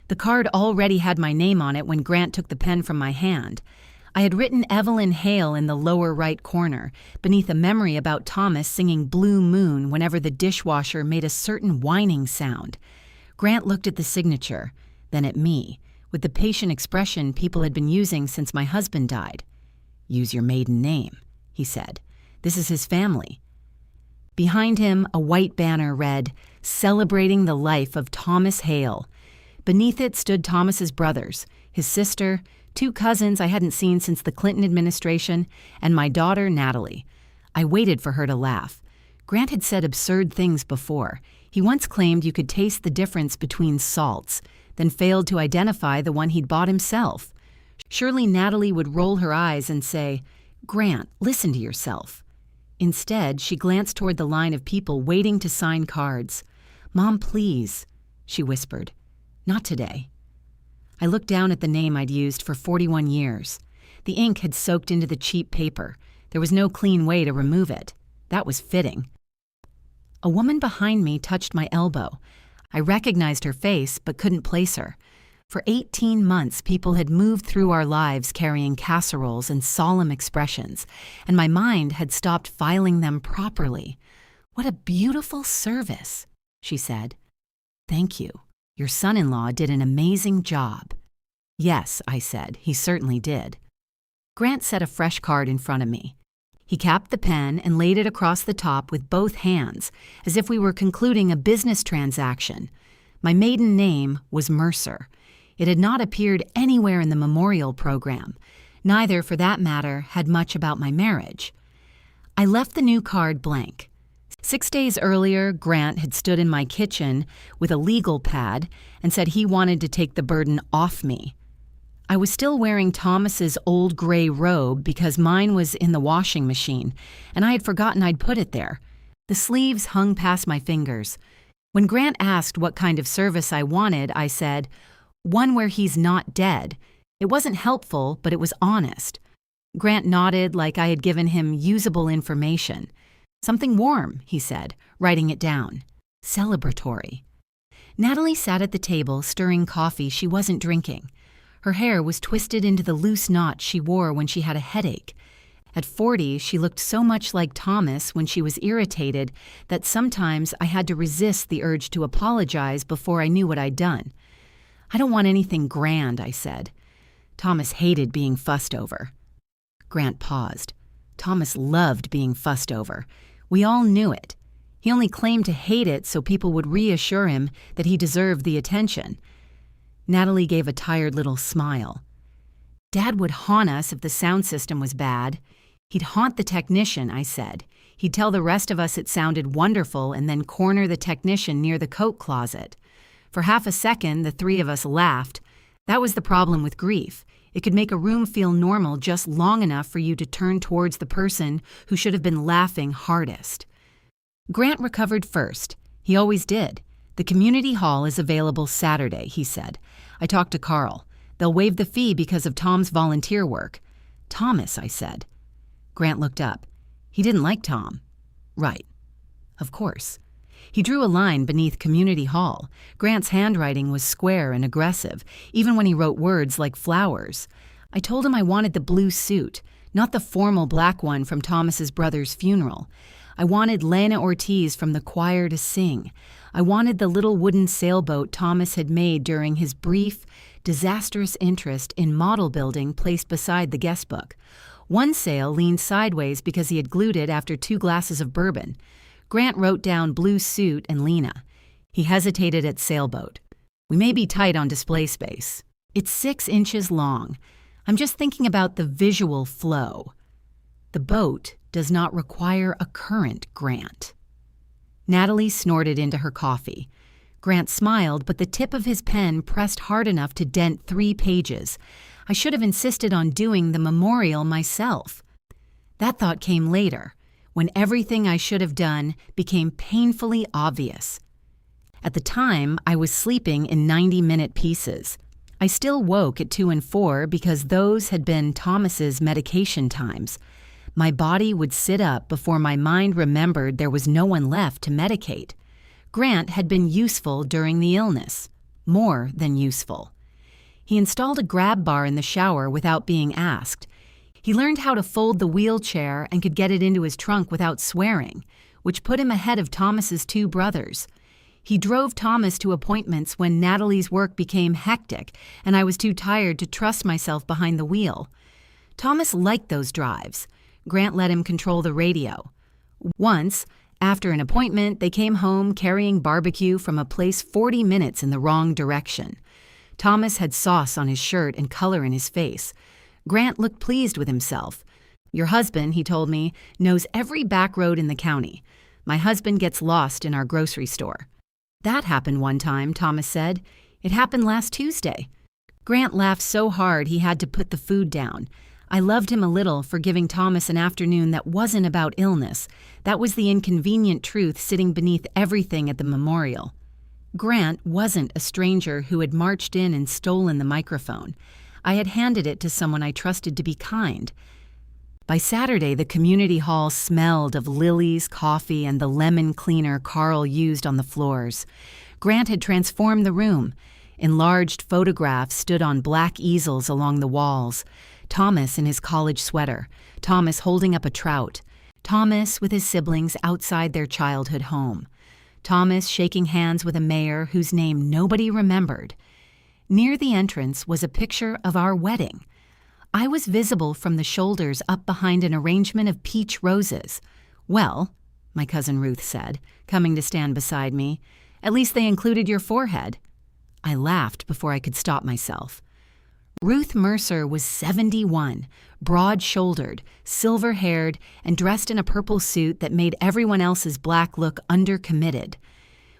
The card already had my name on it when Grant took the pen from my hand. I had written Evelyn Hale in the lower right corner, beneath a memory about Thomas singing Blue Moon whenever the dishwasher made a certain whining sound. Grant looked at the signature, then at me, with the patient expression people had been using since my husband died. "Use your maiden name," he said. "This is his family." Behind him, a white banner read, "Celebrating the life of Thomas Hale." Beneath it stood Thomas's brothers, his sister, 2 cousins I hadn't seen since the Clinton administration, and my daughter, Natalie. I waited for her to laugh. Grant had said absurd things before. He once claimed you could taste the difference between salts, then failed to identify the one he'd bought himself. Surely Natalie would roll her eyes and say, "Grant, listen to yourself." Instead, she glanced toward the line of people waiting to sign cards. "Mom, please," she whispered. "Not today." I looked down at the name I'd used for 41 years. The ink had soaked into the cheap paper. There was no clean way to remove it. That was fitting. A woman behind me touched my elbow. I recognized her face, but couldn't place her. For 18 months, people had moved through our lives carrying casseroles and solemn expressions, and my mind had stopped filing them properly. "What a beautiful service," she said. "Thank you. Your son-in-law did an amazing job." "Yes," I said, "he certainly did." Grant set a fresh card in front of me. He capped the pen and laid it across the top with both hands, as if we were concluding a business transaction. My maiden name was Mercer. It had not appeared anywhere in the memorial program. Neither, for that matter, had much about my marriage. I left the new card blank. 6 days earlier, Grant had stood in my kitchen with a legal pad and said he wanted to take the burden off me. I was still wearing Thomas's old gray robe because mine was in the washing machine, and I had forgotten I'd put it there. The sleeves hung past my fingers. When Grant asked what kind of service I wanted, I said, "One where he's not dead." It wasn't helpful, but it was honest. Grant nodded like I had given him usable information. "Something warm," he said, writing it down. "Celebratory." Natalie sat at the table stirring coffee she wasn't drinking. Her hair was twisted into the loose knot she wore when she had a headache. At 40, she looked so much like Thomas when she was irritated that sometimes I had to resist the urge to apologize before I knew what I'd done. "I don't want anything grand," I said. Thomas hated being fussed over. Grant paused. Thomas loved being fussed over. We all knew it. He only claimed to hate it so people would reassure him that he deserved the attention. Natalie gave a tired little smile. "Dad would haunt us if the sound system was bad. He'd haunt the technician," I said. "He'd tell the rest of us it sounded wonderful and then corner the technician near the coat closet." For half a second, the 3 of us laughed. That was the problem with grief. It could make a room feel normal just long enough for you to turn towards the person who should have been laughing hardest. Grant recovered first. He always did. "The community hall is available Saturday," he said. "I talked to Carl. They'll waive the fee because of Tom's volunteer work." "Thomas," I said. Grant looked up. He didn't like Tom. "Right. Of course." He drew a line beneath community hall. Grant's handwriting was square and aggressive, even when he wrote words like flowers. I told him I wanted the blue suit, not the formal black one from Thomas's brother's funeral. I wanted Lena Ortiz from the choir to sing. I wanted the little wooden sailboat Thomas had made during his brief, disastrous interest in model building placed beside the guest book. One sail leaned sideways because he had glued it after 2 glasses of bourbon. Grant wrote down blue suit and Lena. He hesitated at sailboat. "We may be tight on display space. It's 6 inches long. I'm just thinking about the visual flow." "The boat does not require a current, Grant." Natalie snorted into her coffee. Grant smiled, but the tip of his pen pressed hard enough to dent 3 pages. I should have insisted on doing the memorial myself. That thought came later, when everything I should have done became painfully obvious. At the time, I was sleeping in 90-minute pieces. I still woke at 2 and 4 because those had been Thomas's medication times. My body would sit up before my mind remembered there was no one left to medicate. Grant had been useful during the illness. more than useful. He installed a grab bar in the shower without being asked. He learned how to fold the wheelchair and could get it into his trunk without swearing, which put him ahead of Thomas's two brothers. He drove Thomas to appointments when Natalie's work became hectic and I was too tired to trust myself behind the wheel. Thomas liked those drives. Grant let him control the radio. Once, after an appointment, they came home carrying barbecue from a place 40 minutes in the wrong direction. Thomas had sauce on his shirt and color in his face. Grant looked pleased with himself. "Your husband," he told me, "knows every back road in the county. My husband gets lost in our grocery store." "That happened one time," Thomas said. "It happened last Tuesday." Grant laughed so hard he had to put the food down. I loved him a little for giving Thomas an afternoon that wasn't about illness. That was the inconvenient truth sitting beneath everything at the memorial. Grant wasn't a stranger who had marched in and stolen the microphone. I had handed it to someone I trusted to be kind. By Saturday, the community hall smelled of lilies, coffee, and the lemon cleaner Carl used on the floors. Grant had transformed the room. Enlarged photographs stood on black easels along the walls. Thomas in his college sweater, Thomas holding up a trout, Thomas with his siblings outside their childhood home, Thomas shaking hands with a mayor whose name nobody remembered. Near the entrance was a picture of our wedding. I was visible from the shoulders up behind an arrangement of peach roses. "Well," my cousin Ruth said, coming to stand beside me, "at least they included your forehead." I laughed before I could stop myself. Ruth Mercer was 71, broad-shouldered, silver-haired, and dressed in a purple suit that made everyone else's black look undercommitted.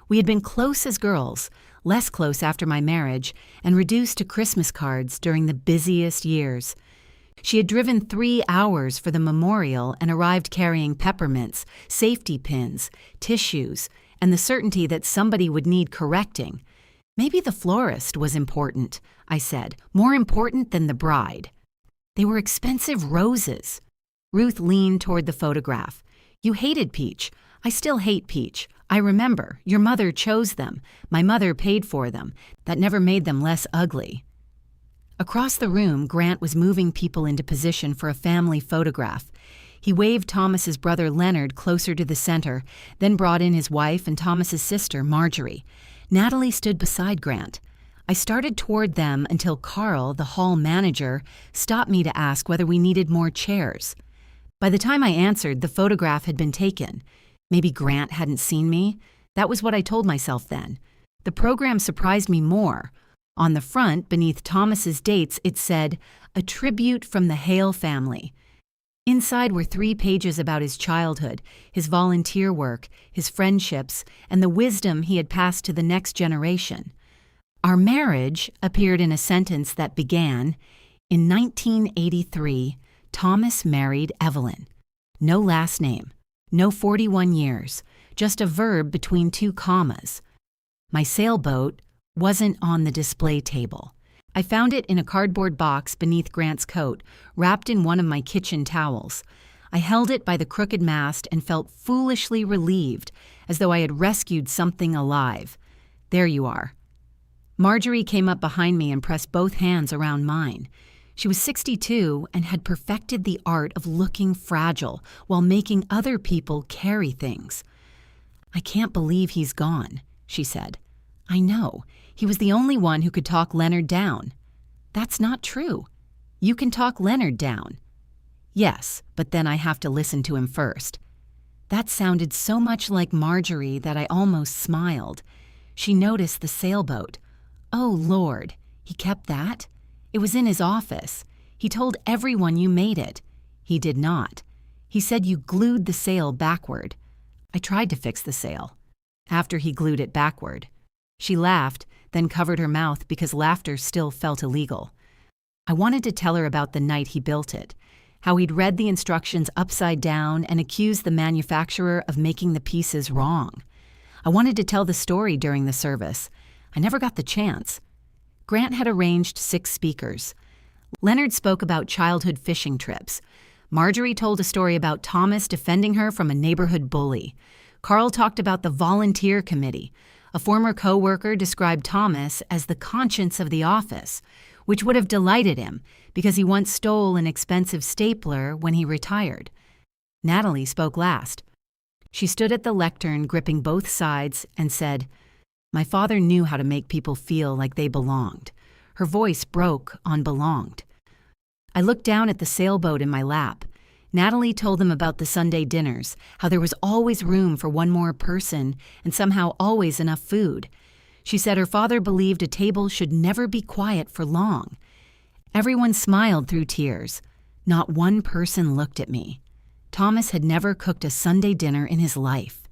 We had been close as girls, less close after my marriage, and reduced to Christmas cards during the busiest years. She had driven 3 hours for the memorial and arrived carrying peppermints, safety pins, tissues, and the certainty that somebody would need correcting. "Maybe the florist was important," I said, "more important than the bride." "They were expensive roses." Ruth leaned toward the photograph. "You hated peach. I still hate peach. I remember. Your mother chose them. My mother paid for them. That never made them less ugly." Across the room, Grant was moving people into position for a family photograph. He waved Thomas's brother Leonard closer to the center, then brought in his wife and Thomas's sister, Marjorie. Natalie stood beside Grant. I started toward them until Carl, the hall manager, stopped me to ask whether we needed more chairs. By the time I answered, the photograph had been taken. Maybe Grant hadn't seen me. That was what I told myself then. The program surprised me more. On the front, beneath Thomas's dates, it said, "A tribute from the Hale family." Inside were 3 pages about his childhood, his volunteer work, his friendships, and the wisdom he had passed to the next generation. Our marriage appeared in a sentence that began, "In 1983, Thomas married Evelyn." No last name, no 41 years, just a verb between 2 commas. My sailboat wasn't on the display table. I found it in a cardboard box beneath Grant's coat, wrapped in one of my kitchen towels. I held it by the crooked mast and felt foolishly relieved, as though I had rescued something alive. "There you are." Marjorie came up behind me and pressed both hands around mine. She was 62 and had perfected the art of looking fragile while making other people carry things. "I can't believe he's gone," she said. "I know. He was the only one who could talk Leonard down." "That's not true. You can talk Leonard down." "Yes, but then I have to listen to him first." That sounded so much like Marjorie that I almost smiled. She noticed the sailboat. "Oh, Lord, he kept that? It was in his office. He told everyone you made it." "He did not. He said you glued the sail backward." "I tried to fix the sail." "After he glued it backward." She laughed, then covered her mouth because laughter still felt illegal. I wanted to tell her about the night he built it, how he'd read the instructions upside down and accused the manufacturer of making the pieces wrong. I wanted to tell the story during the service. I never got the chance. Grant had arranged 6 speakers. Leonard spoke about childhood fishing trips. Marjorie told a story about Thomas defending her from a neighborhood bully. Carl talked about the volunteer committee. A former co-worker described Thomas as the conscience of the office, which would have delighted him because he once stole an expensive stapler when he retired. Natalie spoke last. She stood at the lectern gripping both sides and said, "My father knew how to make people feel like they belonged." Her voice broke on belonged. I looked down at the sailboat in my lap. Natalie told them about the Sunday dinners, how there was always room for one more person and somehow always enough food. She said her father believed a table should never be quiet for long. Everyone smiled through tears. Not one person looked at me. Thomas had never cooked a Sunday dinner in his life.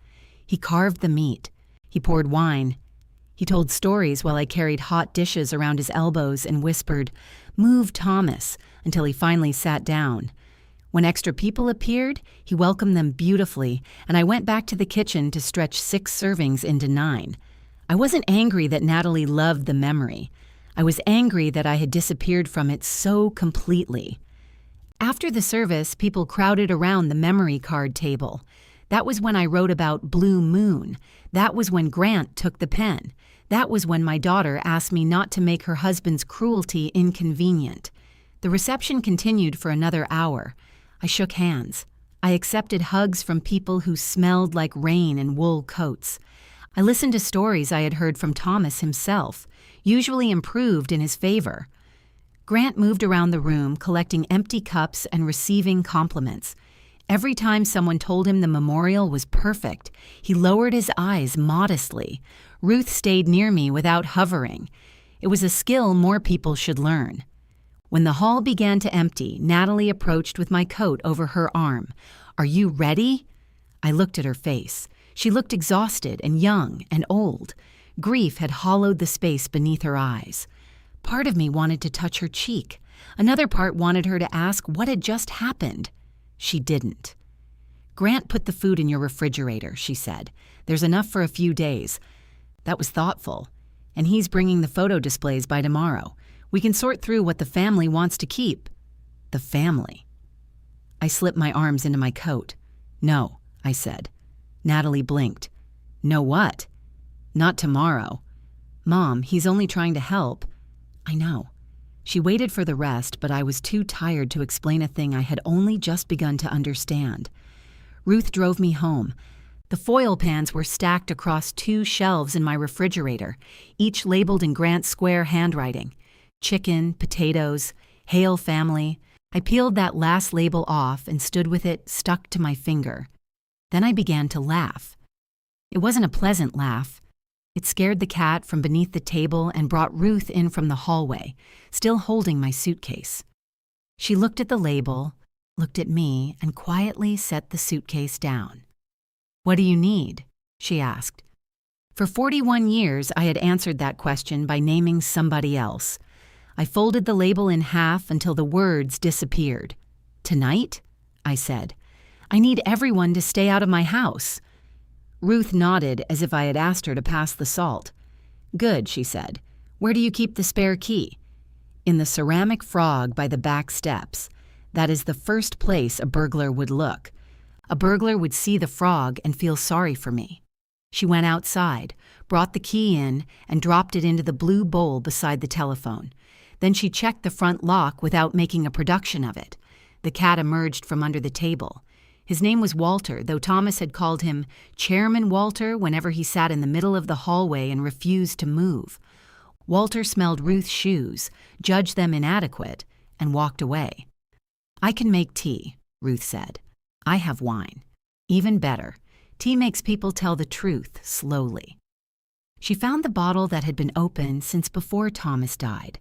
He carved the meat. He poured wine. He told stories while I carried hot dishes around his elbows and whispered, "Move, Thomas," until he finally sat down. When extra people appeared, he welcomed them beautifully, and I went back to the kitchen to stretch 6 servings into 9. I wasn't angry that Natalie loved the memory. I was angry that I had disappeared from it so completely. After the service, people crowded around the memory card table. That was when I wrote about Blue Moon. That was when Grant took the pen. That was when my daughter asked me not to make her husband's cruelty inconvenient. The reception continued for another hour. I shook hands. I accepted hugs from people who smelled like rain and wool coats. I listened to stories I had heard from Thomas himself, usually improved in his favor. Grant moved around the room, collecting empty cups and receiving compliments. Every time someone told him the memorial was perfect, he lowered his eyes modestly. Ruth stayed near me without hovering. It was a skill more people should learn. When the hall began to empty, Natalie approached with my coat over her arm. "Are you ready?" I looked at her face. She looked exhausted and young and old. Grief had hollowed the space beneath her eyes. Part of me wanted to touch her cheek. Another part wanted her to ask what had just happened. She didn't. "Grant put the food in your refrigerator," she said. "There's enough for a few days." That was thoughtful. "And he's bringing the photo displays by tomorrow. We can sort through what the family wants to keep." The family. I slipped my arms into my coat. "No," I said. Natalie blinked. "No what?" "Not tomorrow." "Mom, he's only trying to help." "I know." She waited for the rest, but I was too tired to explain a thing I had only just begun to understand. Ruth drove me home. The foil pans were stacked across 2 shelves in my refrigerator, each labeled in Grant's square handwriting. Chicken, potatoes, Hale family. I peeled that last label off and stood with it stuck to my finger. Then I began to laugh. It wasn't a pleasant laugh. It scared the cat from beneath the table and brought Ruth in from the hallway, still holding my suitcase. She looked at the label, looked at me, and quietly set the suitcase down. "What do you need?" she asked. For 41 years, I had answered that question by naming somebody else. I folded the label in half until the words disappeared. "Tonight?" I said. "I need everyone to stay out of my house." Ruth nodded as if I had asked her to pass the salt. "Good," she said. "Where do you keep the spare key?" "In the ceramic frog by the back steps. That is the first place a burglar would look. A burglar would see the frog and feel sorry for me." She went outside, brought the key in, and dropped it into the blue bowl beside the telephone. Then she checked the front lock without making a production of it. The cat emerged from under the table. His name was Walter, though Thomas had called him Chairman Walter whenever he sat in the middle of the hallway and refused to move. Walter smelled Ruth's shoes, judged them inadequate, and walked away. "I can make tea," Ruth said. "I have wine. Even better, tea makes people tell the truth slowly." She found the bottle that had been open since before Thomas died.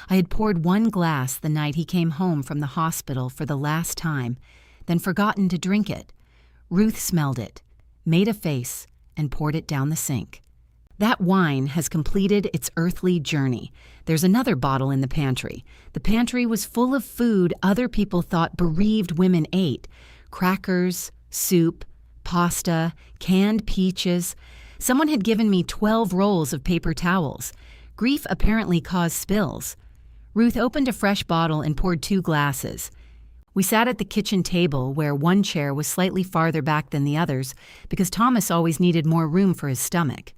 I had poured 1 glass the night he came home from the hospital for the last time, then forgotten to drink it. Ruth smelled it, made a face, and poured it down the sink. That wine has completed its earthly journey. There's another bottle in the pantry. The pantry was full of food other people thought bereaved women ate. Crackers, soup, pasta, canned peaches. Someone had given me 12 rolls of paper towels. Grief apparently caused spills. Ruth opened a fresh bottle and poured 2 glasses. We sat at the kitchen table where one chair was slightly farther back than the others because Thomas always needed more room for his stomach.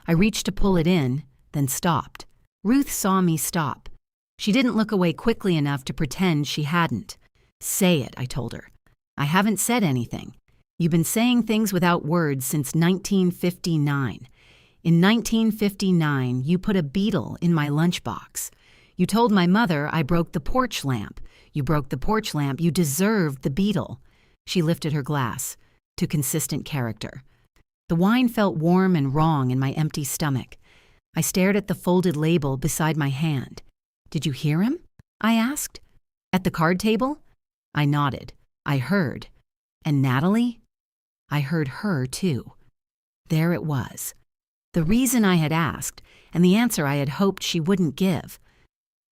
I reached to pull it in, then stopped. Ruth saw me stop. She didn't look away quickly enough to pretend she hadn't. "Say it," I told her. "I haven't said anything. You've been saying things without words since 1959. In 1959, you put a beetle in my lunchbox. You told my mother I broke the porch lamp. You broke the porch lamp. You deserved the beetle." She lifted her glass to consistent character. The wine felt warm and wrong in my empty stomach. I stared at the folded label beside my hand. "Did you hear him?" I asked. "At the card table?" I nodded. "I heard." "And Natalie?" I heard her, too. There it was. The reason I had asked, and the answer I had hoped she wouldn't give.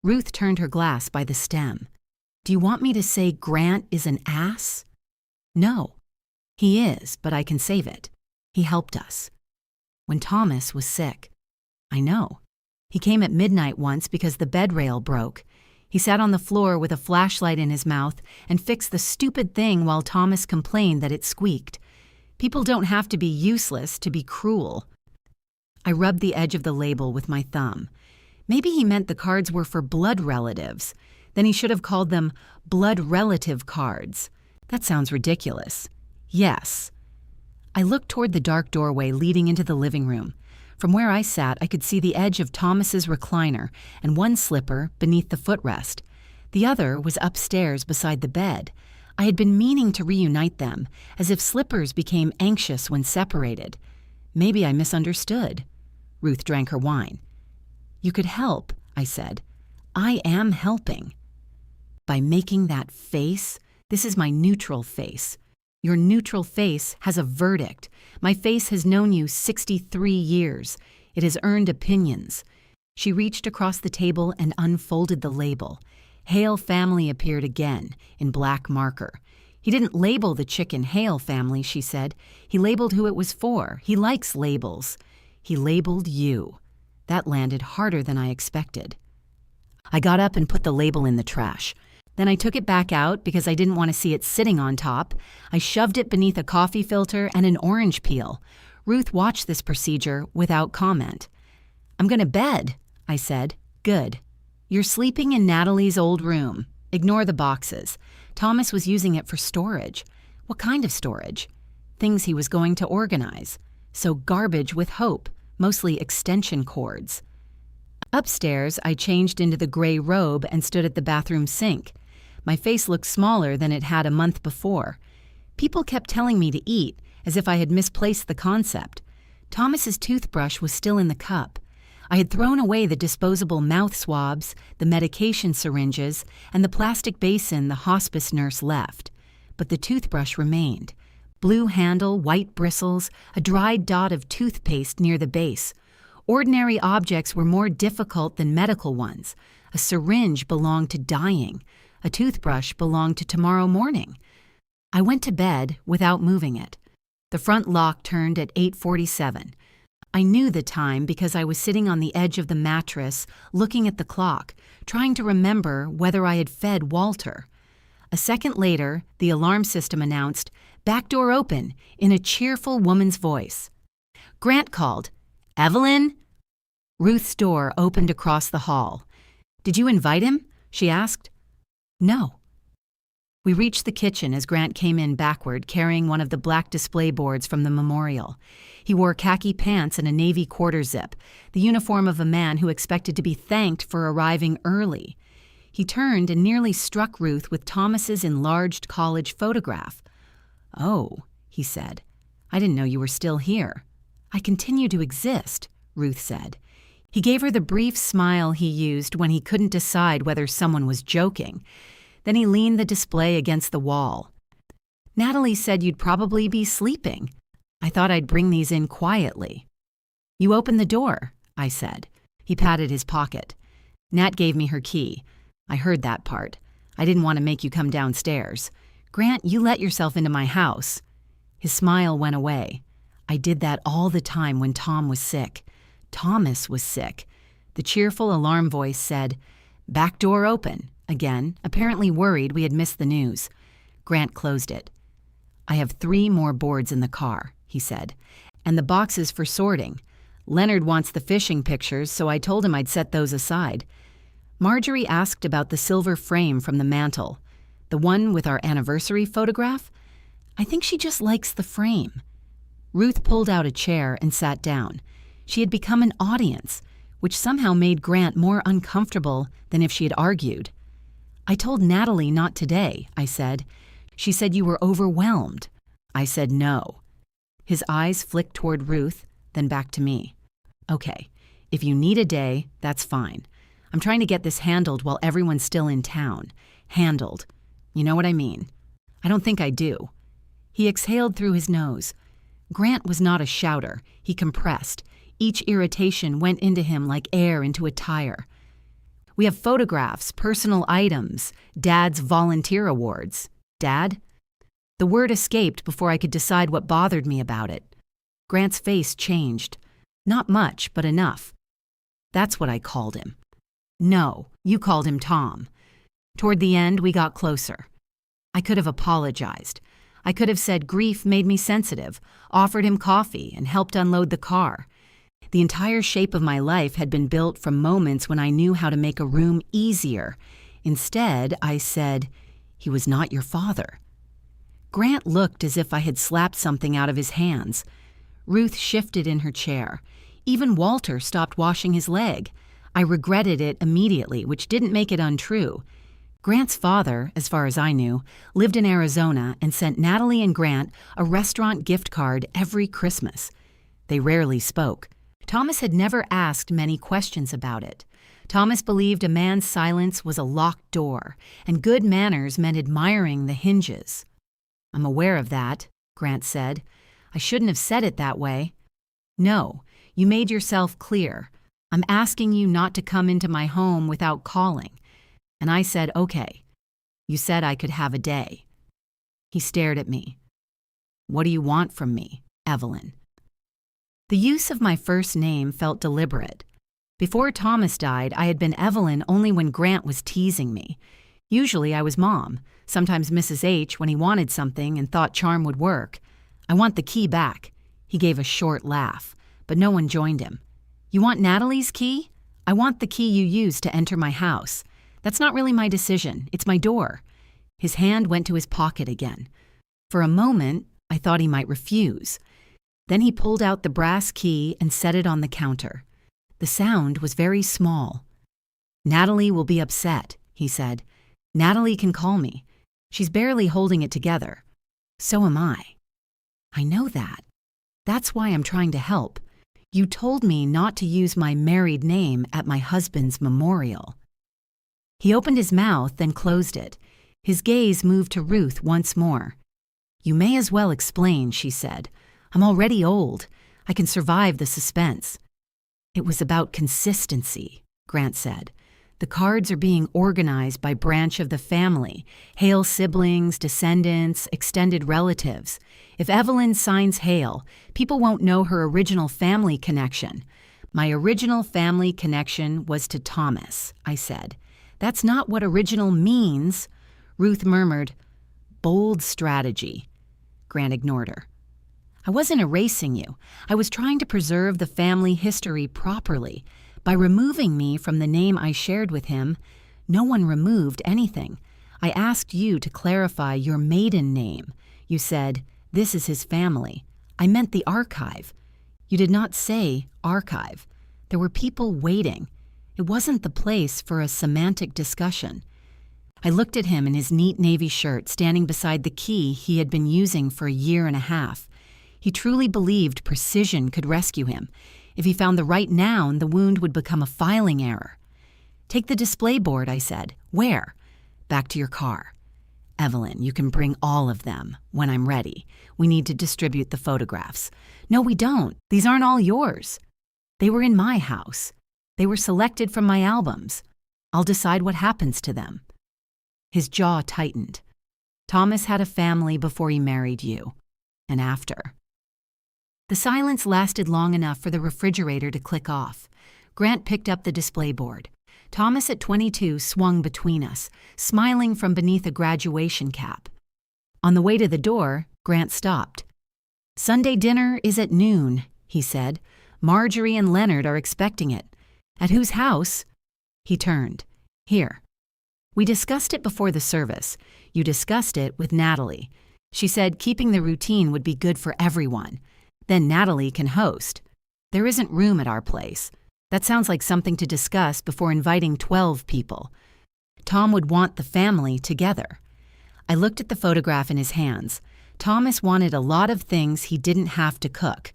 Ruth turned her glass by the stem. "Do you want me to say Grant is an ass?" "No. He is, but I can save it. He helped us. When Thomas was sick." "I know. He came at midnight once because the bed rail broke. He sat on the floor with a flashlight in his mouth and fixed the stupid thing while Thomas complained that it squeaked. People don't have to be useless to be cruel." I rubbed the edge of the label with my thumb. Maybe he meant the cards were for blood relatives. Then he should have called them blood relative cards. That sounds ridiculous. Yes. I looked toward the dark doorway leading into the living room. From where I sat, I could see the edge of Thomas's recliner and one slipper beneath the footrest. The other was upstairs beside the bed. I had been meaning to reunite them, as if slippers became anxious when separated. Maybe I misunderstood. Ruth drank her wine. "You could help," I said. "I am helping." "By making that face? This is my neutral face. Your neutral face has a verdict. My face has known you 63 years. It has earned opinions." She reached across the table and unfolded the label. Hale Family appeared again, in black marker. "He didn't label the chicken Hale Family," she said. "He labeled who it was for. He likes labels. He labeled you." That landed harder than I expected. I got up and put the label in the trash. Then I took it back out because I didn't want to see it sitting on top. I shoved it beneath a coffee filter and an orange peel. Ruth watched this procedure without comment. "I'm going to bed," I said. "Good. You're sleeping in Natalie's old room. Ignore the boxes. Thomas was using it for storage." "What kind of storage?" "Things he was going to organize. So garbage with hope, mostly extension cords." Upstairs, I changed into the gray robe and stood at the bathroom sink. My face looked smaller than it had a month before. People kept telling me to eat, as if I had misplaced the concept. Thomas's toothbrush was still in the cup. I had thrown away the disposable mouth swabs, the medication syringes, and the plastic basin the hospice nurse left. But the toothbrush remained. Blue handle, white bristles, a dried dot of toothpaste near the base. Ordinary objects were more difficult than medical ones. A syringe belonged to dying. A toothbrush belonged to tomorrow morning. I went to bed without moving it. The front lock turned at 8:47. I knew the time because I was sitting on the edge of the mattress, looking at the clock, trying to remember whether I had fed Walter. A second later, the alarm system announced, "Back door open," in a cheerful woman's voice. Grant called, "Evelyn?" Ruth's door opened across the hall. "Did you invite him?" she asked. "No." We reached the kitchen as Grant came in backward, carrying one of the black display boards from the memorial. He wore khaki pants and a navy quarter zip, the uniform of a man who expected to be thanked for arriving early. He turned and nearly struck Ruth with Thomas's enlarged college photograph. "Oh," he said. "I didn't know you were still here." "I continue to exist," Ruth said. He gave her the brief smile he used when he couldn't decide whether someone was joking. Then he leaned the display against the wall. "Natalie said you'd probably be sleeping. I thought I'd bring these in quietly." "You opened the door," I said. He patted his pocket. "Nat gave me her key. I heard that part. I didn't want to make you come downstairs. Grant, you let yourself into my house." His smile went away. "I did that all the time when Tom was sick. Thomas was sick." The cheerful alarm voice said, "Back door open," again, apparently worried we had missed the news. Grant closed it. "I have 3 more boards in the car," he said, "and the boxes for sorting. Leonard wants the fishing pictures, so I told him I'd set those aside. Marjorie asked about the silver frame from the mantel. The one with our anniversary photograph? I think she just likes the frame. Ruth pulled out a chair and sat down. She had become an audience, which somehow made Grant more uncomfortable than if she had argued. I told Natalie not today, I said. She said you were overwhelmed. I said no. His eyes flicked toward Ruth, then back to me. Okay, if you need a day, that's fine. I'm trying to get this handled while everyone's still in town. Handled. You know what I mean? I don't think I do. He exhaled through his nose. Grant was not a shouter. He compressed. Each irritation went into him like air into a tire. We have photographs, personal items, Dad's volunteer awards. Dad? The word escaped before I could decide what bothered me about it. Grant's face changed. Not much, but enough. That's what I called him. No, you called him Tom. Toward the end, we got closer. I could have apologized. I could have said grief made me sensitive, offered him coffee, and helped unload the car. The entire shape of my life had been built from moments when I knew how to make a room easier. Instead, I said, he was not your father. Grant looked as if I had slapped something out of his hands. Ruth shifted in her chair. Even Walter stopped washing his leg. I regretted it immediately, which didn't make it untrue. Grant's father, as far as I knew, lived in Arizona and sent Natalie and Grant a restaurant gift card every Christmas. They rarely spoke. Thomas had never asked many questions about it. Thomas believed a man's silence was a locked door, and good manners meant admiring the hinges. I'm aware of that, Grant said. I shouldn't have said it that way. No, you made yourself clear. I'm asking you not to come into my home without calling. And I said, okay. You said I could have a day. He stared at me. What do you want from me, Evelyn? The use of my first name felt deliberate. Before Thomas died, I had been Evelyn only when Grant was teasing me. Usually I was Mom, sometimes Mrs. H when he wanted something and thought charm would work. I want the key back. He gave a short laugh, but no one joined him. You want Natalie's key? I want the key you used to enter my house. That's not really my decision. It's my door. His hand went to his pocket again. For a moment, I thought he might refuse. Then he pulled out the brass key and set it on the counter. The sound was very small. Natalie will be upset, he said. Natalie can call me. She's barely holding it together. So am I. I know that. That's why I'm trying to help. You told me not to use my married name at my husband's memorial. He opened his mouth, then closed it. His gaze moved to Ruth once more. You may as well explain, she said. I'm already old. I can survive the suspense. It was about consistency, Grant said. The cards are being organized by branch of the family, Hale siblings, descendants, extended relatives. If Evelyn signs Hale, people won't know her original family connection. My original family connection was to Thomas, I said. That's not what original means. Ruth murmured, bold strategy. Grant ignored her. I wasn't erasing you. I was trying to preserve the family history properly. By removing me from the name I shared with him, no one removed anything. I asked you to clarify your maiden name. You said, this is his family. I meant the archive. You did not say archive. There were people waiting. It wasn't the place for a semantic discussion. I looked at him in his neat navy shirt standing beside the key he had been using for a year and a half. He truly believed precision could rescue him. If he found the right noun, the wound would become a filing error. Take the display board, I said. Where? Back to your car. Evelyn, you can bring all of them when I'm ready. We need to distribute the photographs. No, we don't. These aren't all yours. They were in my house. They were selected from my albums. I'll decide what happens to them. His jaw tightened. Thomas had a family before he married you, and after. The silence lasted long enough for the refrigerator to click off. Grant picked up the display board. Thomas at 22 swung between us, smiling from beneath a graduation cap. On the way to the door, Grant stopped. Sunday dinner is at noon, he said. Marjorie and Leonard are expecting it. At whose house? He turned. Here. We discussed it before the service. You discussed it with Natalie. She said keeping the routine would be good for everyone. Then Natalie can host. There isn't room at our place. That sounds like something to discuss before inviting 12 people. Tom would want the family together. I looked at the photograph in his hands. Thomas wanted a lot of things he didn't have to cook.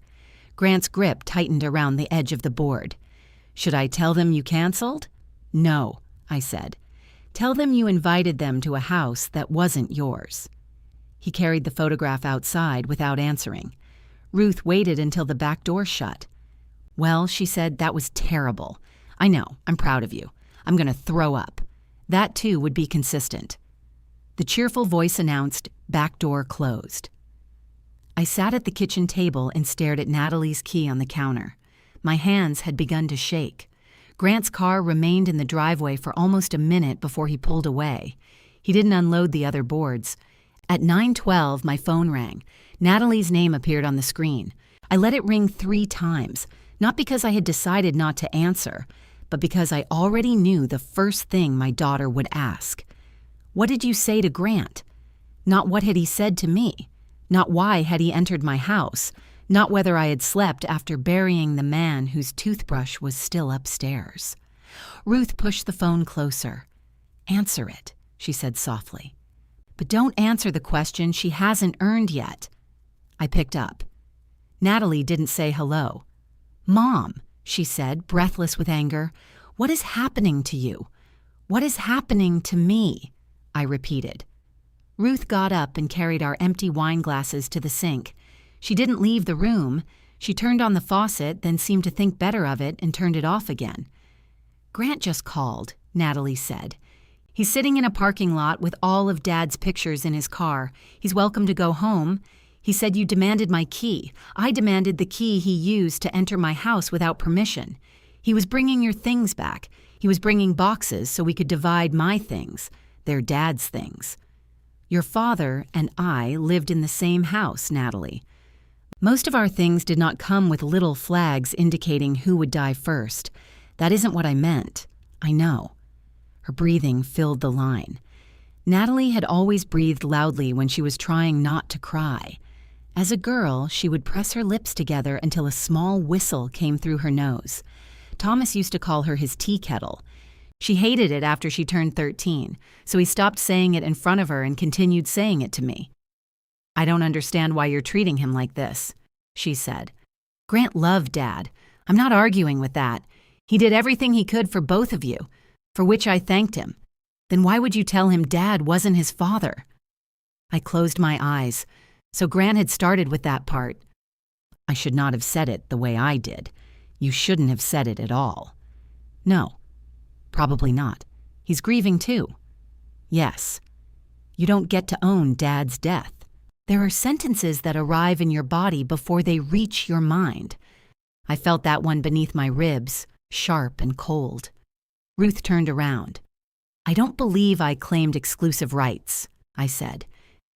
Grant's grip tightened around the edge of the board. Should I tell them you canceled? No, I said. Tell them you invited them to a house that wasn't yours. He carried the photograph outside without answering. Ruth waited until the back door shut. Well, she said, that was terrible. I know, I'm proud of you. I'm going to throw up. That too would be consistent. The cheerful voice announced, back door closed. I sat at the kitchen table and stared at Natalie's key on the counter. My hands had begun to shake. Grant's car remained in the driveway for almost a minute before he pulled away. He didn't unload the other boards. At 9:12, my phone rang. Natalie's name appeared on the screen. I let it ring 3 times, not because I had decided not to answer, but because I already knew the first thing my daughter would ask. What did you say to Grant? Not what had he said to me. Not why had he entered my house. Not whether I had slept after burying the man whose toothbrush was still upstairs. Ruth pushed the phone closer. Answer it, she said softly. But don't answer the question she hasn't earned yet. I picked up. Natalie didn't say hello. Mom, she said, breathless with anger, what is happening to you? What is happening to me? I repeated. Ruth got up and carried our empty wine glasses to the sink. She didn't leave the room. She turned on the faucet, then seemed to think better of it and turned it off again. Grant just called, Natalie said. He's sitting in a parking lot with all of Dad's pictures in his car. He's welcome to go home. He said you demanded my key. I demanded the key he used to enter my house without permission. He was bringing your things back. He was bringing boxes so we could divide my things. They're Dad's things. Your father and I lived in the same house, Natalie. Most of our things did not come with little flags indicating who would die first. That isn't what I meant. I know. Her breathing filled the line. Natalie had always breathed loudly when she was trying not to cry. As a girl, she would press her lips together until a small whistle came through her nose. Thomas used to call her his tea kettle. She hated it after she turned 13, so he stopped saying it in front of her and continued saying it to me. I don't understand why you're treating him like this, she said. Grant loved Dad. I'm not arguing with that. He did everything he could for both of you, for which I thanked him. Then why would you tell him Dad wasn't his father? I closed my eyes. So Grant had started with that part. I should not have said it the way I did. You shouldn't have said it at all. No, probably not. He's grieving too. Yes. You don't get to own Dad's death. There are sentences that arrive in your body before they reach your mind. I felt that one beneath my ribs, sharp and cold. Ruth turned around. I don't believe I claimed exclusive rights, I said.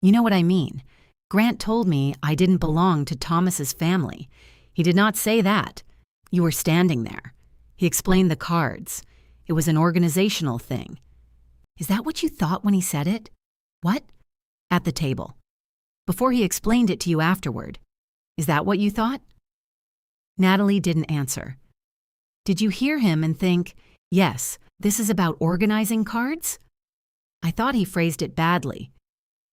You know what I mean. Grant told me I didn't belong to Thomas's family. He did not say that. You were standing there. He explained the cards. It was an organizational thing. Is that what you thought when he said it? What? At the table. Before he explained it to you afterward. Is that what you thought? Natalie didn't answer. Did you hear him and think, yes, this is about organizing cards? I thought he phrased it badly.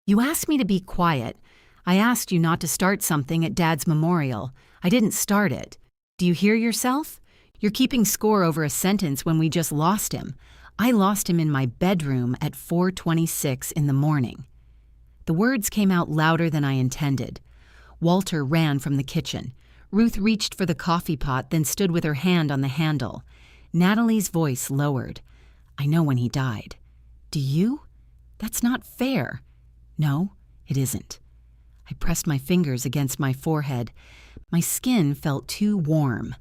You asked me to be quiet. I asked you not to start something at Dad's memorial. I didn't start it. Do you hear yourself? You're keeping score over a sentence when we just lost him. I lost him in my bedroom at 4:26 in the morning. The words came out louder than I intended. Walter ran from the kitchen. Ruth reached for the coffee pot, then stood with her hand on the handle. Natalie's voice lowered. I know when he died. Do you? That's not fair. No, it isn't. I pressed my fingers against my forehead. My skin felt too warm.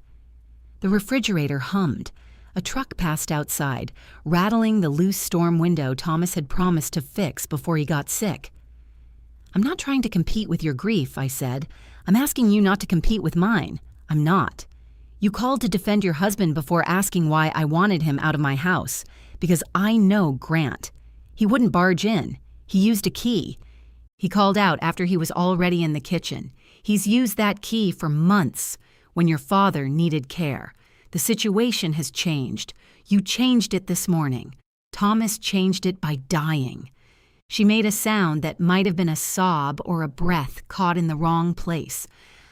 The refrigerator hummed. A truck passed outside, rattling the loose storm window Thomas had promised to fix before he got sick. I'm not trying to compete with your grief, I said. I'm asking you not to compete with mine. I'm not. You called to defend your husband before asking why I wanted him out of my house. Because I know Grant. He wouldn't barge in. He used a key. He called out after he was already in the kitchen. He's used that key for months, when your father needed care. The situation has changed. You changed it this morning. Thomas changed it by dying. She made a sound that might have been a sob or a breath caught in the wrong place.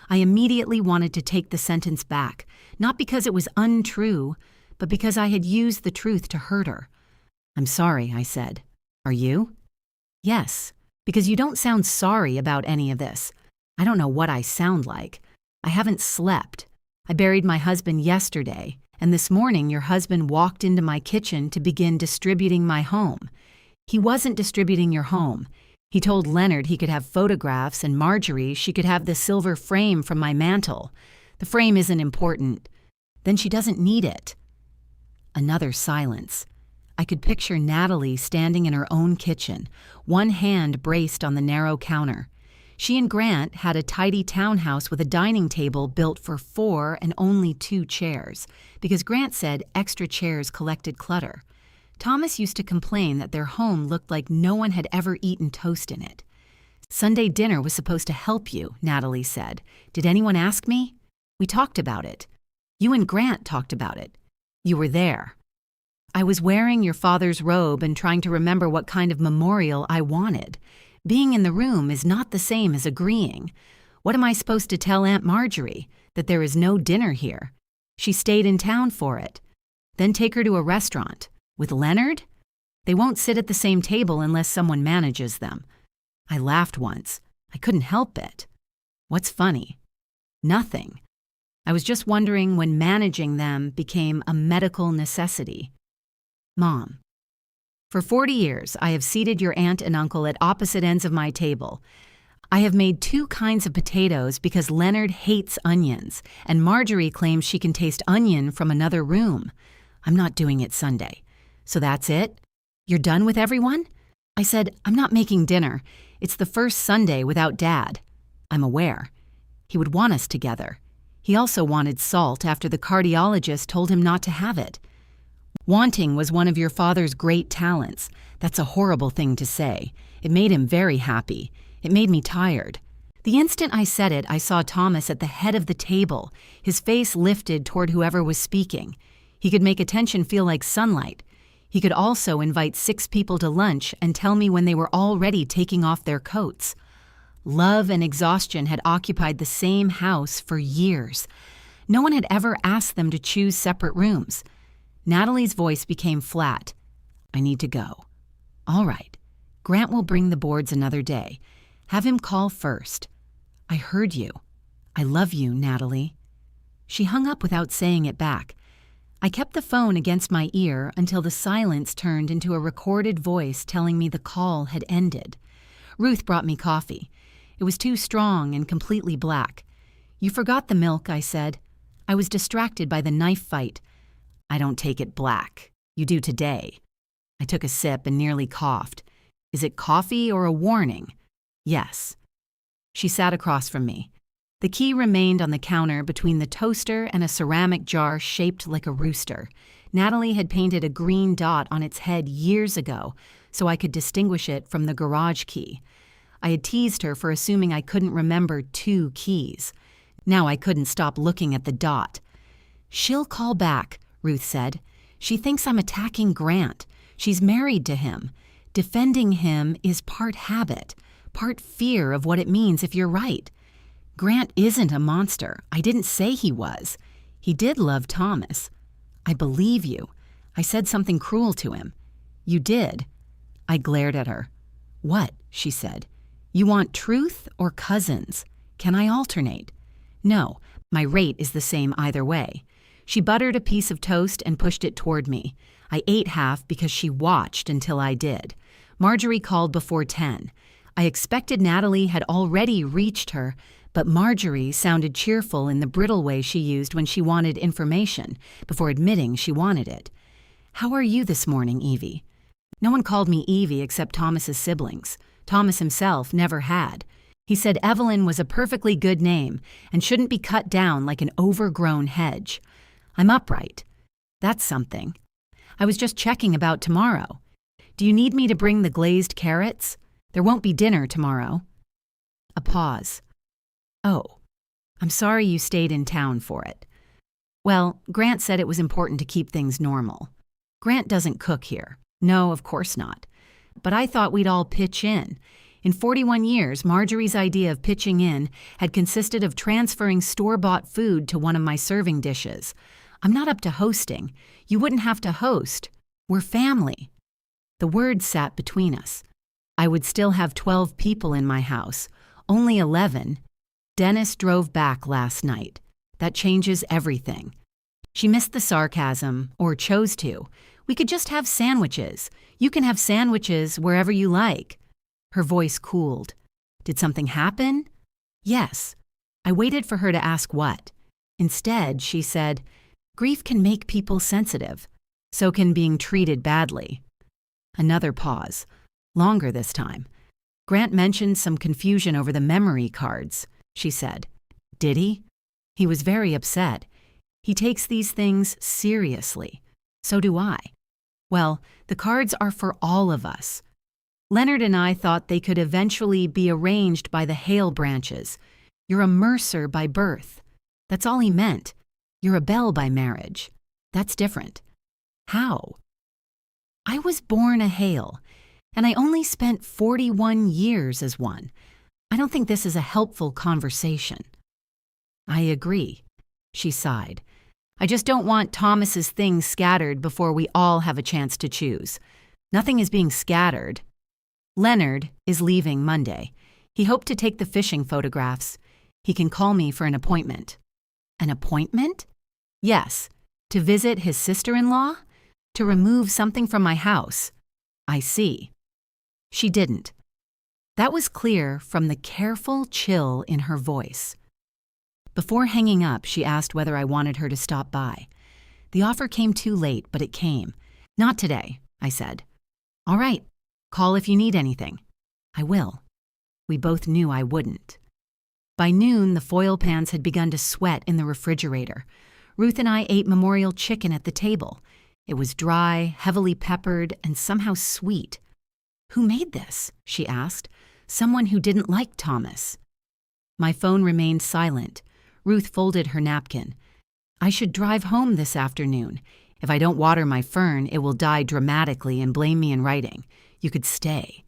I immediately wanted to take the sentence back, not because it was untrue, but because I had used the truth to hurt her. I'm sorry, I said. Are you? Yes, because you don't sound sorry about any of this. I don't know what I sound like. I haven't slept. I buried my husband yesterday, and this morning your husband walked into my kitchen to begin distributing my home. He wasn't distributing your home. He told Leonard he could have photographs and Marjorie she could have the silver frame from my mantle. The frame isn't important. Then she doesn't need it. Another silence. I could picture Natalie standing in her own kitchen, one hand braced on the narrow counter. She and Grant had a tidy townhouse with a dining table built for 4 and only 2 chairs, because Grant said extra chairs collected clutter. Thomas used to complain that their home looked like no one had ever eaten toast in it. Sunday dinner was supposed to help you, Natalie said. Did anyone ask me? We talked about it. You and Grant talked about it. You were there. I was wearing your father's robe and trying to remember what kind of memorial I wanted. Being in the room is not the same as agreeing. What am I supposed to tell Aunt Marjorie? That there is no dinner here. She stayed in town for it. Then take her to a restaurant. With Leonard? They won't sit at the same table unless someone manages them. I laughed once. I couldn't help it. What's funny? Nothing. I was just wondering when managing them became a medical necessity. Mom. For 40 years, I have seated your aunt and uncle at opposite ends of my table. I have made 2 kinds of potatoes because Leonard hates onions, and Marjorie claims she can taste onion from another room. I'm not doing it Sunday. So that's it? You're done with everyone? I said, I'm not making dinner. It's the first Sunday without Dad. I'm aware. He would want us together. He also wanted salt after the cardiologist told him not to have it. Wanting was one of your father's great talents. That's a horrible thing to say. It made him very happy. It made me tired. The instant I said it, I saw Thomas at the head of the table, his face lifted toward whoever was speaking. He could make attention feel like sunlight. He could also invite 6 people to lunch and tell me when they were already taking off their coats. Love and exhaustion had occupied the same house for years. No one had ever asked them to choose separate rooms. Natalie's voice became flat. I need to go. All right. Grant will bring the boards another day. Have him call first. I heard you. I love you, Natalie. She hung up without saying it back. I kept the phone against my ear until the silence turned into a recorded voice telling me the call had ended. Ruth brought me coffee. It was too strong and completely black. You forgot the milk, I said. I was distracted by the knife fight. I don't take it black. You do today. I took a sip and nearly coughed. Is it coffee or a warning? Yes. She sat across from me. The key remained on the counter between the toaster and a ceramic jar shaped like a rooster. Natalie had painted a green dot on its head years ago, so I could distinguish it from the garage key. I had teased her for assuming I couldn't remember 2 keys. Now I couldn't stop looking at the dot. She'll call back, Ruth said. She thinks I'm attacking Grant. She's married to him. Defending him is part habit, part fear of what it means if you're right. Grant isn't a monster. I didn't say he was. He did love Thomas. I believe you. I said something cruel to him. You did. I glared at her. What? She said. You want truth or cousins? Can I alternate? No, my rate is the same either way. She buttered a piece of toast and pushed it toward me. I ate half because she watched until I did. Marjorie called before 10. I expected Natalie had already reached her, but Marjorie sounded cheerful in the brittle way she used when she wanted information, before admitting she wanted it. How are you this morning, Evie? No one called me Evie except Thomas's siblings. Thomas himself never had. He said Evelyn was a perfectly good name and shouldn't be cut down like an overgrown hedge. I'm upright. That's something. I was just checking about tomorrow. Do you need me to bring the glazed carrots? There won't be dinner tomorrow. A pause. Oh, I'm sorry you stayed in town for it. Well, Grant said it was important to keep things normal. Grant doesn't cook here. No, of course not. But I thought we'd all pitch in. In 41 years, Marjorie's idea of pitching in had consisted of transferring store-bought food to one of my serving dishes. I'm not up to hosting. You wouldn't have to host. We're family. The word sat between us. I would still have 12 people in my house, only 11. Dennis drove back last night. That changes everything. She missed the sarcasm, or chose to. We could just have sandwiches. You can have sandwiches wherever you like. Her voice cooled. Did something happen? Yes. I waited for her to ask what. Instead, she said, grief can make people sensitive. So can being treated badly. Another pause. Longer this time. Grant mentioned some confusion over the memory cards, she said. Did he? He was very upset. He takes these things seriously. So do I. Well, the cards are for all of us. Leonard and I thought they could eventually be arranged by the Hale branches. You're a Mercer by birth. That's all he meant. You're a Bell by marriage. That's different. How? I was born a Hale, and I only spent 41 years as one. I don't think this is a helpful conversation. I agree, she sighed. I just don't want Thomas's things scattered before we all have a chance to choose. Nothing is being scattered. Leonard is leaving Monday. He hoped to take the fishing photographs. He can call me for an appointment. An appointment? Yes, to visit his sister-in-law? To remove something from my house. I see. She didn't. That was clear from the careful chill in her voice. Before hanging up, she asked whether I wanted her to stop by. The offer came too late, but it came. Not today, I said. All right, call if you need anything. I will. We both knew I wouldn't. By noon, the foil pans had begun to sweat in the refrigerator. Ruth and I ate memorial chicken at the table. It was dry, heavily peppered, and somehow sweet. Who made this? She asked. Someone who didn't like Thomas. My phone remained silent. Ruth folded her napkin. I should drive home this afternoon. If I don't water my fern, it will die dramatically and blame me in writing. You could stay.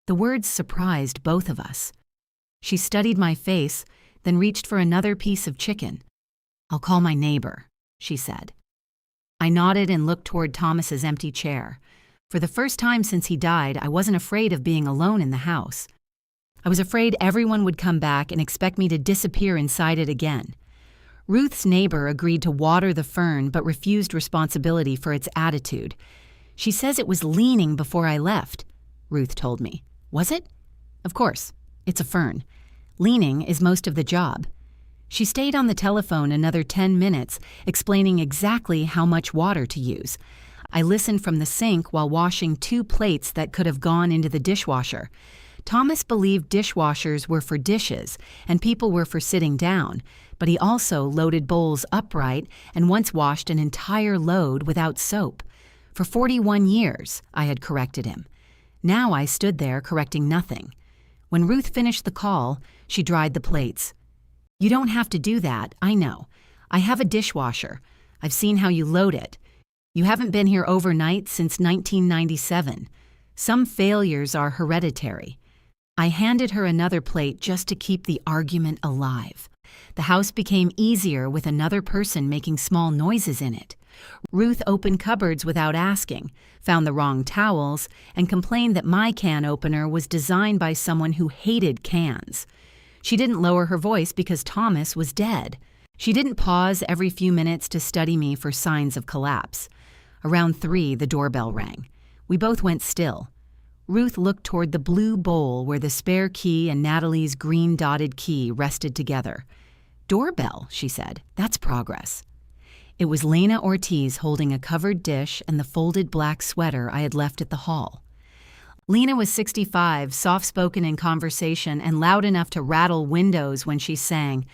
The words surprised both of us. She studied my face, then reached for another piece of chicken. I'll call my neighbor, she said. I nodded and looked toward Thomas's empty chair. For the first time since he died, I wasn't afraid of being alone in the house. I was afraid everyone would come back and expect me to disappear inside it again. Ruth's neighbor agreed to water the fern but refused responsibility for its attitude. She says it was leaning before I left, Ruth told me. Was it? Of course. It's a fern. Leaning is most of the job. She stayed on the telephone another 10 minutes, explaining exactly how much water to use. I listened from the sink while washing 2 plates that could have gone into the dishwasher. Thomas believed dishwashers were for dishes and people were for sitting down, but he also loaded bowls upright and once washed an entire load without soap. For 41 years, I had corrected him. Now I stood there correcting nothing. When Ruth finished the call, she dried the plates. You don't have to do that, I know. I have a dishwasher. I've seen how you load it. You haven't been here overnight since 1997. Some failures are hereditary. I handed her another plate just to keep the argument alive. The house became easier with another person making small noises in it. Ruth opened cupboards without asking, found the wrong towels, and complained that my can opener was designed by someone who hated cans. She didn't lower her voice because Thomas was dead. She didn't pause every few minutes to study me for signs of collapse. Around 3, the doorbell rang. We both went still. Ruth looked toward the blue bowl where the spare key and Natalie's green-dotted key rested together. Doorbell, she said. That's progress. It was Lena Ortiz holding a covered dish and the folded black sweater I had left at the hall. Lena was 65, soft-spoken in conversation and loud enough to rattle windows when she sang.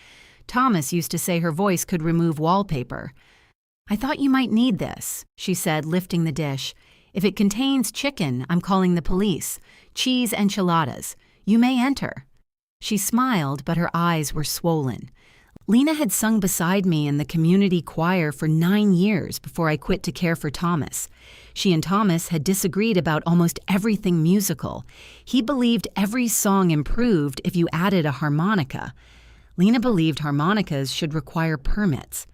Thomas used to say her voice could remove wallpaper. "I thought you might need this," she said, lifting the dish. "If it contains chicken, I'm calling the police. Cheese enchiladas. You may enter." She smiled, but her eyes were swollen. Lena had sung beside me in the community choir for 9 years before I quit to care for Thomas. She and Thomas had disagreed about almost everything musical. He believed every song improved if you added a harmonica. Lena believed harmonicas should require permits.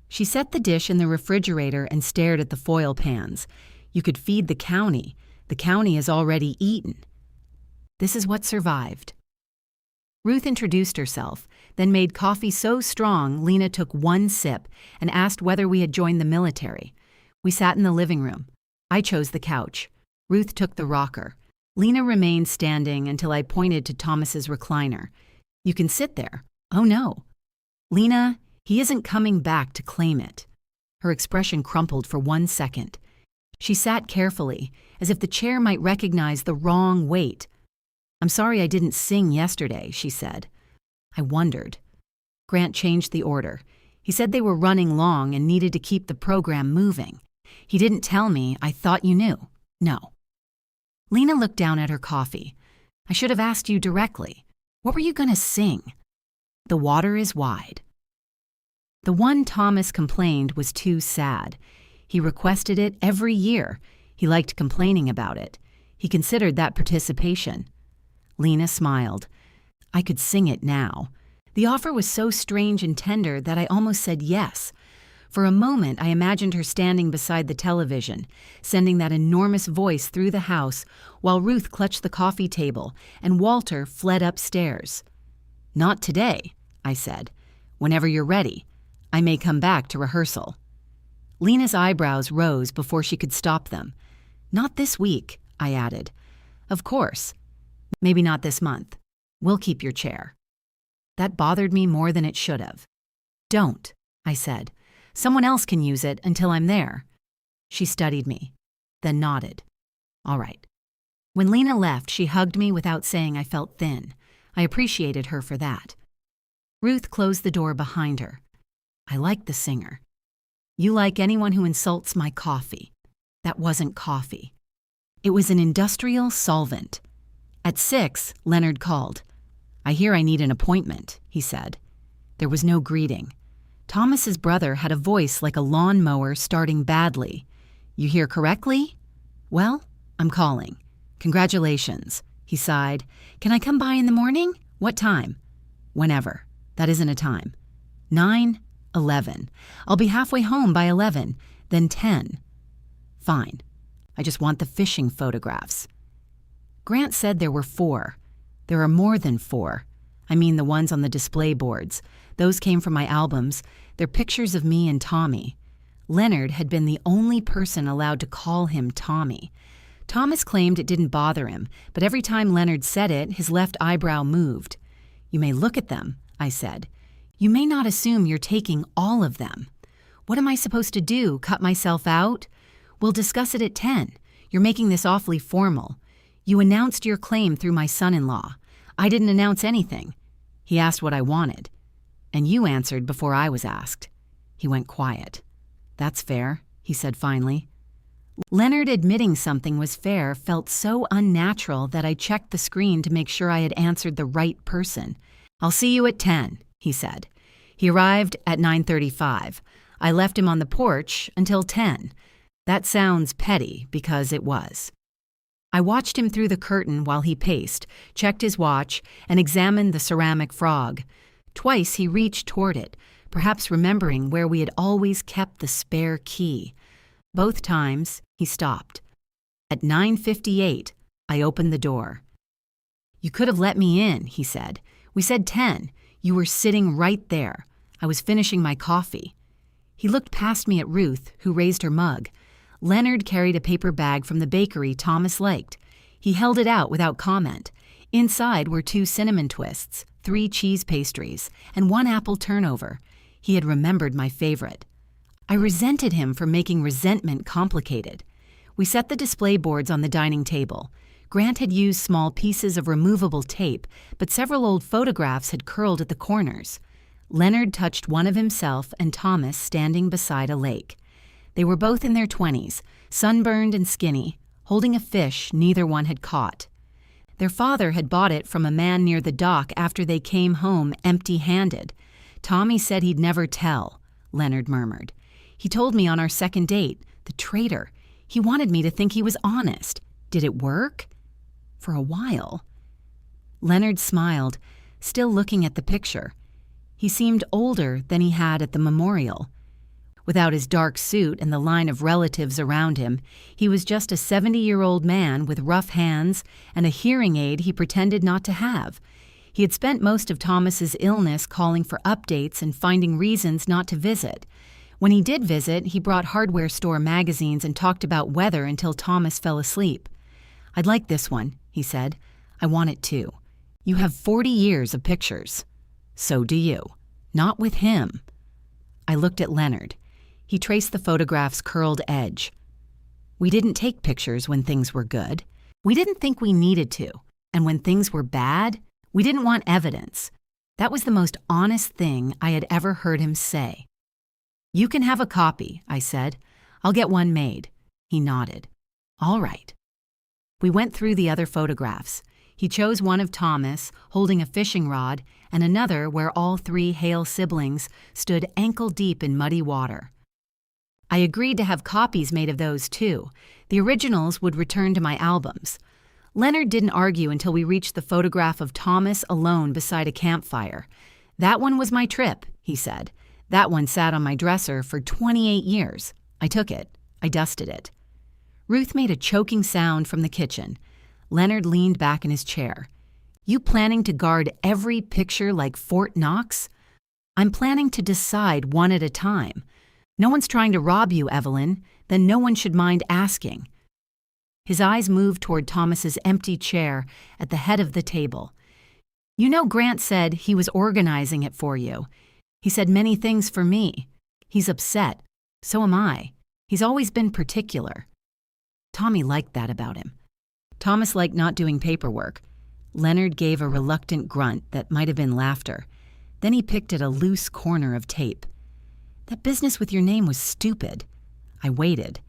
She set the dish in the refrigerator and stared at the foil pans. You could feed the county. The county is already eaten. This is what survived. Ruth introduced herself, then made coffee so strong Lena took one sip and asked whether we had joined the military. We sat in the living room. I chose the couch. Ruth took the rocker. Lena remained standing until I pointed to Thomas's recliner. "You can sit there." "Oh no." "Lena, he isn't coming back to claim it." Her expression crumpled for 1 second. She sat carefully, as if the chair might recognize the wrong weight. "I'm sorry I didn't sing yesterday," she said. I wondered. Grant changed the order. He said they were running long and needed to keep the program moving. He didn't tell me. I thought you knew. No. Lena looked down at her coffee. "I should have asked you directly. What were you going to sing?" "The Water is Wide." The one Thomas complained was too sad. He requested it every year. He liked complaining about it. He considered that participation. Lena smiled. I could sing it now. The offer was so strange and tender that I almost said yes. For a moment, I imagined her standing beside the television, sending that enormous voice through the house while Ruth clutched the coffee table and Walter fled upstairs. "Not today," I said. "Whenever you're ready. I may come back to rehearsal." Lena's eyebrows rose before she could stop them. "Not this week," I added. "Of course. Maybe not this month. We'll keep your chair." That bothered me more than it should have. "Don't," I said. "Someone else can use it until I'm there." She studied me, then nodded. "All right." When Lena left, she hugged me without saying I felt thin. I appreciated her for that. Ruth closed the door behind her. "I like the singer." "You like anyone who insults my coffee." That wasn't coffee. It was an industrial solvent. At 6, Leonard called. "I hear I need an appointment," he said. There was no greeting. Thomas's brother had a voice like a lawnmower starting badly. "You hear correctly? Well, I'm calling. Congratulations," he sighed. "Can I come by in the morning? What time?" "Whenever. That isn't a time." 9, 11. I'll be halfway home by 11, then 10. "Fine. I just want the fishing photographs." Grant said there were 4. There are more than 4. I mean the ones on the display boards. Those came from my albums. They're pictures of me and Tommy. Leonard had been the only person allowed to call him Tommy. Thomas claimed it didn't bother him, but every time Leonard said it, his left eyebrow moved. "You may look at them," I said. "You may not assume you're taking all of them." "What am I supposed to do, cut myself out?" "We'll discuss it at 10. You're making this awfully formal. You announced your claim through my son-in-law. I didn't announce anything. He asked what I wanted. And you answered before I was asked." He went quiet. "That's fair," he said finally. Leonard admitting something was fair felt so unnatural that I checked the screen to make sure I had answered the right person. "I'll see you at 10, he said. He arrived at 9:35. I left him on the porch until 10. That sounds petty because it was. I watched him through the curtain while he paced, checked his watch, and examined the ceramic frog. Twice he reached toward it, perhaps remembering where we had always kept the spare key. Both times, he stopped. At 9:58, I opened the door. "You could have let me in," he said. "We said 10. You were sitting right there. I was finishing my coffee." He looked past me at Ruth, who raised her mug. Leonard carried a paper bag from the bakery Thomas liked. He held it out without comment. Inside were 2 cinnamon twists, 3 cheese pastries, and 1 apple turnover. He had remembered my favorite. I resented him for making resentment complicated. We set the display boards on the dining table. Grant had used small pieces of removable tape, but several old photographs had curled at the corners. Leonard touched one of himself and Thomas standing beside a lake. They were both in their 20s, sunburned and skinny, holding a fish neither one had caught. Their father had bought it from a man near the dock after they came home empty-handed. Tommy said he'd never tell, Leonard murmured. He told me on our second date, the traitor. He wanted me to think he was honest. Did it work? For a while. Leonard smiled, still looking at the picture. He seemed older than he had at the memorial. Without his dark suit and the line of relatives around him, he was just a 70-year-old man with rough hands and a hearing aid he pretended not to have. He had spent most of Thomas's illness calling for updates and finding reasons not to visit. When he did visit, he brought hardware store magazines and talked about weather until Thomas fell asleep. "I'd like this one," he said. "I want it too. You have 40 years of pictures." "So do you. Not with him." I looked at Leonard. He traced the photograph's curled edge. "We didn't take pictures when things were good. We didn't think we needed to. And when things were bad, we didn't want evidence." That was the most honest thing I had ever heard him say. "You can have a copy," I said. "I'll get one made." He nodded. "All right." We went through the other photographs. He chose one of Thomas, holding a fishing rod, and another where all three Hale siblings stood ankle-deep in muddy water. I agreed to have copies made of those too. The originals would return to my albums. Leonard didn't argue until we reached the photograph of Thomas alone beside a campfire. "That one was my trip," he said. "That one sat on my dresser for 28 years. I took it. I dusted it." Ruth made a choking sound from the kitchen. Leonard leaned back in his chair. "You planning to guard every picture like Fort Knox?" "I'm planning to decide one at a time. No one's trying to rob you, Evelyn. Then no one should mind asking." His eyes moved toward Thomas's empty chair at the head of the table. "You know Grant said he was organizing it for you. He said many things for me. He's upset. So am I. He's always been particular." Tommy liked that about him. Thomas liked not doing paperwork. Leonard gave a reluctant grunt that might have been laughter. Then he picked at a loose corner of tape. "That business with your name was stupid." I waited.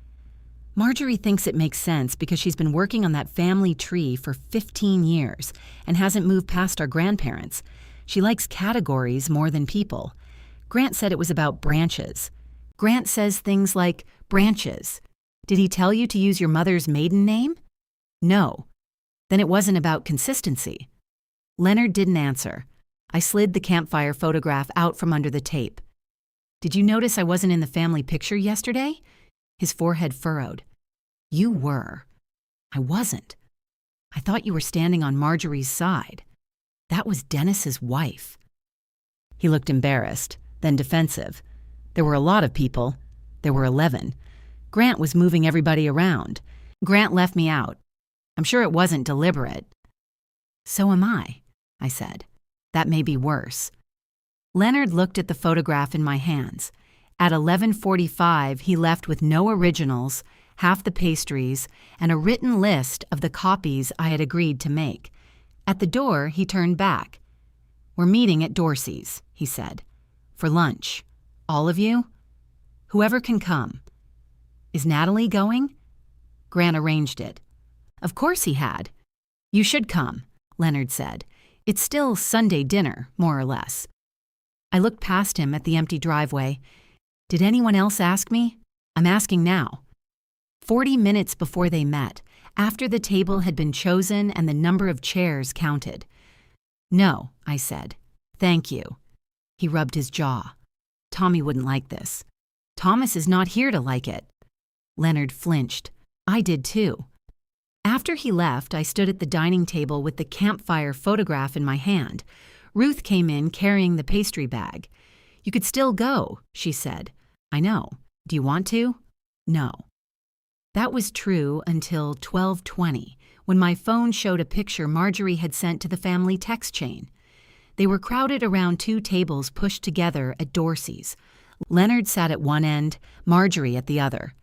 "Marjorie thinks it makes sense because she's been working on that family tree for 15 years and hasn't moved past our grandparents. She likes categories more than people. Grant said it was about branches. Grant says things like, 'branches.' Did he tell you to use your mother's maiden name?" "No." "Then it wasn't about consistency." Leonard didn't answer. I slid the campfire photograph out from under the tape. "Did you notice I wasn't in the family picture yesterday?" His forehead furrowed. "You were." "I wasn't. I thought you were standing on Marjorie's side. That was Dennis's wife." He looked embarrassed, then defensive. "There were a lot of people. There were 11. Grant was moving everybody around. Grant left me out. I'm sure it wasn't deliberate." "So am I," I said. "That may be worse." Leonard looked at the photograph in my hands. At 11:45, he left with no originals, half the pastries, and a written list of the copies I had agreed to make. At the door, he turned back. "We're meeting at Dorsey's," he said. "For lunch. All of you? Whoever can come." "Is Natalie going?" Grant arranged it. Of course he had. "You should come," Leonard said. "It's still Sunday dinner, more or less." I looked past him at the empty driveway. Did anyone else ask me? I'm asking now. 40 minutes before they met, after the table had been chosen and the number of chairs counted. "No," I said. "Thank you." He rubbed his jaw. "Tommy wouldn't like this." "Thomas is not here to like it." Leonard flinched. I did too. After he left, I stood at the dining table with the campfire photograph in my hand. Ruth came in carrying the pastry bag. "You could still go," she said. "I know. Do you want to?" "No." That was true until 12:20, when my phone showed a picture Marjorie had sent to the family text chain. They were crowded around 2 tables pushed together at Dorsey's. Leonard sat at one end, Marjorie at the other.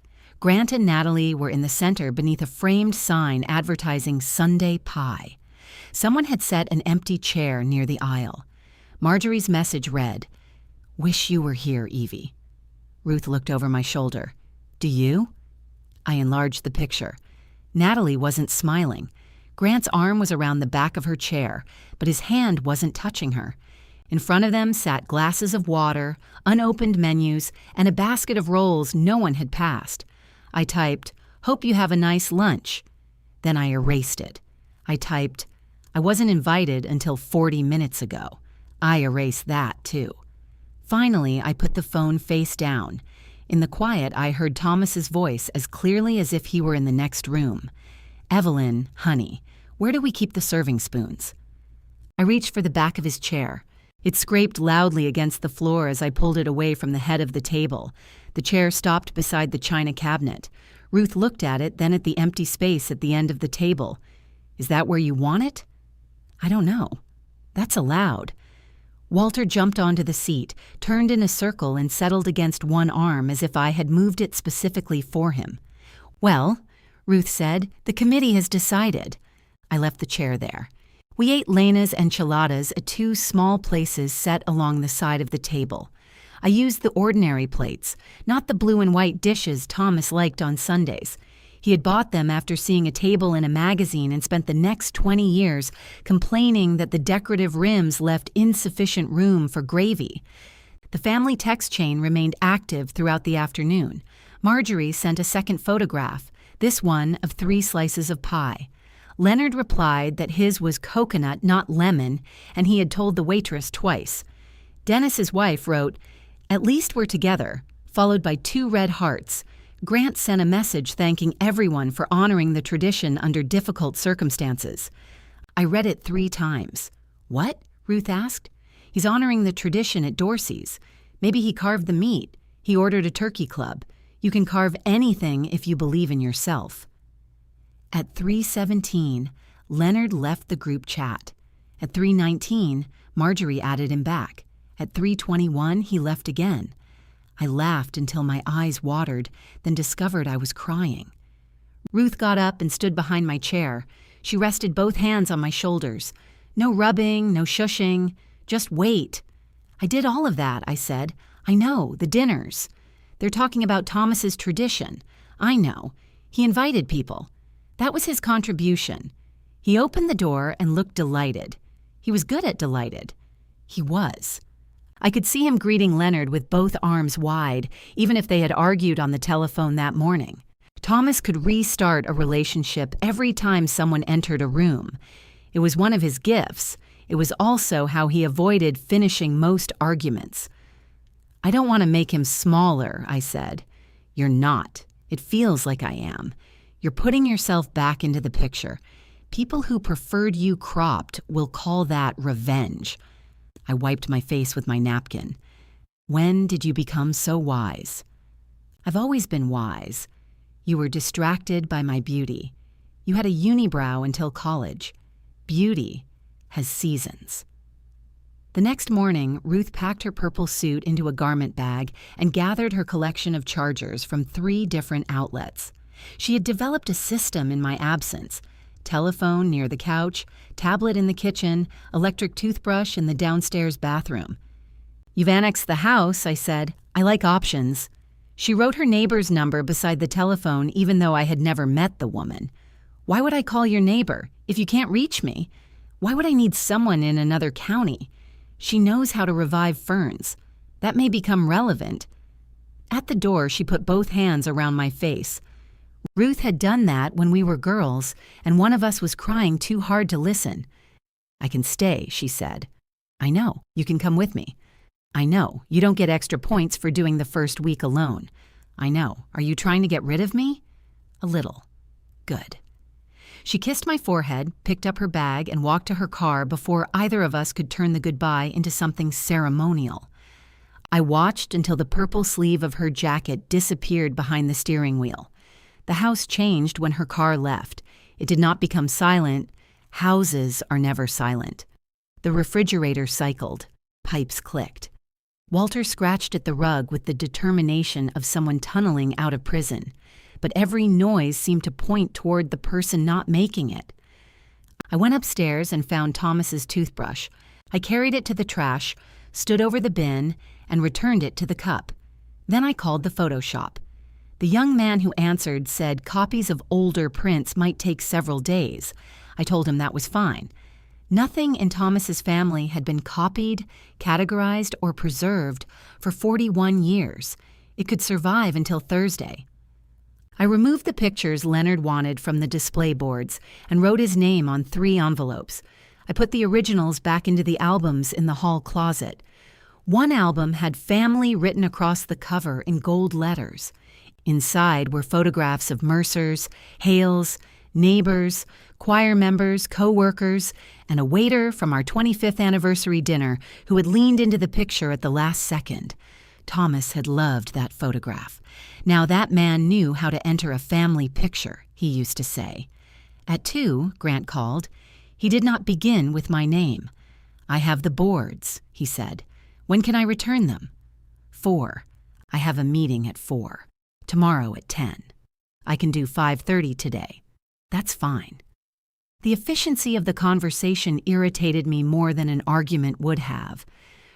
Grant and Natalie were in the center beneath a framed sign advertising Sunday pie. Someone had set an empty chair near the aisle. Marjorie's message read, "Wish you were here, Evie." Ruth looked over my shoulder. "Do you?" I enlarged the picture. Natalie wasn't smiling. Grant's arm was around the back of her chair, but his hand wasn't touching her. In front of them sat glasses of water, unopened menus, and a basket of rolls no one had passed. I typed, "Hope you have a nice lunch." Then I erased it. I typed, "I wasn't invited until 40 minutes ago." I erased that, too. Finally, I put the phone face down. In the quiet, I heard Thomas's voice as clearly as if he were in the next room. "Evelyn, honey, where do we keep the serving spoons?" I reached for the back of his chair. It scraped loudly against the floor as I pulled it away from the head of the table. The chair stopped beside the china cabinet. Ruth looked at it, then at the empty space at the end of the table. "Is that where you want it?" "I don't know. That's allowed." Walter jumped onto the seat, turned in a circle, and settled against one arm as if I had moved it specifically for him. "Well," Ruth said, "the committee has decided." I left the chair there. We ate Lena's enchiladas at two small places set along the side of the table. I used the ordinary plates, not the blue and white dishes Thomas liked on Sundays. He had bought them after seeing a table in a magazine and spent the next 20 years complaining that the decorative rims left insufficient room for gravy. The family text chain remained active throughout the afternoon. Marjorie sent a second photograph, this one of 3 slices of pie. Leonard replied that his was coconut, not lemon, and he had told the waitress twice. Dennis's wife wrote, "At least we're together," followed by 2 red hearts. Grant sent a message thanking everyone for honoring the tradition under difficult circumstances. I read it 3 times. "What?" Ruth asked. "He's honoring the tradition at Dorsey's. Maybe he carved the meat. He ordered a turkey club. You can carve anything if you believe in yourself." At 3:17, Leonard left the group chat. At 3:19, Marjorie added him back. At 3:21, he left again. I laughed until my eyes watered, then discovered I was crying. Ruth got up and stood behind my chair. She rested both hands on my shoulders. "No rubbing, no shushing, just wait." "I did all of that," I said. "I know, the dinners. They're talking about Thomas's tradition. I know. He invited people. That was his contribution." He opened the door and looked delighted. He was good at delighted. He was. I could see him greeting Leonard with both arms wide, even if they had argued on the telephone that morning. Thomas could restart a relationship every time someone entered a room. It was one of his gifts. It was also how he avoided finishing most arguments. "I don't want to make him smaller," I said. "You're not. It feels like I am. You're putting yourself back into the picture. People who preferred you cropped will call that revenge." I wiped my face with my napkin. "When did you become so wise?" "I've always been wise. You were distracted by my beauty. You had a unibrow until college. Beauty has seasons." The next morning, Ruth packed her purple suit into a garment bag and gathered her collection of chargers from 3 different outlets. She had developed a system in my absence. Telephone near the couch, tablet in the kitchen, electric toothbrush in the downstairs bathroom. "You've annexed the house," I said. "I like options." She wrote her neighbor's number beside the telephone even though I had never met the woman. "Why would I call your neighbor if you can't reach me? Why would I need someone in another county? She knows how to revive ferns. That may become relevant." At the door, she put both hands around my face. Ruth had done that when we were girls, and one of us was crying too hard to listen. "I can stay," she said. "I know. You can come with me." "I know. You don't get extra points for doing the first week alone." "I know. Are you trying to get rid of me?" "A little." "Good." She kissed my forehead, picked up her bag, and walked to her car before either of us could turn the goodbye into something ceremonial. I watched until the purple sleeve of her jacket disappeared behind the steering wheel. The house changed when her car left. It did not become silent. Houses are never silent. The refrigerator cycled. Pipes clicked. Walter scratched at the rug with the determination of someone tunneling out of prison. but every noise seemed to point toward the person not making it. I went upstairs and found Thomas's toothbrush. I carried it to the trash, stood over the bin, and returned it to the cup. Then I called the photo shop. The young man who answered said copies of older prints might take several days. I told him that was fine. Nothing in Thomas's family had been copied, categorized, or preserved for 41 years. It could survive until Thursday. I removed the pictures Leonard wanted from the display boards and wrote his name on 3 envelopes. I put the originals back into the albums in the hall closet. One album had family written across the cover in gold letters. Inside were photographs of Mercers, Hales, neighbors, choir members, co-workers, and a waiter from our 25th anniversary dinner who had leaned into the picture at the last second. Thomas had loved that photograph. Now that man knew how to enter a family picture, he used to say. At 2, Grant called. He did not begin with my name. I have the boards, he said. When can I return them? 4. I have a meeting at 4. Tomorrow at 10. I can do 5:30 today. That's fine. The efficiency of the conversation irritated me more than an argument would have.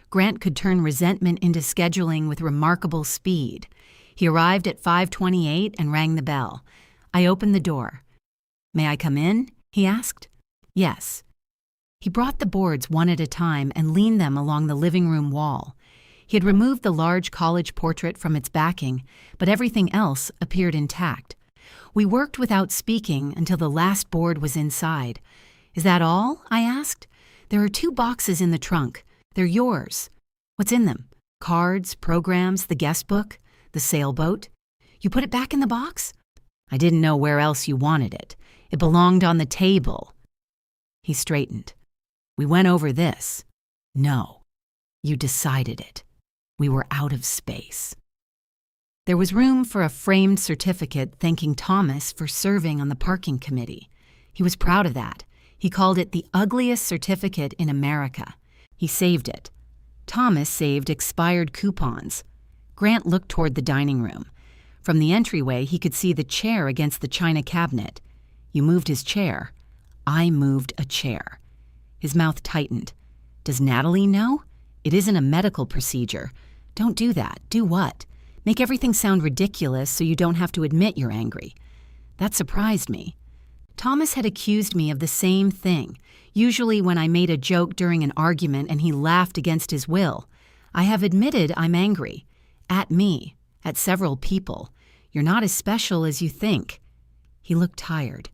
Grant could turn resentment into scheduling with remarkable speed. He arrived at 5:28 and rang the bell. I opened the door. "May I come in?" he asked. "Yes." He brought the boards one at a time and leaned them along the living room wall. He had removed the large college portrait from its backing, but everything else appeared intact. We worked without speaking until the last board was inside. "Is that all?" I asked. "There are 2 boxes in the trunk. They're yours." "What's in them? Cards, programs, the guest book, the sailboat. You put it back in the box?" "I didn't know where else you wanted it. It belonged on the table." He straightened. "We went over this." "No. You decided it. We were out of space." There was room for a framed certificate thanking Thomas for serving on the parking committee. He was proud of that. He called it the ugliest certificate in America. He saved it. Thomas saved expired coupons. Grant looked toward the dining room. From the entryway, he could see the chair against the china cabinet. "You moved his chair." I moved a chair. His mouth tightened. "Does Natalie know? It isn't a medical procedure. Don't do that." "Do what?" "Make everything sound ridiculous so you don't have to admit you're angry." That surprised me. Thomas had accused me of the same thing, usually when I made a joke during an argument and he laughed against his will. I have admitted I'm angry. At me. At several people. "You're not as special as you think." He looked tired.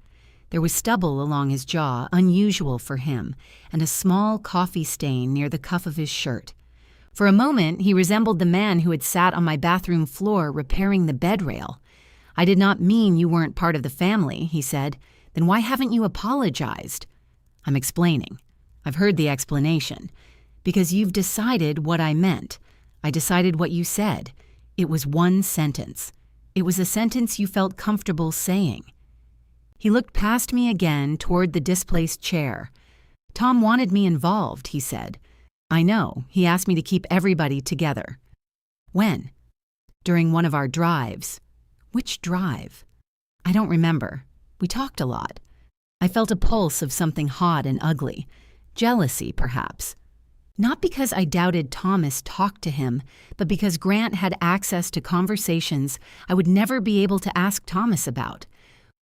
There was stubble along his jaw, unusual for him, and a small coffee stain near the cuff of his shirt. For a moment, he resembled the man who had sat on my bathroom floor repairing the bed rail. "I did not mean you weren't part of the family," he said. "Then why haven't you apologized?" "I'm explaining. I've heard the explanation. Because you've decided what I meant. I decided what you said. It was one sentence. It was a sentence you felt comfortable saying." He looked past me again toward the displaced chair. "Tom wanted me involved," he said. "I know. He asked me to keep everybody together." "When?" "During one of our drives." "Which drive?" "I don't remember. We talked a lot." I felt a pulse of something hot and ugly. Jealousy, perhaps. Not because I doubted Thomas talked to him, but because Grant had access to conversations I would never be able to ask Thomas about.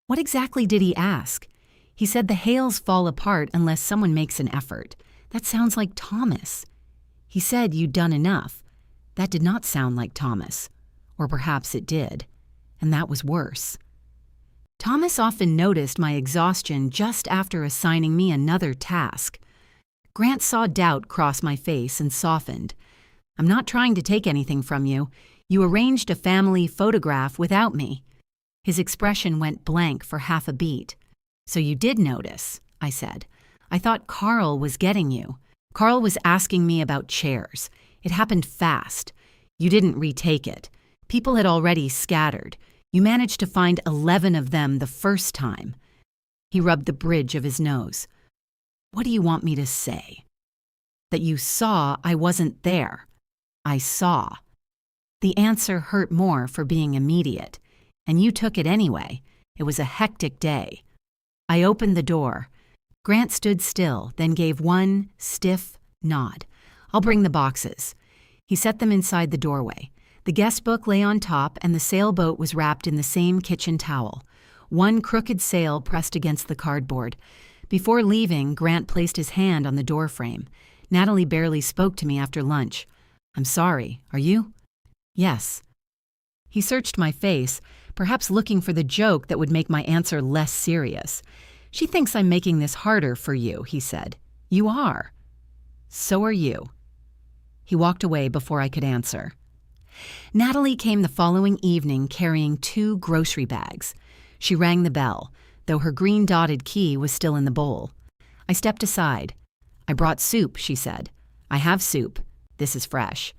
What exactly did he ask? He said the Hales fall apart unless someone makes an effort. That sounds like Thomas. He said you'd done enough. That did not sound like Thomas. Or perhaps it did. And that was worse. Thomas often noticed my exhaustion just after assigning me another task. Grant saw doubt cross my face and softened. "I'm not trying to take anything from you. You arranged a family photograph without me." His expression went blank for half a beat. "So you did notice," I said. "I thought Carl was getting you. Carl was asking me about chairs. It happened fast. You didn't retake it. People had already scattered. You managed to find 11 of them the first time." He rubbed the bridge of his nose. "What do you want me to say?" "That you saw I wasn't there." "I saw." The answer hurt more for being immediate. and you took it anyway. It was a hectic day. I opened the door. Grant stood still, then gave one stiff nod. I'll bring the boxes. He set them inside the doorway. The guest book lay on top, and the sailboat was wrapped in the same kitchen towel. One crooked sail pressed against the cardboard. Before leaving, Grant placed his hand on the doorframe. Natalie barely spoke to me after lunch. I'm sorry, are you? Yes. He searched my face, perhaps looking for the joke that would make my answer less serious. She thinks I'm making this harder for you, he said. You are. So are you. He walked away before I could answer. Natalie came the following evening carrying 2 grocery bags. She rang the bell, though her green dotted key was still in the bowl. I stepped aside. I brought soup, she said. I have soup. This is fresh.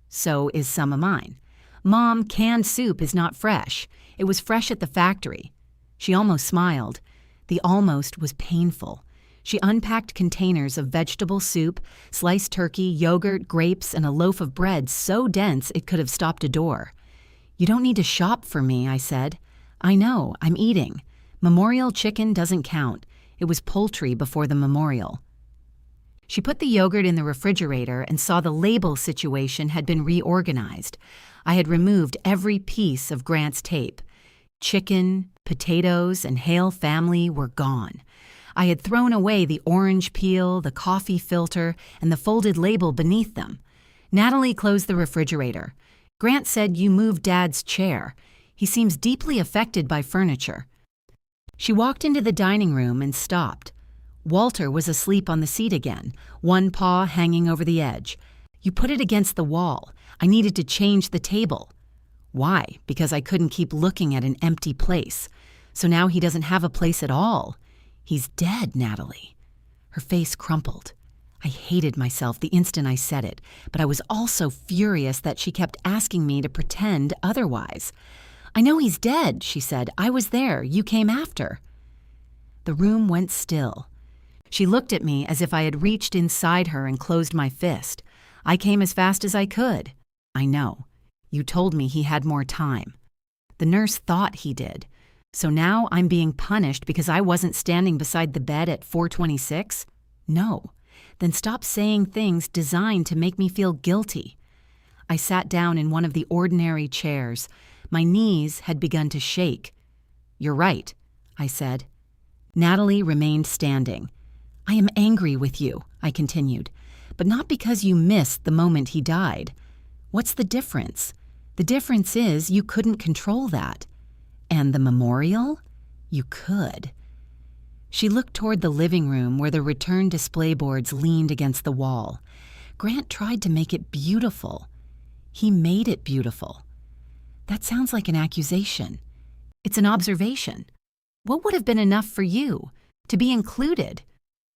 So is some of mine. Mom, canned soup is not fresh. It was fresh at the factory. She almost smiled. The almost was painful. She unpacked containers of vegetable soup, sliced turkey, yogurt, grapes, and a loaf of bread so dense it could have stopped a door. You don't need to shop for me, I said. I know, I'm eating. Memorial chicken doesn't count. It was poultry before the memorial. She put the yogurt in the refrigerator and saw the label situation had been reorganized. I had removed every piece of Grant's tape. Chicken, potatoes, and Hale family were gone. I had thrown away the orange peel, the coffee filter, and the folded label beneath them. Natalie closed the refrigerator. Grant said you moved Dad's chair. He seems deeply affected by furniture. She walked into the dining room and stopped. Walter was asleep on the seat again, one paw hanging over the edge. You put it against the wall. I needed to change the table. Why? Because I couldn't keep looking at an empty place. So now he doesn't have a place at all. He's dead, Natalie. Her face crumpled. I hated myself the instant I said it, but I was also furious that she kept asking me to pretend otherwise. I know he's dead, she said. I was there. You came after. The room went still. She looked at me as if I had reached inside her and closed my fist. I came as fast as I could. I know. You told me he had more time. The nurse thought he did. So now I'm being punished because I wasn't standing beside the bed at 4:26? No. Then stop saying things designed to make me feel guilty. I sat down in one of the ordinary chairs. My knees had begun to shake. You're right, I said. Natalie remained standing. I am angry with you, I continued, but not because you missed the moment he died. What's the difference? The difference is you couldn't control that. And the memorial? You could. She looked toward the living room where the return display boards leaned against the wall. Grant tried to make it beautiful. He made it beautiful. That sounds like an accusation. It's an observation. What would have been enough for you? To be included?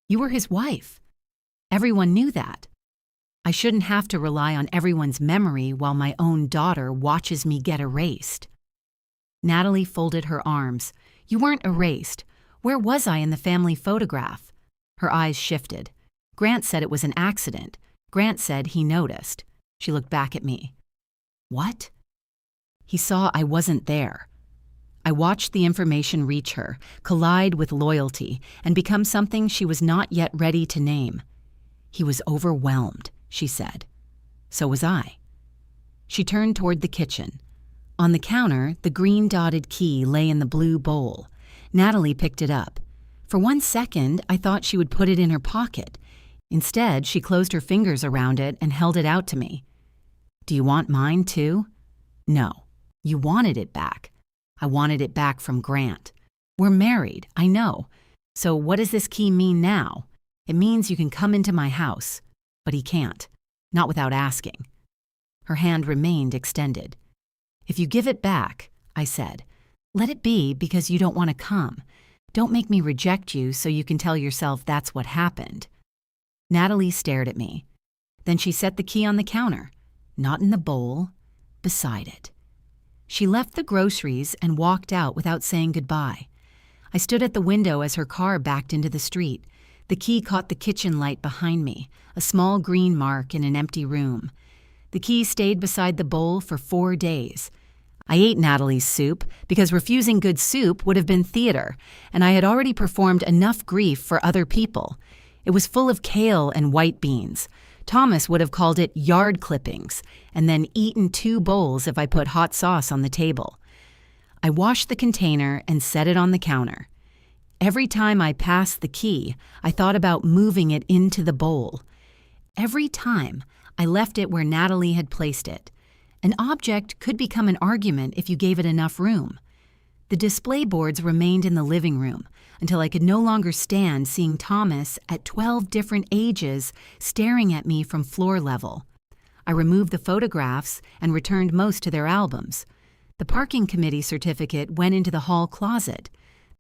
You were his wife. Everyone knew that. I shouldn't have to rely on everyone's memory while my own daughter watches me get erased. Natalie folded her arms. You weren't erased. Where was I in the family photograph? Her eyes shifted. Grant said it was an accident. Grant said he noticed. She looked back at me. What? He saw I wasn't there. I watched the information reach her, collide with loyalty, and become something she was not yet ready to name. He was overwhelmed, she said. So was I. She turned toward the kitchen. On the counter, the green dotted key lay in the blue bowl. Natalie picked it up. For 1 second, I thought she would put it in her pocket. Instead, she closed her fingers around it and held it out to me. Do you want mine too? No. You wanted it back. I wanted it back from Grant. We're married, I know. So what does this key mean now? It means you can come into my house. But he can't. Not without asking. Her hand remained extended. If you give it back, I said, let it be because you don't want to come. Don't make me reject you so you can tell yourself that's what happened. Natalie stared at me. Then she set the key on the counter, not in the bowl, beside it. She left the groceries and walked out without saying goodbye. I stood at the window as her car backed into the street. The key caught the kitchen light behind me, a small green mark in an empty room. The key stayed beside the bowl for 4 days. I ate Natalie's soup because refusing good soup would have been theater, and I had already performed enough grief for other people. It was full of kale and white beans. Thomas would have called it yard clippings, and then eaten 2 bowls if I put hot sauce on the table. I washed the container and set it on the counter. Every time I passed the key, I thought about moving it into the bowl. Every time, I left it where Natalie had placed it. An object could become an argument if you gave it enough room. The display boards remained in the living room until I could no longer stand seeing Thomas at 12 different ages staring at me from floor level. I removed the photographs and returned most to their albums. The parking committee certificate went into the hall closet.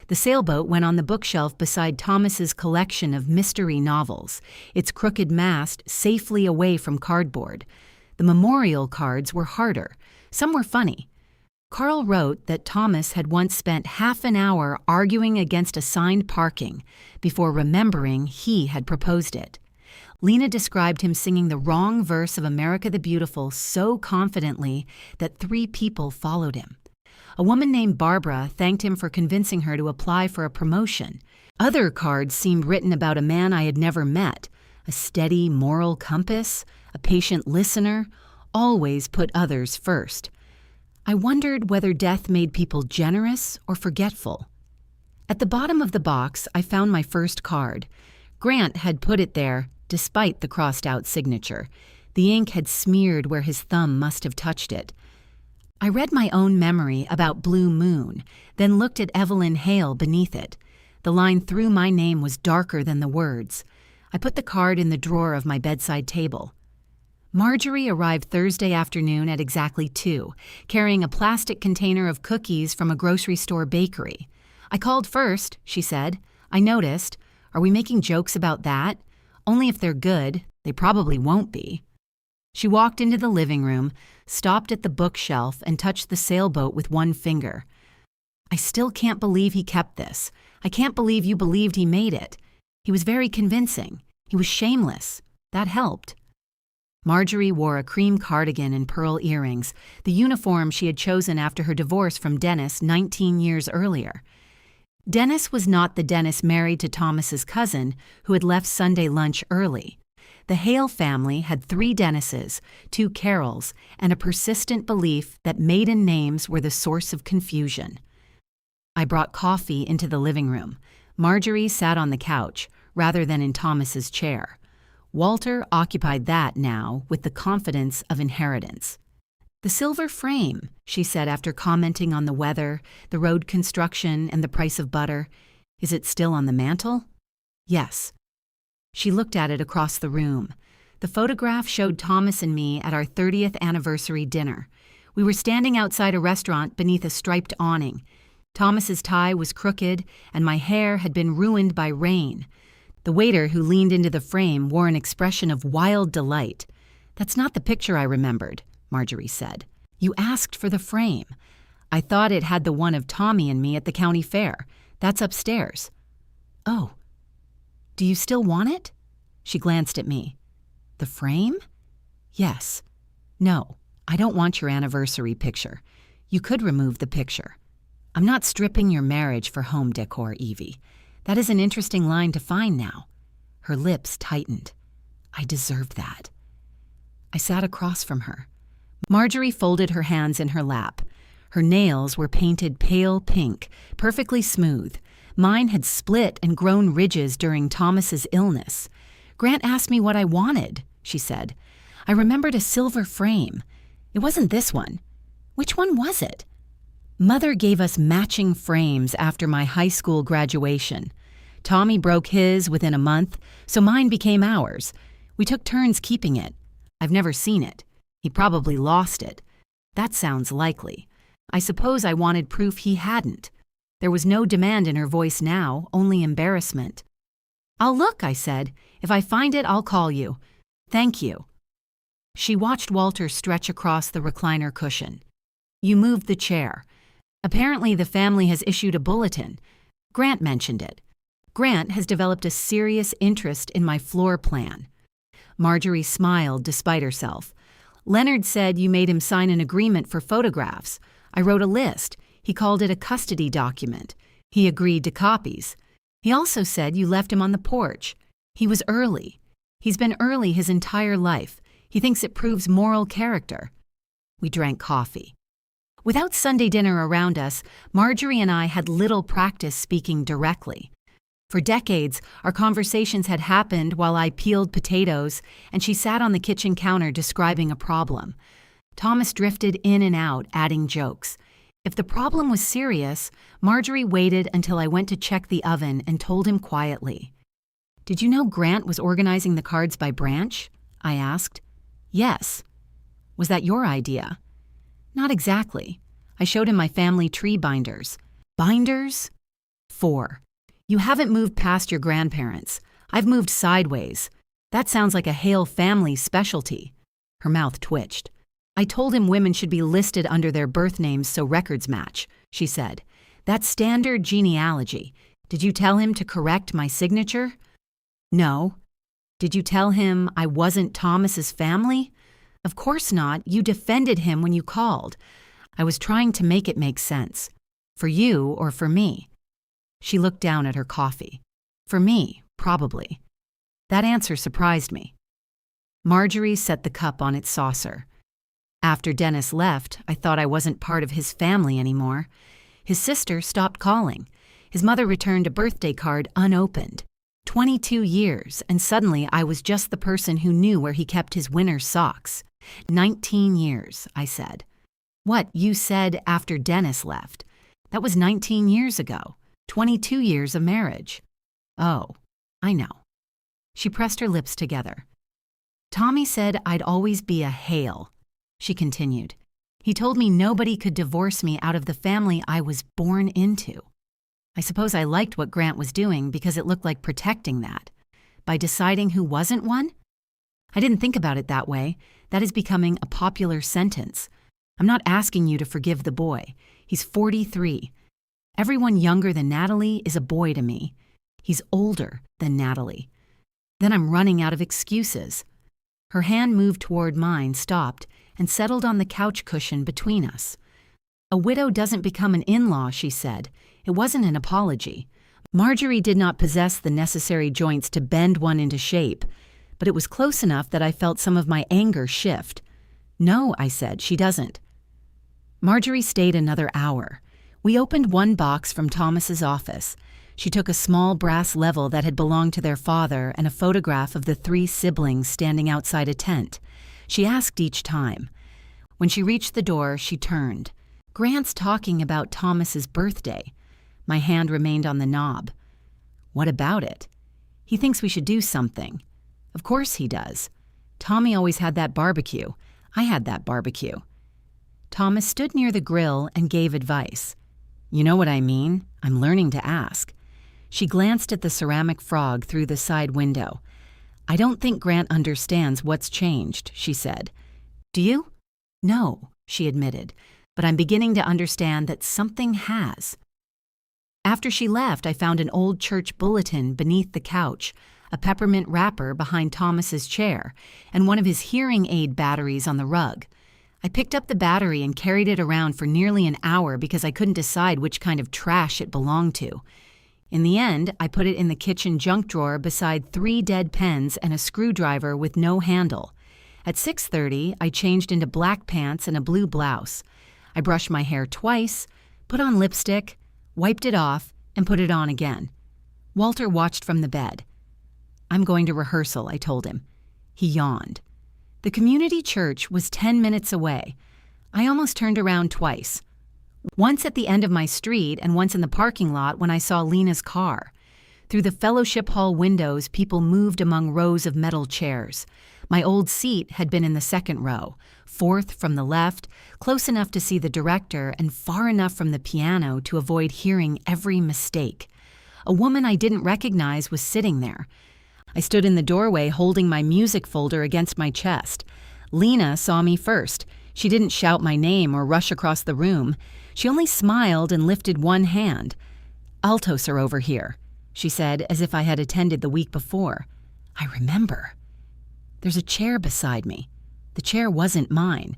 The sailboat went on the bookshelf beside Thomas's collection of mystery novels, its crooked mast safely away from cardboard. The memorial cards were harder. Some were funny. Carl wrote that Thomas had once spent half an hour arguing against assigned parking before remembering he had proposed it. Lena described him singing the wrong verse of America the Beautiful so confidently that 3 people followed him. A woman named Barbara thanked him for convincing her to apply for a promotion. Other cards seemed written about a man I had never met, a steady moral compass, a patient listener, always put others first. I wondered whether death made people generous or forgetful. At the bottom of the box, I found my first card. Grant had put it there, despite the crossed-out signature. The ink had smeared where his thumb must have touched it. I read my own memory about Blue Moon, then looked at Evelyn Hale beneath it. The line through my name was darker than the words. I put the card in the drawer of my bedside table. Marjorie arrived Thursday afternoon at exactly 2, carrying a plastic container of cookies from a grocery store bakery. "I called first," she said. "I noticed. Are we making jokes about that? Only if they're good. They probably won't be." She walked into the living room, stopped at the bookshelf, and touched the sailboat with one finger. "I still can't believe he kept this. I can't believe you believed he made it. He was very convincing. He was shameless. That helped." Marjorie wore a cream cardigan and pearl earrings, the uniform she had chosen after her divorce from Dennis 19 years earlier. Dennis was not the Dennis married to Thomas's cousin, who had left Sunday lunch early. The Hale family had 3 Dennises, 2 Carols, and a persistent belief that maiden names were the source of confusion. I brought coffee into the living room. Marjorie sat on the couch, rather than in Thomas's chair. Walter occupied that now with the confidence of inheritance. "The silver frame," she said after commenting on the weather, the road construction, and the price of butter. "Is it still on the mantel?" "Yes." She looked at it across the room. The photograph showed Thomas and me at our 30th anniversary dinner. We were standing outside a restaurant beneath a striped awning. Thomas's tie was crooked, and my hair had been ruined by rain. The waiter who leaned into the frame wore an expression of wild delight. "That's not the picture I remembered," Marjorie said. "You asked for the frame. I thought it had the one of Tommy and me at the county fair. That's upstairs." "Oh. Do you still want it?" She glanced at me. "The frame?" "Yes. No, I don't want your anniversary picture. You could remove the picture. I'm not stripping your marriage for home decor, Evie. That is an interesting line to find now." Her lips tightened. I deserved that. I sat across from her. Marjorie folded her hands in her lap. Her nails were painted pale pink, perfectly smooth. Mine had split and grown ridges during Thomas's illness. "Grant asked me what I wanted," she said. "I remembered a silver frame. It wasn't this one. Which one was it?" Mother gave us matching frames after my high school graduation. Tommy broke his within a month, so mine became ours. We took turns keeping it. I've never seen it. He probably lost it. That sounds likely. I suppose I wanted proof he hadn't. There was no demand in her voice now, only embarrassment. "I'll look," I said. "If I find it, I'll call you. Thank you." She watched Walter stretch across the recliner cushion. "You moved the chair. Apparently the family has issued a bulletin. Grant mentioned it. Grant has developed a serious interest in my floor plan." Marjorie smiled despite herself. "Leonard said you made him sign an agreement for photographs. I wrote a list. He called it a custody document. He agreed to copies. He also said you left him on the porch. He was early. He's been early his entire life. He thinks it proves moral character. We drank coffee. Without Sunday dinner around us, Marjorie and I had little practice speaking directly. For decades, our conversations had happened while I peeled potatoes and she sat on the kitchen counter describing a problem. Thomas drifted in and out, adding jokes. If the problem was serious, Marjorie waited until I went to check the oven and told him quietly. "Did you know Grant was organizing the cards by branch?" I asked. "Yes." "Was that your idea?" "Not exactly. I showed him my family tree binders." "Binders?" 4. "You haven't moved past your grandparents. I've moved sideways. That sounds like a Hale family specialty." Her mouth twitched. "I told him women should be listed under their birth names so records match," she said. "That's standard genealogy. Did you tell him to correct my signature?" "No." "Did you tell him I wasn't Thomas's family?" "Of course not. You defended him when you called." "I was trying to make it make sense. For you or for me?" She looked down at her coffee. "For me, probably." That answer surprised me. Marjorie set the cup on its saucer. "After Dennis left, I thought I wasn't part of his family anymore. His sister stopped calling. His mother returned a birthday card unopened. 22 years, and suddenly I was just the person who knew where he kept his winter socks. 19 years, I said. "What, you said after Dennis left? That was 19 years ago. 22 years of marriage." "Oh, I know." She pressed her lips together. "Tommy said I'd always be a Hale," she continued. "He told me nobody could divorce me out of the family I was born into. I suppose I liked what Grant was doing because it looked like protecting that. By deciding who wasn't one? I didn't think about it that way. That is becoming a popular sentence. I'm not asking you to forgive the boy. He's 43. Everyone younger than Natalie is a boy to me. He's older than Natalie. Then I'm running out of excuses." Her hand moved toward mine, stopped, and settled on the couch cushion between us. "A widow doesn't become an in-law," she said. It wasn't an apology. Marjorie did not possess the necessary joints to bend one into shape, but it was close enough that I felt some of my anger shift. "No," I said, "she doesn't." Marjorie stayed another hour. We opened one box from Thomas's office. She took a small brass level that had belonged to their father and a photograph of the 3 siblings standing outside a tent. She asked each time. When she reached the door, she turned. "Grant's talking about Thomas's birthday." My hand remained on the knob. "What about it?" "He thinks we should do something." "Of course he does. Tommy always had that barbecue. I had that barbecue." Thomas stood near the grill and gave advice. "You know what I mean? I'm learning to ask." She glanced at the ceramic frog through the side window. "I don't think Grant understands what's changed," she said. "Do you?" "No," she admitted, "but I'm beginning to understand that something has." After she left, I found an old church bulletin beneath the couch, a peppermint wrapper behind Thomas's chair, and one of his hearing aid batteries on the rug. I picked up the battery and carried it around for nearly an hour because I couldn't decide which kind of trash it belonged to. In the end, I put it in the kitchen junk drawer beside 3 dead pens and a screwdriver with no handle. At 6:30, I changed into black pants and a blue blouse. I brushed my hair twice, put on lipstick, wiped it off, and put it on again. Walter watched from the bed. "I'm going to rehearsal," I told him. He yawned. The community church was 10 minutes away. I almost turned around twice. Once at the end of my street and once in the parking lot when I saw Lena's car. Through the fellowship hall windows, people moved among rows of metal chairs. My old seat had been in the second row, 4th from the left, close enough to see the director and far enough from the piano to avoid hearing every mistake. A woman I didn't recognize was sitting there. I stood in the doorway holding my music folder against my chest. Lena saw me first. She didn't shout my name or rush across the room. She only smiled and lifted one hand. "Altos are over here," she said, as if I had attended the week before. I remember. There's a chair beside me. The chair wasn't mine.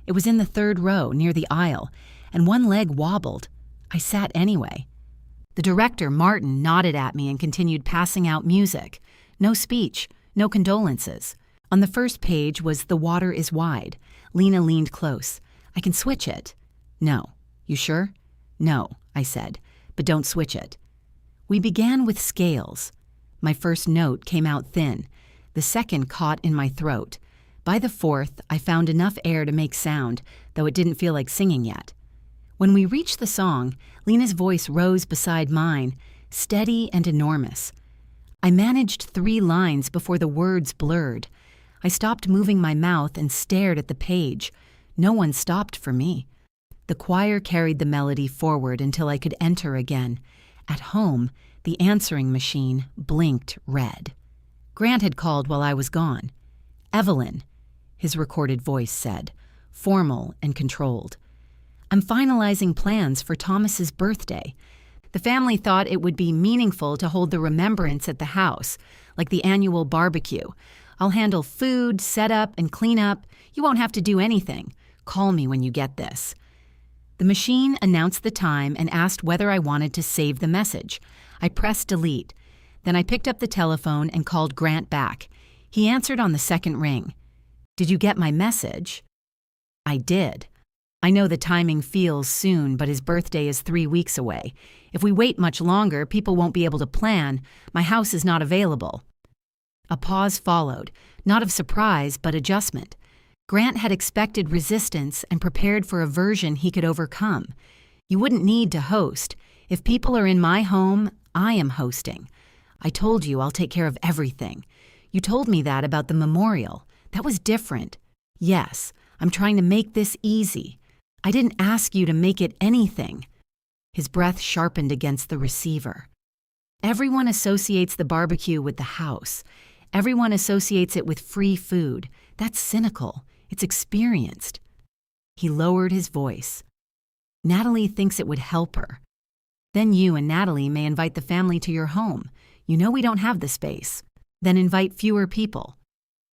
It was in the 3rd row, near the aisle. and one leg wobbled. I sat anyway. The director, Martin, nodded at me and continued passing out music. No speech, no condolences. On the first page was "The Water is Wide." Lena leaned close. "I can switch it." "No." "You sure?" "No," I said, "but don't switch it." We began with scales. My first note came out thin. The second caught in my throat. By the fourth, I found enough air to make sound, though it didn't feel like singing yet. When we reached the song, Lena's voice rose beside mine, steady and enormous. I managed 3 lines before the words blurred. I stopped moving my mouth and stared at the page. No one stopped for me. The choir carried the melody forward until I could enter again. At home, the answering machine blinked red. Grant had called while I was gone. "Evelyn," his recorded voice said, formal and controlled. "I'm finalizing plans for Thomas's birthday. The family thought it would be meaningful to hold the remembrance at the house, like the annual barbecue. I'll handle food, setup, and cleanup. You won't have to do anything. Call me when you get this." The machine announced the time and asked whether I wanted to save the message. I pressed delete. Then I picked up the telephone and called Grant back. He answered on the second ring. "Did you get my message?" I did. I know the timing feels soon, but his birthday is 3 weeks away. If we wait much longer, people won't be able to plan. My house is not available. A pause followed, not of surprise, but adjustment. Grant had expected resistance and prepared for a version he could overcome. "You wouldn't need to host. If people are in my home, I am hosting. I told you I'll take care of everything. You told me that about the memorial. That was different. Yes, I'm trying to make this easy. I didn't ask you to make it anything." His breath sharpened against the receiver. "Everyone associates the barbecue with the house. Everyone associates it with free food. That's cynical. It's experienced." He lowered his voice. "Natalie thinks it would help her. Then you and Natalie may invite the family to your home. You know we don't have the space. Then invite fewer people.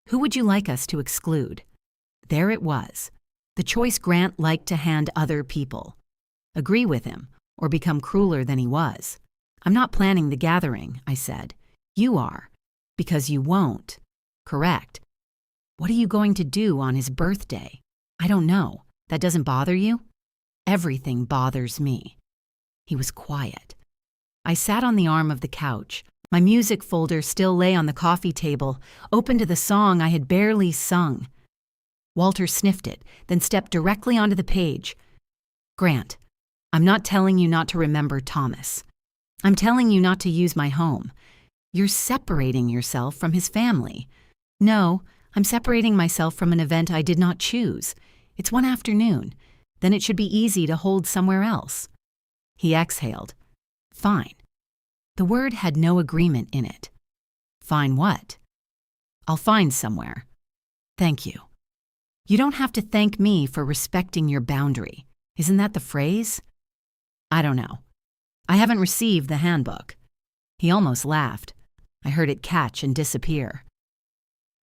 Who would you like us to exclude?" There it was. The choice Grant liked to hand other people. Agree with him, or become crueler than he was. "I'm not planning the gathering," I said. "You are. Because you won't." "Correct." "What are you going to do on his birthday?" "I don't know. That doesn't bother you?" "Everything bothers me." He was quiet. I sat on the arm of the couch. My music folder still lay on the coffee table, open to the song I had barely sung. Walter sniffed it, then stepped directly onto the page. "Grant, I'm not telling you not to remember Thomas. I'm telling you not to use my home. You're separating yourself from his family." "No, I'm separating myself from an event I did not choose. It's one afternoon. Then it should be easy to hold somewhere else." He exhaled. "Fine." The word had no agreement in it. "Fine what?" "I'll find somewhere." "Thank you." "You don't have to thank me for respecting your boundary. Isn't that the phrase?" "I don't know. I haven't received the handbook." He almost laughed. I heard it catch and disappear.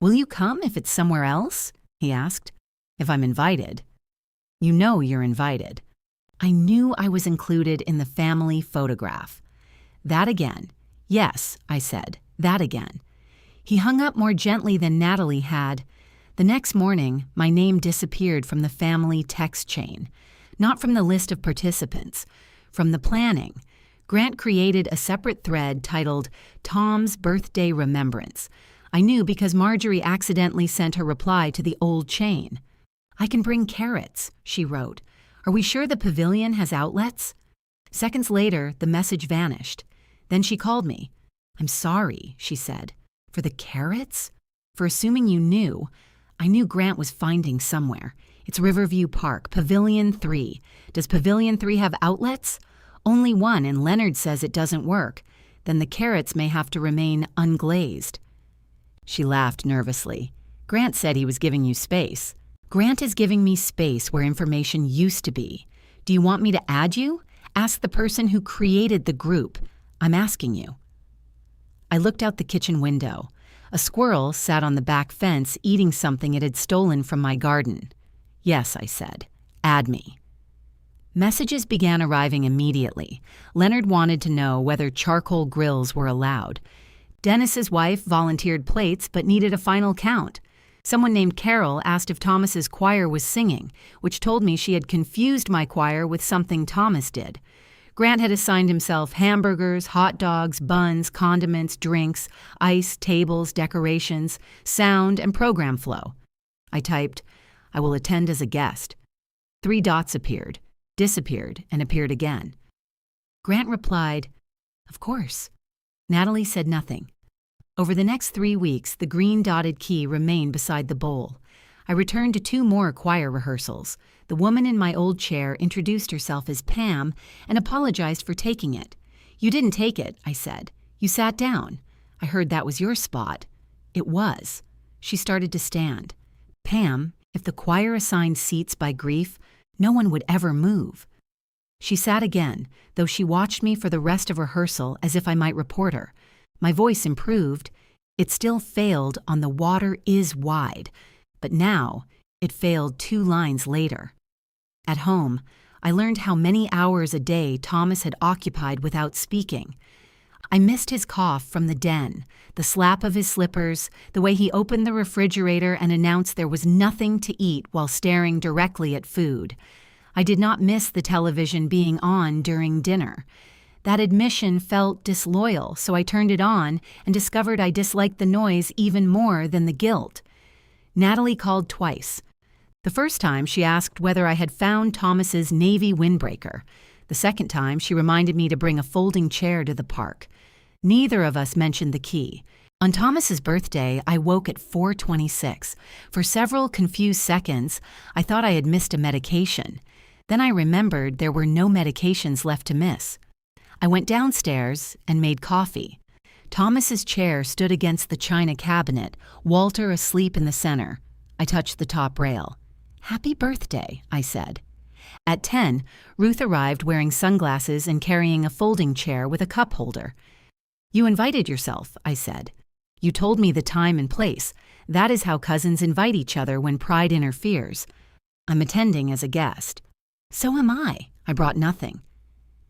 "Will you come if it's somewhere else?" he asked. "If I'm invited." "You know you're invited." I knew I was included in the family photograph. "That again." "Yes," I said, "that again." He hung up more gently than Natalie had. The next morning, my name disappeared from the family text chain. Not from the list of participants, from the planning. Grant created a separate thread titled Tom's Birthday Remembrance. I knew because Marjorie accidentally sent her reply to the old chain. "I can bring carrots," she wrote. "Are we sure the pavilion has outlets?" Seconds later, the message vanished. Then she called me. "I'm sorry," she said. "For the carrots? For assuming you knew. I knew Grant was finding somewhere. It's Riverview Park, Pavilion 3. Does Pavilion 3 have outlets? Only one, and Leonard says it doesn't work. Then the carrots may have to remain unglazed." She laughed nervously. "Grant said he was giving you space." "Grant is giving me space where information used to be. Do you want me to add you? Ask the person who created the group. I'm asking you." I looked out the kitchen window. A squirrel sat on the back fence eating something it had stolen from my garden. "Yes," I said. "Add me." Messages began arriving immediately. Leonard wanted to know whether charcoal grills were allowed. Dennis's wife volunteered plates but needed a final count. Someone named Carol asked if Thomas's choir was singing, which told me she had confused my choir with something Thomas did. Grant had assigned himself hamburgers, hot dogs, buns, condiments, drinks, ice, tables, decorations, sound, and program flow. I typed, "I will attend as a guest." 3 dots appeared, disappeared, and appeared again. Grant replied, "Of course." Natalie said nothing. Over the next 3 weeks, the green dotted key remained beside the bowl. I returned to 2 more choir rehearsals. The woman in my old chair introduced herself as Pam and apologized for taking it. "You didn't take it," I said. "You sat down. I heard that was your spot." It was. She started to stand. "Pam, if the choir assigned seats by grief, no one would ever move." She sat again, though she watched me for the rest of rehearsal as if I might report her. My voice improved. It still failed on "the water is wide," but now it failed 2 lines later. At home, I learned how many hours a day Thomas had occupied without speaking. I missed his cough from the den, the slap of his slippers, the way he opened the refrigerator and announced there was nothing to eat while staring directly at food. I did not miss the television being on during dinner. That admission felt disloyal, so I turned it on and discovered I disliked the noise even more than the guilt. Natalie called twice. The first time she asked whether I had found Thomas's Navy windbreaker. The second time she reminded me to bring a folding chair to the park. Neither of us mentioned the key. On Thomas's birthday, I woke at 4:26. For several confused seconds, I thought I had missed a medication. Then I remembered there were no medications left to miss. I went downstairs and made coffee. Thomas's chair stood against the china cabinet, Walter asleep in the center. I touched the top rail. "Happy birthday," I said. At 10, Ruth arrived wearing sunglasses and carrying a folding chair with a cup holder. "You invited yourself," I said. "You told me the time and place. That is how cousins invite each other when pride interferes. I'm attending as a guest." "So am I. I brought nothing."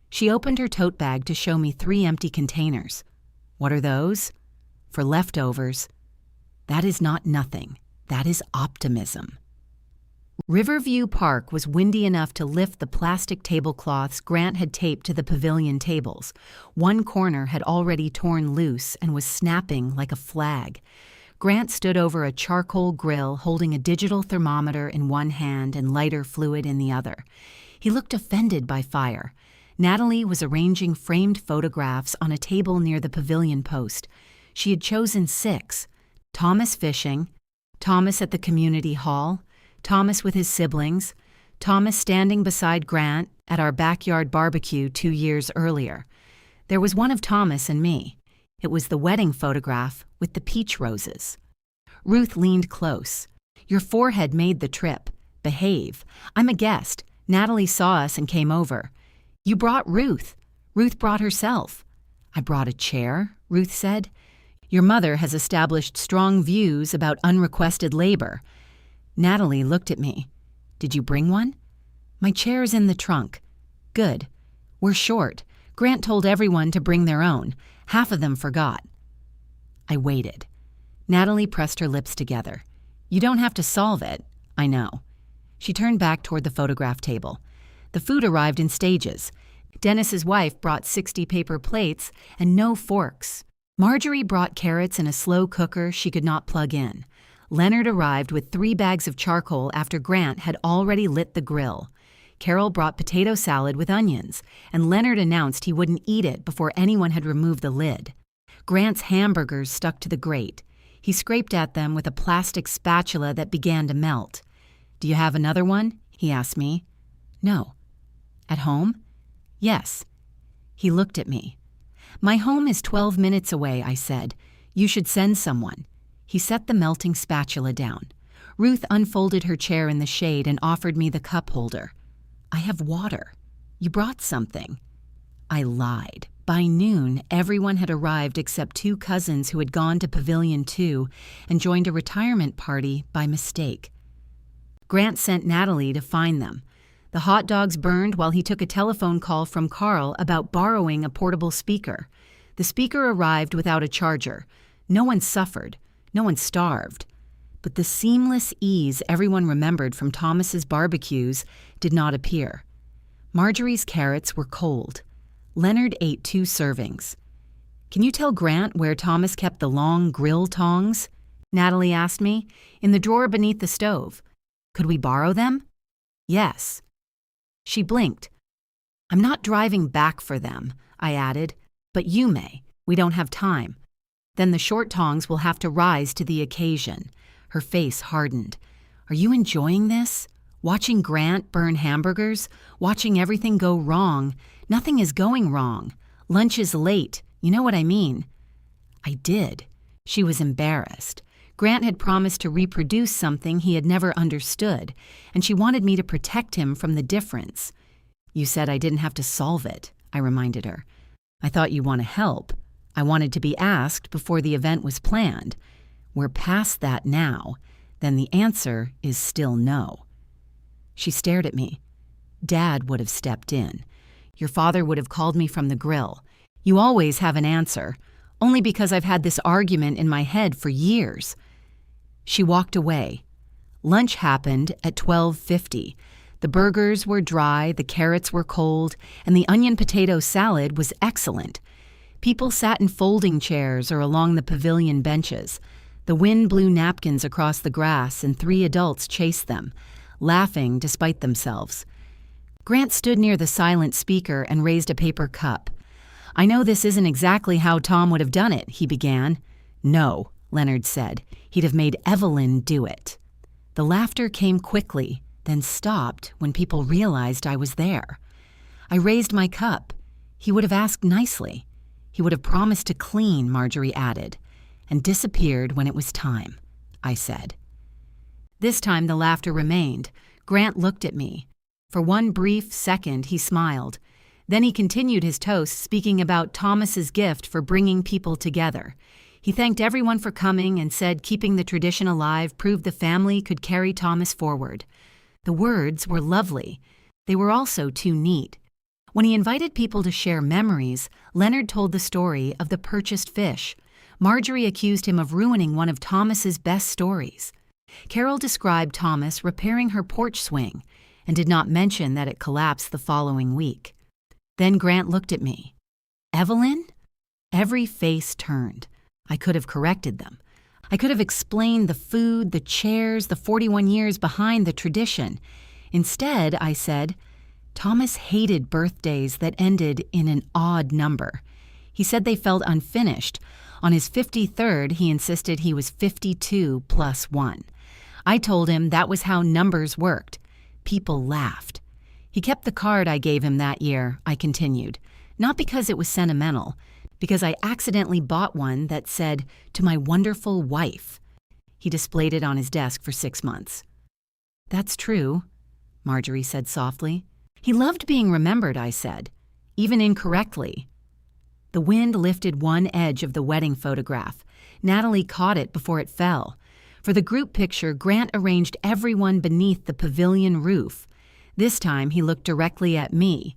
She opened her tote bag to show me 3 empty containers. "What are those?" "For leftovers." "That is not nothing. That is optimism." Riverview Park was windy enough to lift the plastic tablecloths Grant had taped to the pavilion tables. One corner had already torn loose and was snapping like a flag. Grant stood over a charcoal grill holding a digital thermometer in one hand and lighter fluid in the other. He looked offended by fire. Natalie was arranging framed photographs on a table near the pavilion post. She had chosen 6. Thomas fishing, Thomas at the community hall, Thomas with his siblings, Thomas standing beside Grant at our backyard barbecue 2 years earlier. There was one of Thomas and me. It was the wedding photograph with the peach roses. Ruth leaned close. "Your forehead made the trip. Behave. I'm a guest. Natalie saw us and came over." "You brought Ruth." "Ruth brought herself." "I brought a chair," Ruth said. "Your mother has established strong views about unrequested labor." Natalie looked at me. "Did you bring one?" "My chair's in the trunk." "Good. We're short. Grant told everyone to bring their own. Half of them forgot." I waited. Natalie pressed her lips together. "You don't have to solve it." "I know." She turned back toward the photograph table. The food arrived in stages. Dennis's wife brought 60 paper plates and no forks. Marjorie brought carrots in a slow cooker she could not plug in. Leonard arrived with 3 bags of charcoal after Grant had already lit the grill. Carol brought potato salad with onions, and Leonard announced he wouldn't eat it before anyone had removed the lid. Grant's hamburgers stuck to the grate. He scraped at them with a plastic spatula that began to melt. "Do you have another one?" he asked me. "No." "At home?" "Yes." He looked at me. "My home is 12 minutes away," I said. "You should send someone." He set the melting spatula down. Ruth unfolded her chair in the shade and offered me the cup holder. "I have water." "You brought something." I lied. By noon, everyone had arrived except 2 cousins who had gone to Pavilion 2 and joined a retirement party by mistake. Grant sent Natalie to find them. The hot dogs burned while he took a telephone call from Carl about borrowing a portable speaker. The speaker arrived without a charger. No one suffered. No one starved. But the seamless ease everyone remembered from Thomas's barbecues did not appear. Marjorie's carrots were cold. Leonard ate 2 servings. "Can you tell Grant where Thomas kept the long grill tongs?" Natalie asked me. "In the drawer beneath the stove. Could we borrow them?" "Yes." She blinked. "I'm not driving back for them," I added, "but you may. We don't have time." Then the short tongs will have to rise to the occasion. Her face hardened. "Are you enjoying this? Watching Grant burn hamburgers? Watching everything go wrong? Nothing is going wrong. Lunch is late. You know what I mean." I did. She was embarrassed. Grant had promised to reproduce something he had never understood, and she wanted me to protect him from the difference. "You said I didn't have to solve it," I reminded her. "I thought you want to help. I wanted to be asked before the event was planned. We're past that now. Then the answer is still no." She stared at me. "Dad would have stepped in. Your father would have called me from the grill. You always have an answer, only because I've had this argument in my head for years." She walked away. Lunch happened at 12:50. The burgers were dry, the carrots were cold, and the onion potato salad was excellent. People sat in folding chairs or along the pavilion benches. The wind blew napkins across the grass, and 3 adults chased them, laughing despite themselves. Grant stood near the silent speaker and raised a paper cup. "I know this isn't exactly how Tom would have done it," he began. "No," Leonard said. "He'd have made Evelyn do it." The laughter came quickly, then stopped when people realized I was there. I raised my cup. "He would have asked nicely. He would have promised to clean," Marjorie added, "and disappeared when it was time," I said. This time the laughter remained. Grant looked at me. For one brief second he smiled. Then he continued his toast, speaking about Thomas's gift for bringing people together. He thanked everyone for coming and said keeping the tradition alive proved the family could carry Thomas forward. The words were lovely. They were also too neat. When he invited people to share memories, Leonard told the story of the purchased fish. Marjorie accused him of ruining one of Thomas's best stories. Carol described Thomas repairing her porch swing and did not mention that it collapsed the following week. Then Grant looked at me. "Evelyn?" Every face turned. I could have corrected them. I could have explained the food, the chairs, the 41 years behind the tradition. Instead, I said, Thomas hated birthdays that ended in an odd number. He said they felt unfinished. On his 53rd, he insisted he was 52 plus 1. I told him that was how numbers worked. People laughed. He kept the card I gave him that year, I continued, not because it was sentimental, because I accidentally bought one that said, "To my wonderful wife." He displayed it on his desk for 6 months. "That's true," Marjorie said softly. "He loved being remembered," I said, even incorrectly. The wind lifted one edge of the wedding photograph. Natalie caught it before it fell. For the group picture, Grant arranged everyone beneath the pavilion roof. This time he looked directly at me.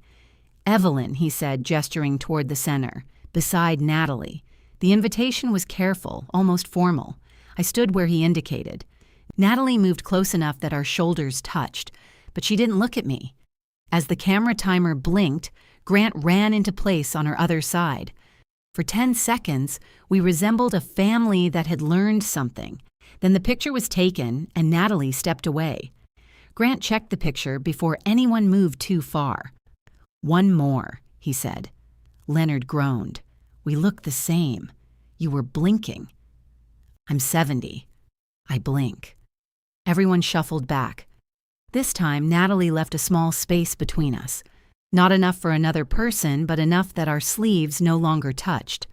"Evelyn," he said, gesturing toward the center, beside Natalie. The invitation was careful, almost formal. I stood where he indicated. Natalie moved close enough that our shoulders touched, but she didn't look at me. As the camera timer blinked, Grant ran into place on her other side. For 10 seconds, we resembled a family that had learned something. Then the picture was taken, and Natalie stepped away. Grant checked the picture before anyone moved too far. "One more," he said. Leonard groaned. "We look the same. You were blinking." "I'm 70. I blink." Everyone shuffled back. This time, Natalie left a small space between us. Not enough for another person, but enough that our sleeves no longer touched.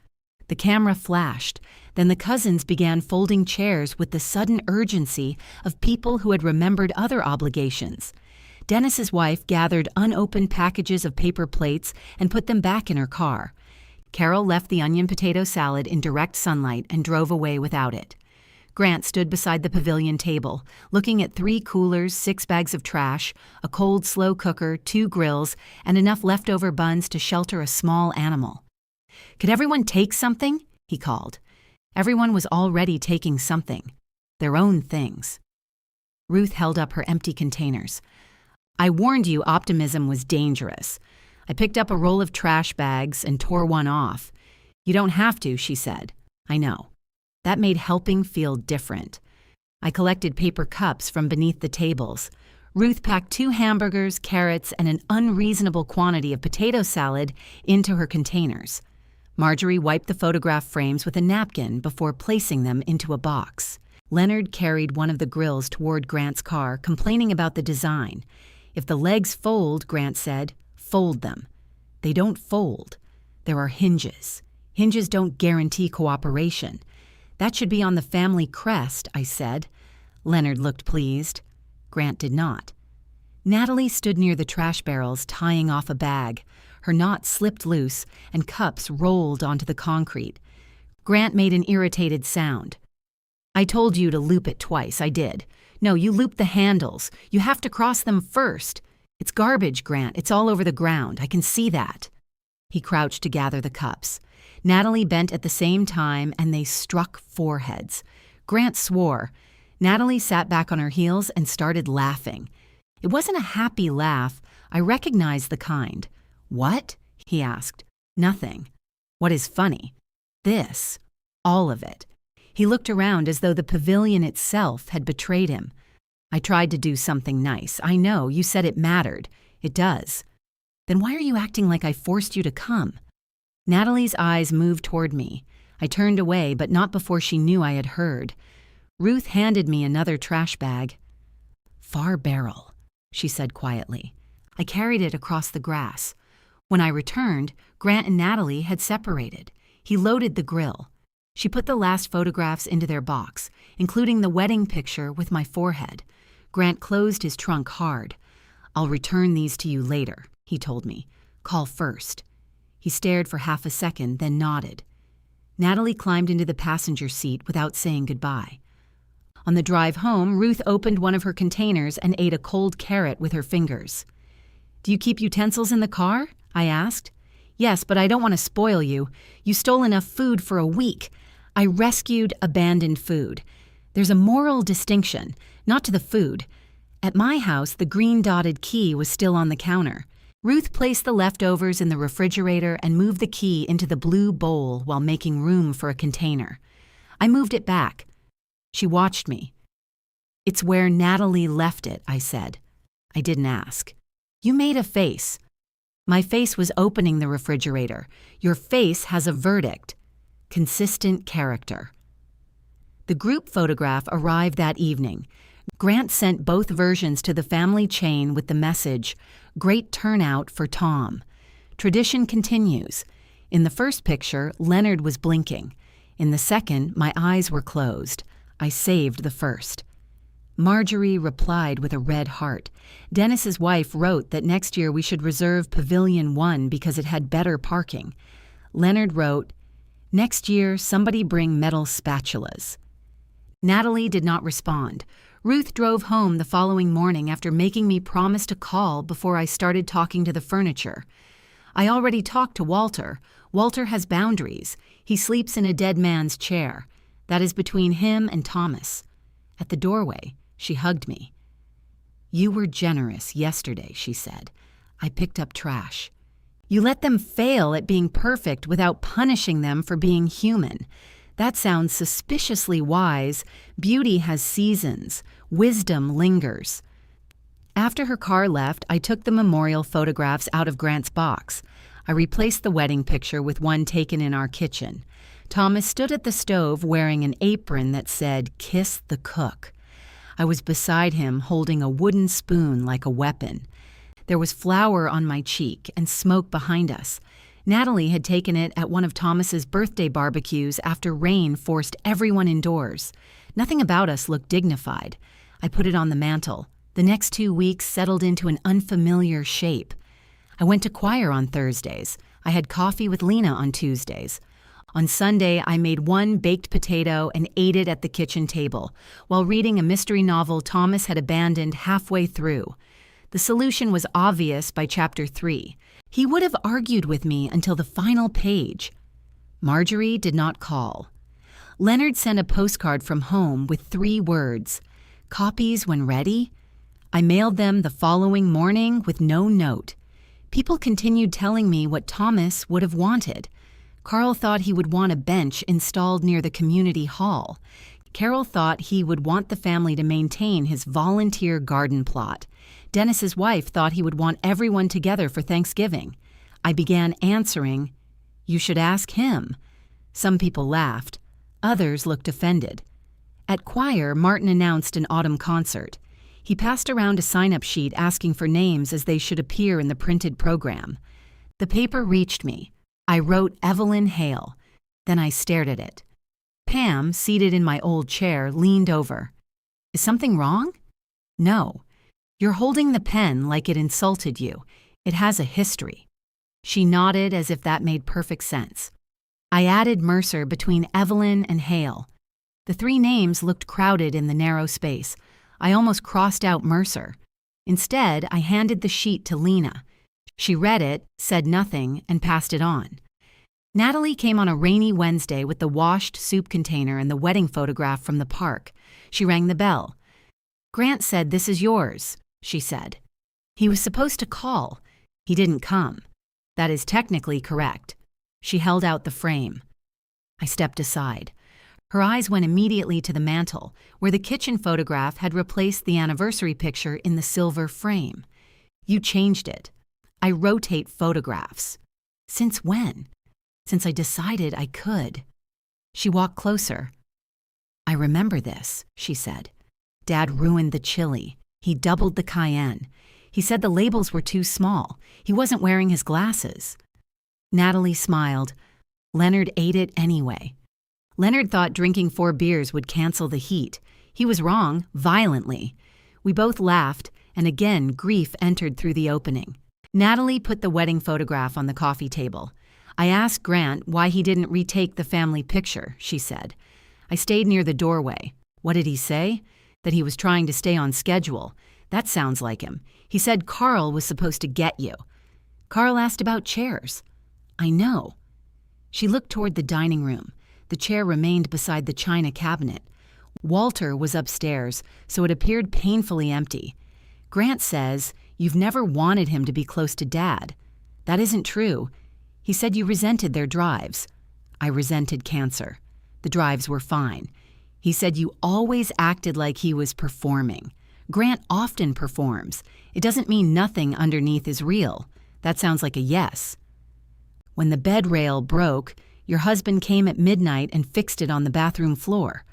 The camera flashed. Then the cousins began folding chairs with the sudden urgency of people who had remembered other obligations. Dennis's wife gathered unopened packages of paper plates and put them back in her car. Carol left the onion potato salad in direct sunlight and drove away without it. Grant stood beside the pavilion table, looking at 3 coolers, 6 bags of trash, a cold slow cooker, 2 grills, and enough leftover buns to shelter a small animal. "Could everyone take something?" he called. Everyone was already taking something. Their own things. Ruth held up her empty containers. "I warned you optimism was dangerous. I picked up a roll of trash bags and tore one off. You don't have to," she said. "I know." That made helping feel different. I collected paper cups from beneath the tables. Ruth packed 2 hamburgers, carrots, and an unreasonable quantity of potato salad into her containers. Marjorie wiped the photograph frames with a napkin before placing them into a box. Leonard carried one of the grills toward Grant's car, complaining about the design. "If the legs fold," Grant said, "fold them." "They don't fold. There are hinges. Hinges don't guarantee cooperation." "That should be on the family crest," I said. Leonard looked pleased. Grant did not. Natalie stood near the trash barrels, tying off a bag. Her knot slipped loose, and cups rolled onto the concrete. Grant made an irritated sound. "I told you to loop it twice. I did." "No, you looped the handles. You have to cross them first." "It's garbage, Grant. It's all over the ground. I can see that." He crouched to gather the cups. Natalie bent at the same time, and they struck foreheads. Grant swore. Natalie sat back on her heels and started laughing. It wasn't a happy laugh. I recognized the kind. "What?" he asked. "Nothing." "What is funny?" "This. All of it." He looked around as though the pavilion itself had betrayed him. "I tried to do something nice. I know, you said it mattered. It does." "Then why are you acting like I forced you to come?" Natalie's eyes moved toward me. I turned away, but not before she knew I had heard. Ruth handed me another trash bag. "Far barrel," she said quietly. I carried it across the grass. When I returned, Grant and Natalie had separated. He loaded the grill. She put the last photographs into their box, including the wedding picture with my forehead. Grant closed his trunk hard. "I'll return these to you later," he told me. "Call first." He stared for half a second, then nodded. Natalie climbed into the passenger seat without saying goodbye. On the drive home, Ruth opened one of her containers and ate a cold carrot with her fingers. "Do you keep utensils in the car?" I asked. "Yes, but I don't want to spoil you. You stole enough food for a week. I rescued abandoned food. There's a moral distinction, not to the food. At my house, the green dotted key was still on the counter. Ruth placed the leftovers in the refrigerator and moved the key into the blue bowl while making room for a container. I moved it back. She watched me. "It's where Natalie left it," I said. I didn't ask. "You made a face." "My face was opening the refrigerator. Your face has a verdict. Consistent character." The group photograph arrived that evening. Grant sent both versions to the family chain with the message, "Great turnout for Tom." Tradition continues. In the first picture, Leonard was blinking. In the second, my eyes were closed. I saved the first. Marjorie replied with a red heart. Dennis's wife wrote that next year we should reserve Pavilion 1 because it had better parking. Leonard wrote, "Next year, somebody bring metal spatulas." Natalie did not respond. Ruth drove home the following morning after making me promise to call before I started talking to the furniture. I already talked to Walter. Walter has boundaries. He sleeps in a dead man's chair. That is between him and Thomas. At the doorway, she hugged me. "You were generous yesterday," she said. "I picked up trash. You let them fail at being perfect without punishing them for being human. That sounds suspiciously wise. Beauty has seasons. Wisdom lingers." After her car left, I took the memorial photographs out of Grant's box. I replaced the wedding picture with one taken in our kitchen. Thomas stood at the stove wearing an apron that said, "Kiss the cook." I was beside him holding a wooden spoon like a weapon. There was flour on my cheek and smoke behind us. Natalie had taken it at one of Thomas's birthday barbecues after rain forced everyone indoors. Nothing about us looked dignified. I put it on the mantel. The next 2 weeks settled into an unfamiliar shape. I went to choir on Thursdays. I had coffee with Lena on Tuesdays. On Sunday, I made one baked potato and ate it at the kitchen table, while reading a mystery novel Thomas had abandoned halfway through. The solution was obvious by chapter 3. He would have argued with me until the final page. Marjorie did not call. Leonard sent a postcard from home with 3 words, "Copies when ready." I mailed them the following morning with no note. People continued telling me what Thomas would have wanted. Carl thought he would want a bench installed near the community hall. Carol thought he would want the family to maintain his volunteer garden plot. Dennis's wife thought he would want everyone together for Thanksgiving. I began answering, "You should ask him." Some people laughed. Others looked offended. At choir, Martin announced an autumn concert. He passed around a sign-up sheet asking for names as they should appear in the printed program. The paper reached me. I wrote Evelyn Hale. Then I stared at it. Pam, seated in my old chair, leaned over. "Is something wrong?" "No. You're holding the pen like it insulted you. It has a history." She nodded as if that made perfect sense. I added Mercer between Evelyn and Hale. The 3 names looked crowded in the narrow space. I almost crossed out Mercer. Instead, I handed the sheet to Lena. She read it, said nothing, and passed it on. Natalie came on a rainy Wednesday with the washed soup container and the wedding photograph from the park. She rang the bell. "Grant said this is yours," she said. "He was supposed to call. He didn't come. That is technically correct." She held out the frame. I stepped aside. Her eyes went immediately to the mantel, where the kitchen photograph had replaced the anniversary picture in the silver frame. "You changed it. I rotate photographs." "Since when?" "Since I decided I could." She walked closer. "I remember this," she said. "Dad ruined the chili. He doubled the cayenne. He said the labels were too small. He wasn't wearing his glasses." Natalie smiled. "Leonard ate it anyway." Leonard thought drinking 4 beers would cancel the heat. He was wrong, violently. We both laughed, and again grief entered through the opening. Natalie put the wedding photograph on the coffee table. "I asked Grant why he didn't retake the family picture," she said. I stayed near the doorway. "What did he say?" "That he was trying to stay on schedule. That sounds like him. He said Carl was supposed to get you." "Carl asked about chairs." "I know." She looked toward the dining room. The chair remained beside the china cabinet. Walter was upstairs, so it appeared painfully empty. "Grant says you've never wanted him to be close to Dad. That isn't true. He said you resented their drives." "I resented cancer. The drives were fine. He said you always acted like he was performing. Grant often performs. It doesn't mean nothing underneath is real." "That sounds like a yes." "When the bed rail broke, your husband came at midnight and fixed it on the bathroom floor.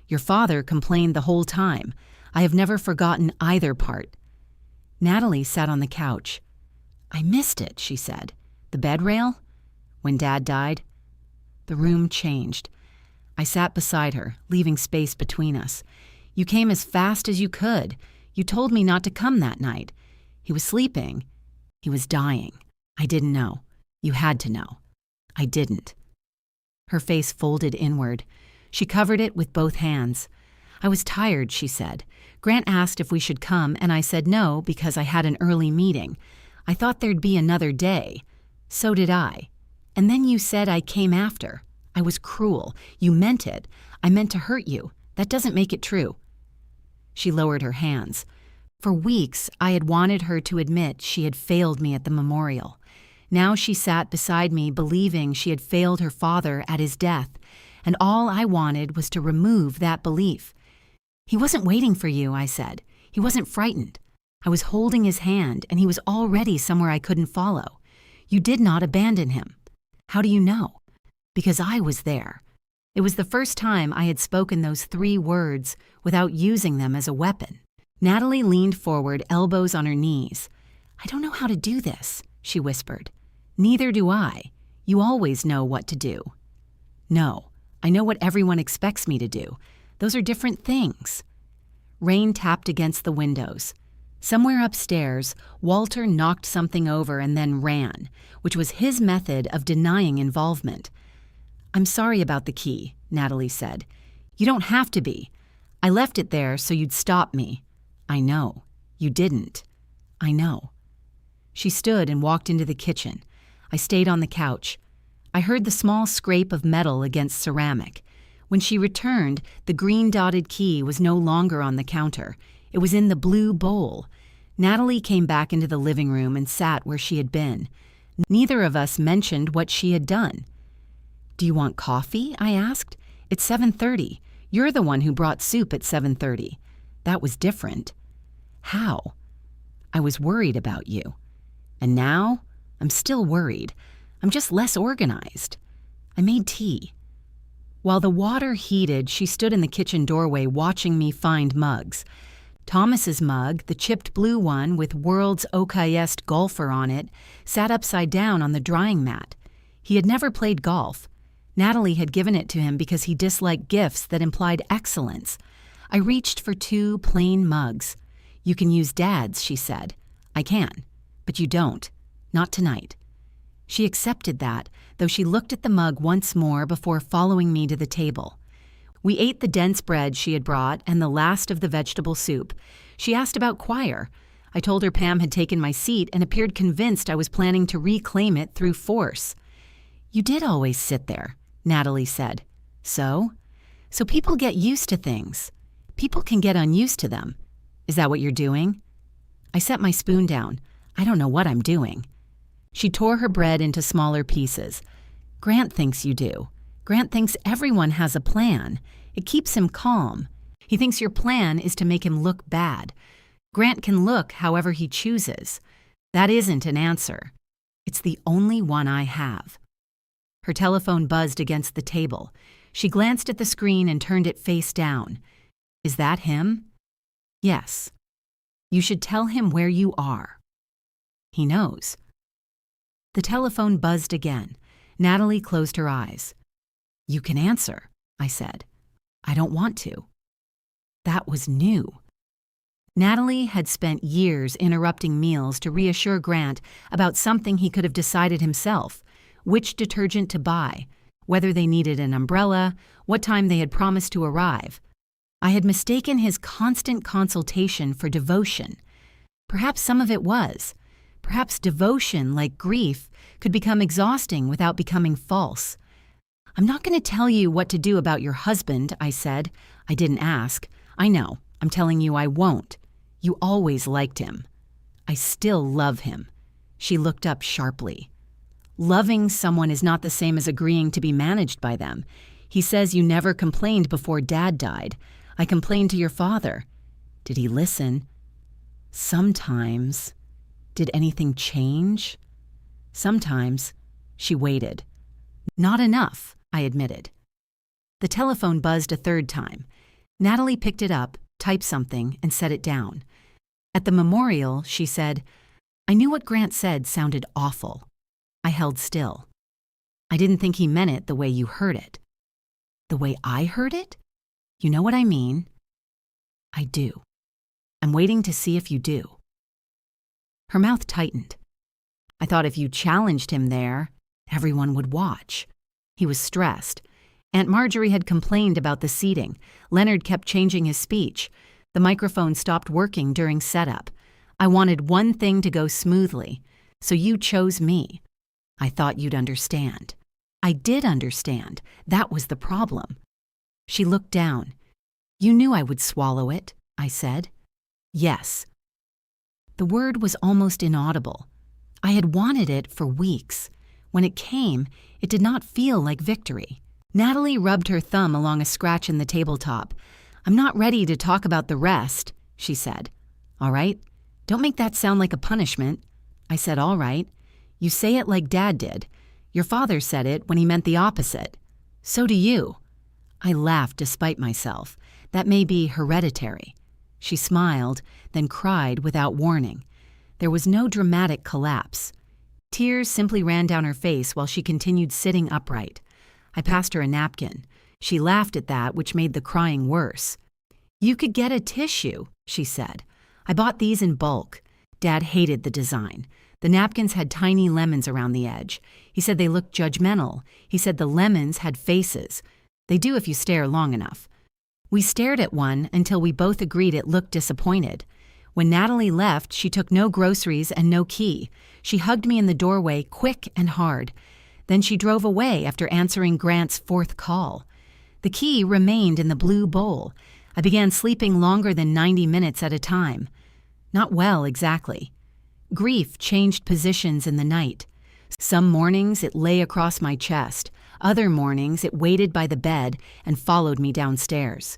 Your father complained the whole time. I have never forgotten either part." Natalie sat on the couch. "I missed it," she said. "The bed rail?" "When Dad died?" The room changed. I sat beside her, leaving space between us. "You came as fast as you could. You told me not to come that night. He was sleeping. He was dying. I didn't know. You had to know. I didn't." Her face folded inward. She covered it with both hands. "I was tired," she said. "Grant asked if we should come, and I said no because I had an early meeting. I thought there'd be another day. So did I. And then you said I came after. I was cruel. You meant it. I meant to hurt you. That doesn't make it true." She lowered her hands. For weeks, I had wanted her to admit she had failed me at the memorial. Now she sat beside me believing she had failed her father at his death, and all I wanted was to remove that belief. "He wasn't waiting for you," I said. "He wasn't frightened. I was holding his hand, and he was already somewhere I couldn't follow. You did not abandon him." "How do you know?" "Because I was there." It was the first time I had spoken those 3 words without using them as a weapon. Natalie leaned forward, elbows on her knees. "I don't know how to do this," she whispered. "Neither do I. You always know what to do." "No, I know what everyone expects me to do. Those are different things." Rain tapped against the windows. Somewhere upstairs, Walter knocked something over and then ran, which was his method of denying involvement. I'm sorry about the key, Natalie said. You don't have to be. I left it there so you'd stop me. I know. You didn't. I know. She stood and walked into the kitchen. I stayed on the couch. I heard the small scrape of metal against ceramic. When she returned, the green-dotted key was no longer on the counter. It was in the blue bowl. Natalie came back into the living room and sat where she had been. Neither of us mentioned what she had done. Do you want coffee? I asked. It's 7:30. You're the one who brought soup at 7:30. That was different. How? I was worried about you. And now, I'm still worried. I'm just less organized. I made tea. While the water heated, she stood in the kitchen doorway watching me find mugs. Thomas's mug, the chipped blue one with World's Okayest Golfer on it, sat upside down on the drying mat. He had never played golf. Natalie had given it to him because he disliked gifts that implied excellence. I reached for 2 plain mugs. You can use Dad's, she said. I can, but you don't. Not tonight. She accepted that, though she looked at the mug once more before following me to the table. We ate the dense bread she had brought and the last of the vegetable soup. She asked about choir. I told her Pam had taken my seat and appeared convinced I was planning to reclaim it through force. You did always sit there, Natalie said. So? So people get used to things. People can get unused to them. Is that what you're doing? I set my spoon down. I don't know what I'm doing. She tore her bread into smaller pieces. Grant thinks you do. Grant thinks everyone has a plan. It keeps him calm. He thinks your plan is to make him look bad. Grant can look however he chooses. That isn't an answer. It's the only one I have. Her telephone buzzed against the table. She glanced at the screen and turned it face down. Is that him? Yes. You should tell him where you are. He knows. The telephone buzzed again. Natalie closed her eyes. You can answer, I said. I don't want to. That was new. Natalie had spent years interrupting meals to reassure Grant about something he could have decided himself, which detergent to buy, whether they needed an umbrella, what time they had promised to arrive. I had mistaken his constant consultation for devotion. Perhaps some of it was. Perhaps devotion, like grief, could become exhausting without becoming false. I'm not going to tell you what to do about your husband, I said. I didn't ask. I know. I'm telling you I won't. You always liked him. I still love him. She looked up sharply. Loving someone is not the same as agreeing to be managed by them. He says you never complained before Dad died. I complained to your father. Did he listen? Sometimes. Did anything change? Sometimes. She waited. Not enough, I admitted. The telephone buzzed a third time. Natalie picked it up, typed something, and set it down. At the memorial, she said, I knew what Grant said sounded awful. I held still. I didn't think he meant it the way you heard it. The way I heard it? You know what I mean? I do. I'm waiting to see if you do. Her mouth tightened. I thought if you challenged him there, everyone would watch. He was stressed. Aunt Marjorie had complained about the seating. Leonard kept changing his speech. The microphone stopped working during setup. I wanted one thing to go smoothly, so you chose me. I thought you'd understand. I did understand. That was the problem. She looked down. You knew I would swallow it, I said. Yes. The word was almost inaudible. I had wanted it for weeks. When it came, it did not feel like victory. Natalie rubbed her thumb along a scratch in the tabletop. I'm not ready to talk about the rest, she said. All right. Don't make that sound like a punishment. I said, all right. You say it like Dad did. Your father said it when he meant the opposite. So do you. I laughed despite myself. That may be hereditary. She smiled, then cried without warning. There was no dramatic collapse. Tears simply ran down her face while she continued sitting upright. I passed her a napkin. She laughed at that, which made the crying worse. You could get a tissue, she said. I bought these in bulk. Dad hated the design. The napkins had tiny lemons around the edge. He He said they looked judgmental. He said the lemons had faces. They do if you stare long enough. We stared at one until we both agreed it looked disappointed. When Natalie left, she took no groceries and no key. She hugged me in the doorway, quick and hard. Then she drove away after answering Grant's fourth call. The key remained in the blue bowl. I began sleeping longer than 90 minutes at a time. Not well, exactly. Grief changed positions in the night. Some mornings it lay across my chest. Other mornings it waited by the bed and followed me downstairs.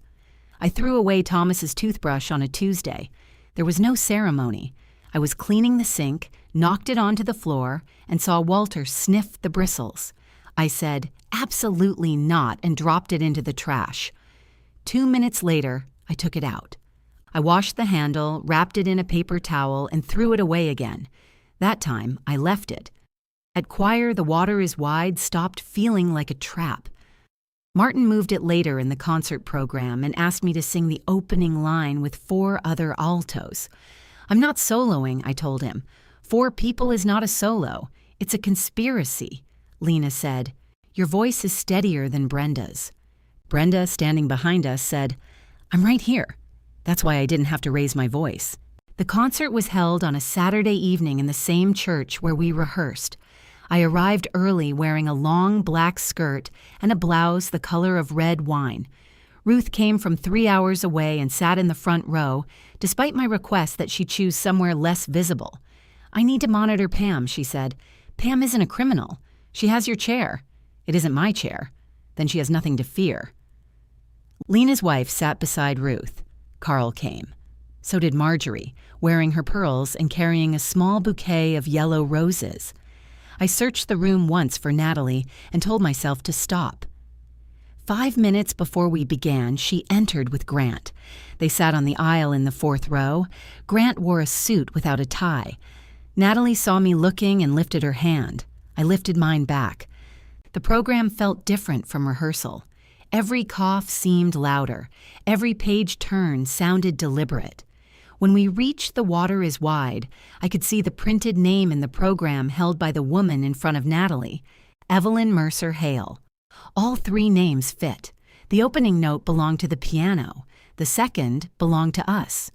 I threw away Thomas's toothbrush on a Tuesday. There was no ceremony. I was cleaning the sink, knocked it onto the floor, and saw Walter sniff the bristles. I said, "Absolutely not," and dropped it into the trash. 2 minutes later, I took it out. I washed the handle, wrapped it in a paper towel, and threw it away again. That time, I left it. At choir, The Water is Wide stopped feeling like a trap. Martin moved it later in the concert program and asked me to sing the opening line with 4 other altos. "I'm not soloing," I told him. 4 people is not a solo. It's a conspiracy. Lena said, "Your voice is steadier than Brenda's." Brenda, standing behind us, said, "I'm right here." That's why I didn't have to raise my voice. The concert was held on a Saturday evening in the same church where we rehearsed. I arrived early wearing a long black skirt and a blouse the color of red wine. Ruth came from 3 hours away and sat in the front row, despite my request that she choose somewhere less visible. "I need to monitor Pam," she said. "Pam isn't a criminal. She has your chair. It isn't my chair. Then she has nothing to fear." Lena's wife sat beside Ruth. Carl came. So did Marjorie, wearing her pearls and carrying a small bouquet of yellow roses. I searched the room once for Natalie and told myself to stop. 5 minutes before we began, she entered with Grant. They sat on the aisle in the 4th row. Grant wore a suit without a tie. Natalie saw me looking and lifted her hand. I lifted mine back. The program felt different from rehearsal. Every cough seemed louder. Every page turn sounded deliberate. When we reached The Water is Wide, I could see the printed name in the program held by the woman in front of Natalie, Evelyn Mercer Hale. All 3 names fit. The opening note belonged to the piano. The second belonged to us.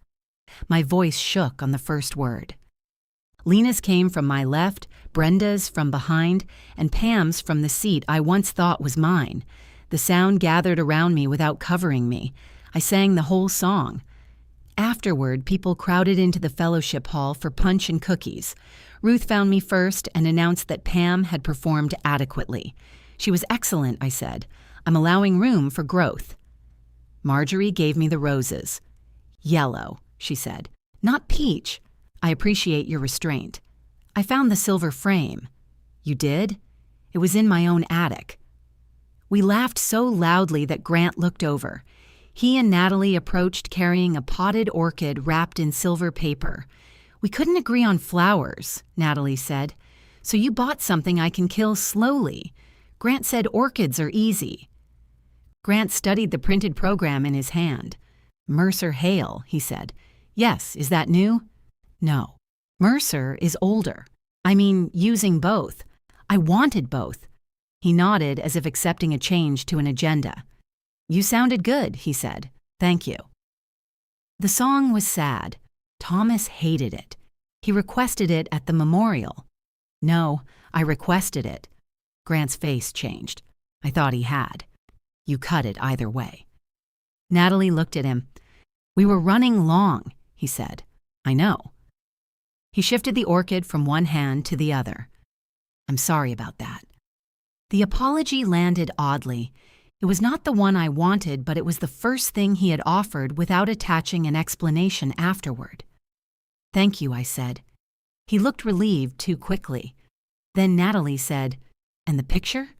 My voice shook on the first word. Lena's came from my left, Brenda's from behind, and Pam's from the seat I once thought was mine. The sound gathered around me without covering me. I sang the whole song. Afterward, people crowded into the fellowship hall for punch and cookies. Ruth found me first and announced that Pam had performed adequately. "She was excellent," I said. "I'm allowing room for growth." Marjorie gave me the roses. "Yellow," she said. "Not peach. I appreciate your restraint." "I found the silver frame." "You did?" "It was in my own attic." We laughed so loudly that Grant looked over. He and Natalie approached carrying a potted orchid wrapped in silver paper. "We couldn't agree on flowers," Natalie said. "So you bought something I can kill slowly. Grant said orchids are easy." Grant studied the printed program in his hand. "Mercer Hale," he said. "Yes, is that new?" "No. Mercer is older. I mean, using both. I wanted both." He nodded as if accepting a change to an agenda. "You sounded good," he said. "Thank you." The song was sad. Thomas hated it. He requested it at the memorial. No, I requested it. Grant's face changed. I thought he had. You cut it either way. Natalie looked at him. "We were running long," he said. "I know." He shifted the orchid from one hand to the other. "I'm sorry about that." The apology landed oddly. It was not the one I wanted, but it was the first thing he had offered without attaching an explanation afterward. "Thank you," I said. He looked relieved too quickly. Then Natalie said, "And the picture?"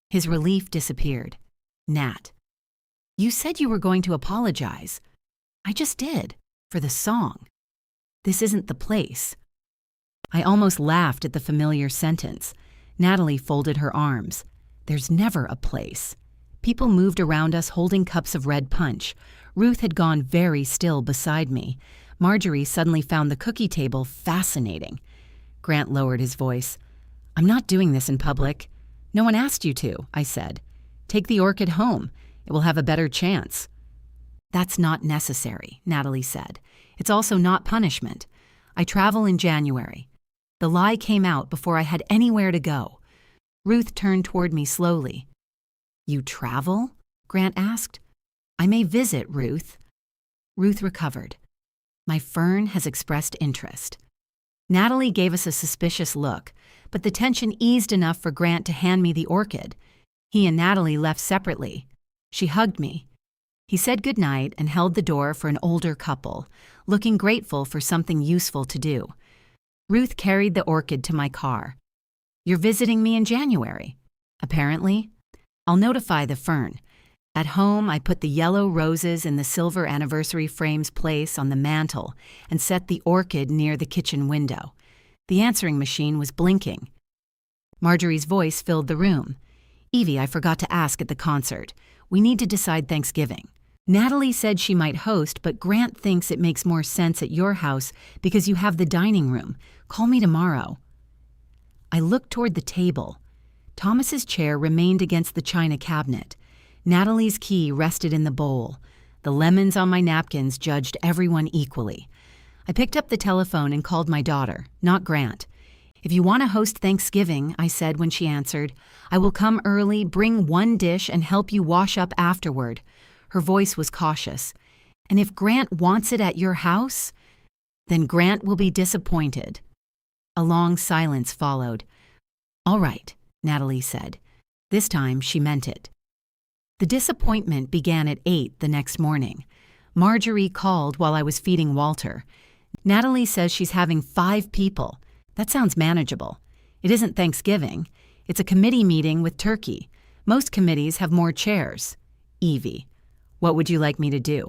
His relief disappeared. "Nat, you said you were going to apologize." "I just did, for the song. This isn't the place." I almost laughed at the familiar sentence. Natalie folded her arms. "There's never a place." People moved around us holding cups of red punch. Ruth had gone very still beside me. Marjorie suddenly found the cookie table fascinating. Grant lowered his voice. I'm not doing this in public. No one asked you to, I said. Take the orchid home. It will have a better chance. That's not necessary, Natalie said. It's also not punishment. I travel in January. The lie came out before I had anywhere to go. Ruth turned toward me slowly. You travel? Grant asked. I may visit, Ruth. Ruth recovered. My fern has expressed interest. Natalie gave us a suspicious look, but the tension eased enough for Grant to hand me the orchid. He and Natalie left separately. She hugged me. He said goodnight and held the door for an older couple, looking grateful for something useful to do. Ruth carried the orchid to my car. You're visiting me in January. Apparently. I'll notify the fern. At home, I put the yellow roses in the silver anniversary frame's place on the mantel and set the orchid near the kitchen window. The answering machine was blinking. Marjorie's voice filled the room. Evie, I forgot to ask at the concert. We need to decide Thanksgiving. Natalie said she might host, but Grant thinks it makes more sense at your house because you have the dining room. Call me tomorrow. I looked toward the table. Thomas's chair remained against the china cabinet. Natalie's key rested in the bowl. The lemons on my napkins judged everyone equally. I picked up the telephone and called my daughter, not Grant. If you want to host Thanksgiving, I said when she answered, I will come early, bring one dish, and help you wash up afterward. Her voice was cautious. And if Grant wants it at your house, then Grant will be disappointed. A long silence followed. All right, Natalie said. This time she meant it. The disappointment began at 8 the next morning. Marjorie called while I was feeding Walter. Natalie says she's having 5 people. That sounds manageable. It isn't Thanksgiving. It's a committee meeting with turkey. Most committees have more chairs. Evie, what would you like me to do?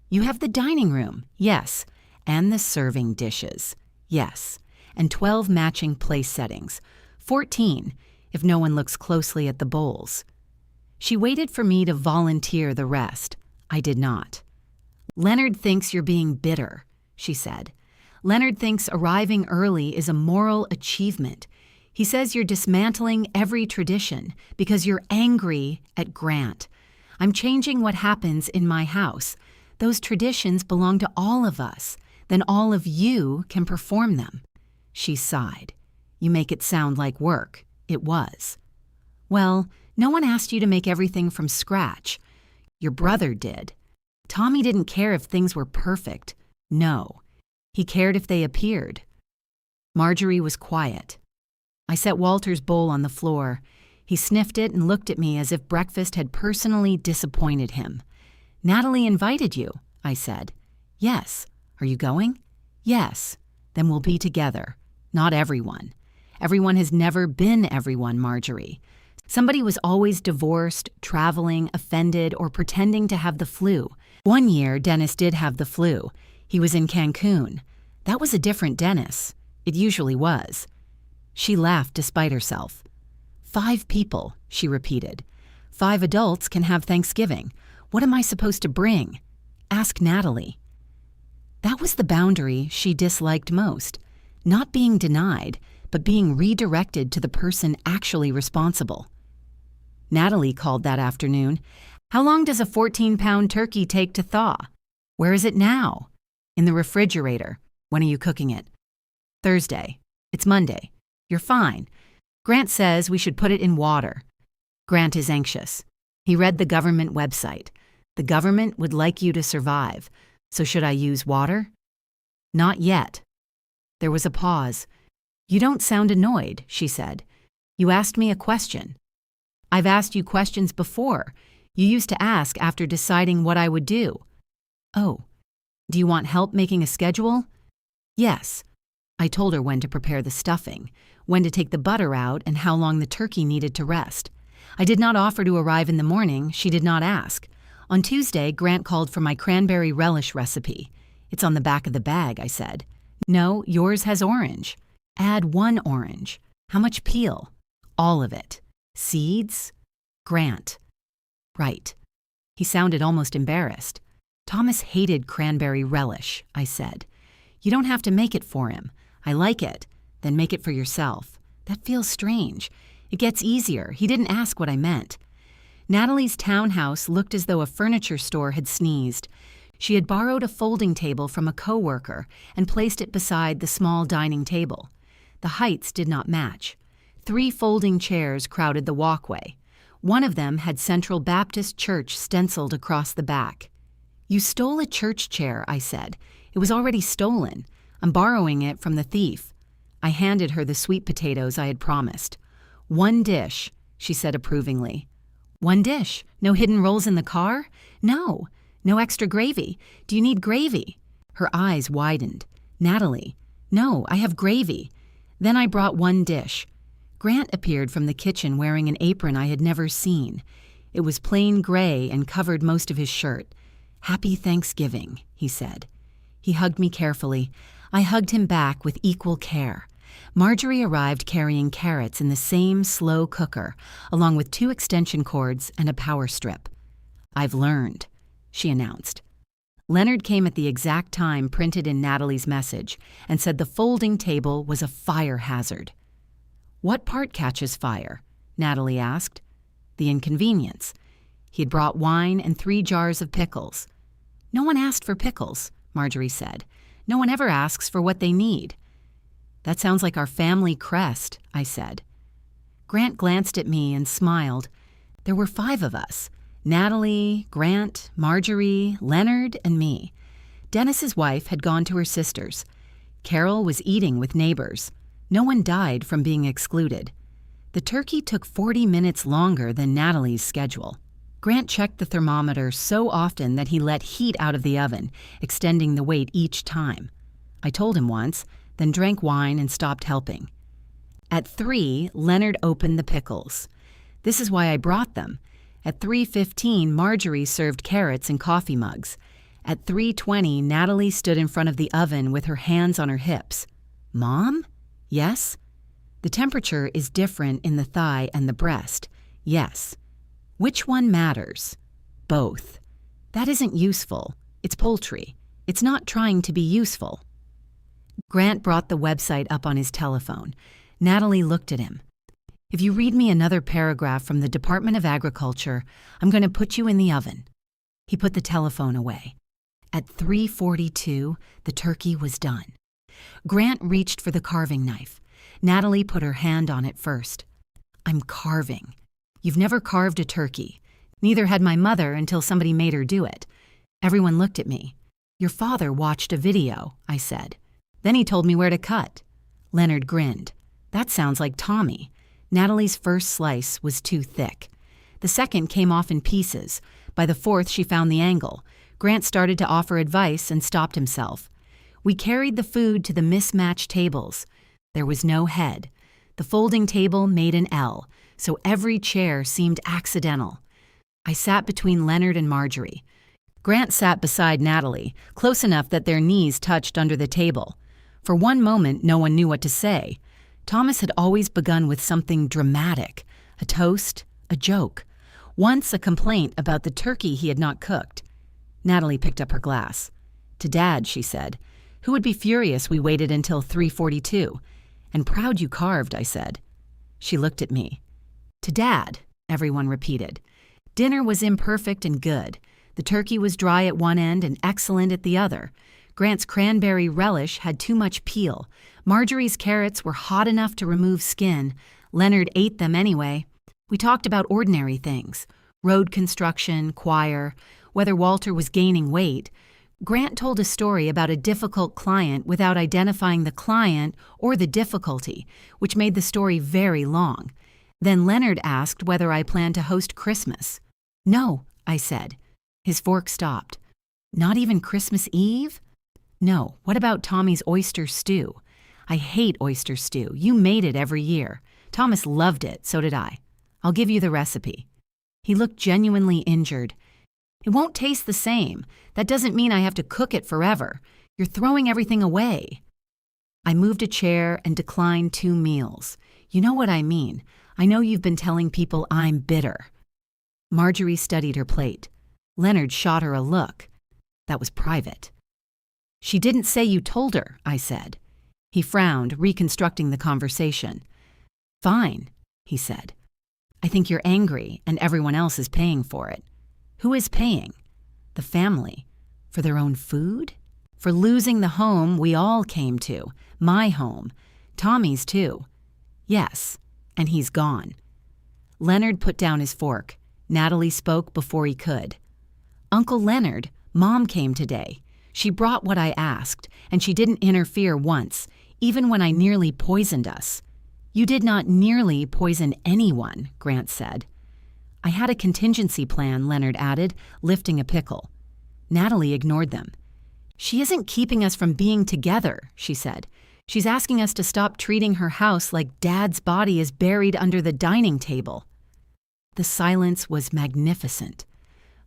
You have the dining room, yes. And the serving dishes, yes. And 12 matching place settings. 14, if no one looks closely at the bowls. She waited for me to volunteer the rest. I did not. Leonard thinks you're being bitter, she said. Leonard thinks arriving early is a moral achievement. He says you're dismantling every tradition because you're angry at Grant. I'm changing what happens in my house. Those traditions belong to all of us. Then all of you can perform them. She sighed. You make it sound like work. It was. Well, no one asked you to make everything from scratch. Your brother did. Tommy didn't care if things were perfect. No. He cared if they appeared. Marjorie was quiet. I set Walter's bowl on the floor. He sniffed it and looked at me as if breakfast had personally disappointed him. Natalie invited you, I said. Yes. Are you going? Yes. Then we'll be together. Not everyone. Everyone has never been everyone, Marjorie. Somebody was always divorced, traveling, offended, or pretending to have the flu. One year, Dennis did have the flu. He was in Cancun. That was a different Dennis. It usually was. She laughed despite herself. 5 people, she repeated. 5 adults can have Thanksgiving. What am I supposed to bring? Ask Natalie. That was the boundary she disliked most. Not being denied, but being redirected to the person actually responsible. Natalie called that afternoon. How long does a 14-pound turkey take to thaw? Where is it now? In the refrigerator. When are you cooking it? Thursday. It's Monday. You're fine. Grant says we should put it in water. Grant is anxious. He read the government website. The government would like you to survive. So should I use water? Not yet. There was a pause. You don't sound annoyed, she said. You asked me a question. I've asked you questions before. You used to ask after deciding what I would do. Oh, do you want help making a schedule? Yes. I told her when to prepare the stuffing, when to take the butter out, and how long the turkey needed to rest. I did not offer to arrive in the morning. She did not ask. On Tuesday, Grant called for my cranberry relish recipe. It's on the back of the bag, I said. No, yours has orange. Add 1 orange. How much peel? All of it. Seeds? Grant. Right. He sounded almost embarrassed. Thomas hated cranberry relish, I said. You don't have to make it for him. I like it. Then make it for yourself. That feels strange. It gets easier. He didn't ask what I meant. Natalie's townhouse looked as though a furniture store had sneezed. She had borrowed a folding table from a coworker and placed it beside the small dining table. The heights did not match. 3 folding chairs crowded the walkway. One of them had Central Baptist Church stenciled across the back. "You stole a church chair," I said. "It was already stolen. I'm borrowing it from the thief." I handed her the sweet potatoes I had promised. "1 dish," she said approvingly. "1 dish? No hidden rolls in the car?" "No. No extra gravy. Do you need gravy?" Her eyes widened. "Natalie." "No, I have gravy." Then I brought 1 dish. Grant appeared from the kitchen wearing an apron I had never seen. It was plain gray and covered most of his shirt. "Happy Thanksgiving," he said. He hugged me carefully. I hugged him back with equal care. Marjorie arrived carrying carrots in the same slow cooker, along with 2 extension cords and a power strip. "I've learned," she announced. Leonard came at the exact time printed in Natalie's message and said the folding table was a fire hazard. "What part catches fire?" Natalie asked. "The inconvenience." He had brought wine and 3 jars of pickles. "No one asked for pickles," Marjorie said. "No one ever asks for what they need." "That sounds like our family crest," I said. Grant glanced at me and smiled. There were 5 of us: Natalie, Grant, Marjorie, Leonard, and me. Dennis's wife had gone to her sister's. Carol was eating with neighbors. No one died from being excluded. The turkey took 40 minutes longer than Natalie's schedule. Grant checked the thermometer so often that he let heat out of the oven, extending the wait each time. I told him once, then drank wine and stopped helping. At 3, Leonard opened the pickles. This is why I brought them. At 3:15, Marjorie served carrots in coffee mugs. At 3:20, Natalie stood in front of the oven with her hands on her hips. "Mom?" "Yes?" "The temperature is different in the thigh and the breast." "Yes." "Which one matters?" "Both." "That isn't useful. It's poultry. It's not trying to be useful." Grant brought the website up on his telephone. Natalie looked at him. "If you read me another paragraph from the Department of Agriculture, I'm going to put you in the oven." He put the telephone away. At 3:42, the turkey was done. Grant reached for the carving knife. Natalie put her hand on it first. "I'm carving. You've never carved a turkey. Neither had my mother until somebody made her do it." Everyone looked at me. "Your father watched a video," I said. "Then he told me where to cut." Leonard grinned. "That sounds like Tommy." Natalie's first slice was too thick. The second came off in pieces. By the 4th, she found the angle. Grant started to offer advice and stopped himself. We carried the food to the mismatched tables. There was no head. The folding table made an L, so every chair seemed accidental. I sat between Leonard and Marjorie. Grant sat beside Natalie, close enough that their knees touched under the table. For one moment, no one knew what to say. Thomas had always begun with something dramatic, a toast, a joke. Once a complaint about the turkey he had not cooked. Natalie picked up her glass. "To Dad," she said, "who would be furious we waited until 3:42. "And proud you carved," I said. She looked at me. "To Dad," everyone repeated. Dinner was imperfect and good. The turkey was dry at one end and excellent at the other. Grant's cranberry relish had too much peel. Marjorie's carrots were hot enough to remove skin. Leonard ate them anyway. We talked about ordinary things: road construction, choir, whether Walter was gaining weight. Grant told a story about a difficult client without identifying the client or the difficulty, which made the story very long. Then Leonard asked whether I planned to host Christmas. "No," I said. His fork stopped. "Not even Christmas Eve?" "No. What about Tommy's oyster stew?" "I hate oyster stew. You made it every year. Thomas loved it, so did I. I'll give you the recipe." He looked genuinely injured. "It won't taste the same. That doesn't mean I have to cook it forever. You're throwing everything away." I moved a chair and declined 2 meals. "You know what I mean. I know you've been telling people I'm bitter." Marjorie studied her plate. Leonard shot her a look. "That was private." "She didn't say you told her," I said. He frowned, reconstructing the conversation. Fine, he said. I think you're angry and everyone else is paying for it. Who is paying? The family. For their own food? For losing the home we all came to. My home. Tommy's too. Yes, and he's gone. Leonard put down his fork. Natalie spoke before he could. Uncle Leonard, Mom came today. She brought what I asked, and she didn't interfere once, even when I nearly poisoned us. You did not nearly poison anyone, Grant said. I had a contingency plan, Leonard added, lifting a pickle. Natalie ignored them. She isn't keeping us from being together, she said. She's asking us to stop treating her house like Dad's body is buried under the dining table. The silence was magnificent.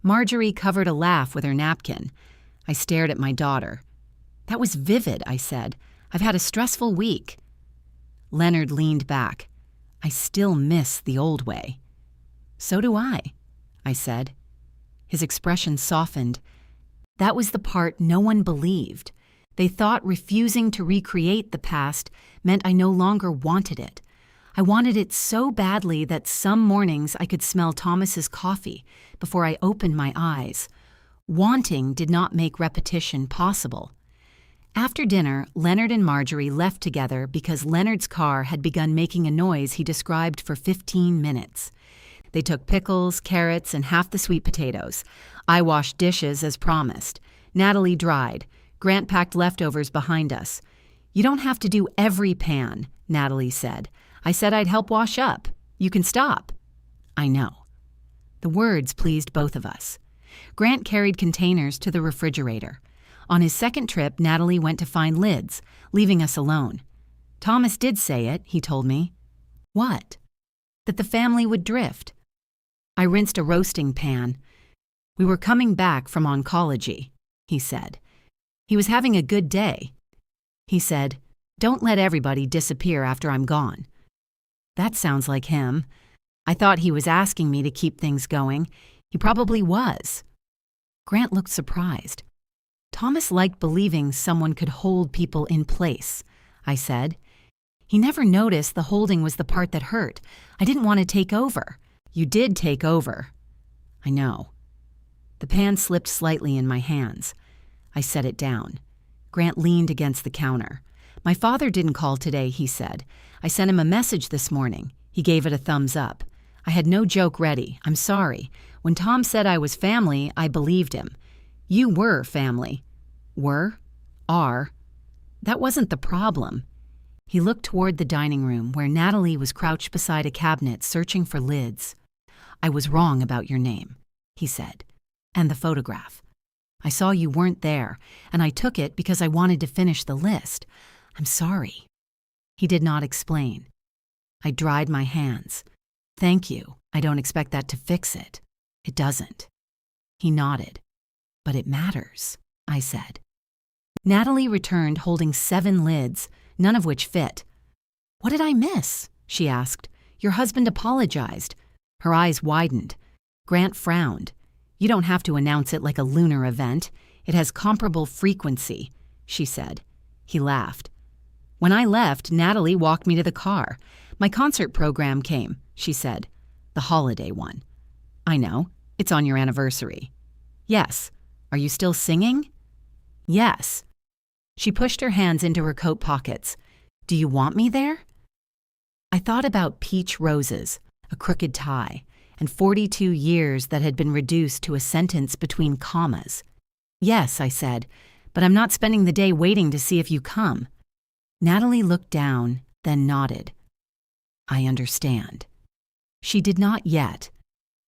Marjorie covered a laugh with her napkin. I stared at my daughter. That was vivid, I said. I've had a stressful week. Leonard leaned back. I still miss the old way. So do I said. His expression softened. That was the part no one believed. They thought refusing to recreate the past meant I no longer wanted it. I wanted it so badly that some mornings I could smell Thomas's coffee before I opened my eyes. Wanting did not make repetition possible. After dinner, Leonard and Marjorie left together because Leonard's car had begun making a noise he described for 15 minutes. They took pickles, carrots, and half the sweet potatoes. I washed dishes as promised. Natalie dried. Grant packed leftovers behind us. You don't have to do every pan, Natalie said. I said I'd help wash up. You can stop. I know. The words pleased both of us. Grant carried containers to the refrigerator. On his second trip, Natalie went to find lids, leaving us alone. Thomas did say it, he told me. What? That the family would drift. I rinsed a roasting pan. We were coming back from oncology, he said. He was having a good day. He said, don't let everybody disappear after I'm gone. That sounds like him. I thought he was asking me to keep things going. He probably was. Grant looked surprised. Thomas liked believing someone could hold people in place, I said. He never noticed the holding was the part that hurt. I didn't want to take over. You did take over. I know. The pan slipped slightly in my hands. I set it down. Grant leaned against the counter. My father didn't call today, he said. I sent him a message this morning. He gave it a thumbs up. I had no joke ready. I'm sorry. When Tom said I was family, I believed him. You were family. Were? Are. That wasn't the problem. He looked toward the dining room where Natalie was crouched beside a cabinet searching for lids. I was wrong about your name, he said. And the photograph. I saw you weren't there, and I took it because I wanted to finish the list. I'm sorry. He did not explain. I dried my hands. Thank you. I don't expect that to fix it. It doesn't. He nodded. But it matters, I said. Natalie returned holding 7 lids, none of which fit. What did I miss? She asked. Your husband apologized. Her eyes widened. Grant frowned. You don't have to announce it like a lunar event. It has comparable frequency, she said. He laughed. When I left, Natalie walked me to the car. My concert program came, she said. The holiday one. I know. It's on your anniversary. Yes. Are you still singing? Yes. She pushed her hands into her coat pockets. Do you want me there? I thought about peach roses, a crooked tie, and 42 years that had been reduced to a sentence between commas. Yes, I said, but I'm not spending the day waiting to see if you come. Natalie looked down, then nodded. I understand. She did not yet,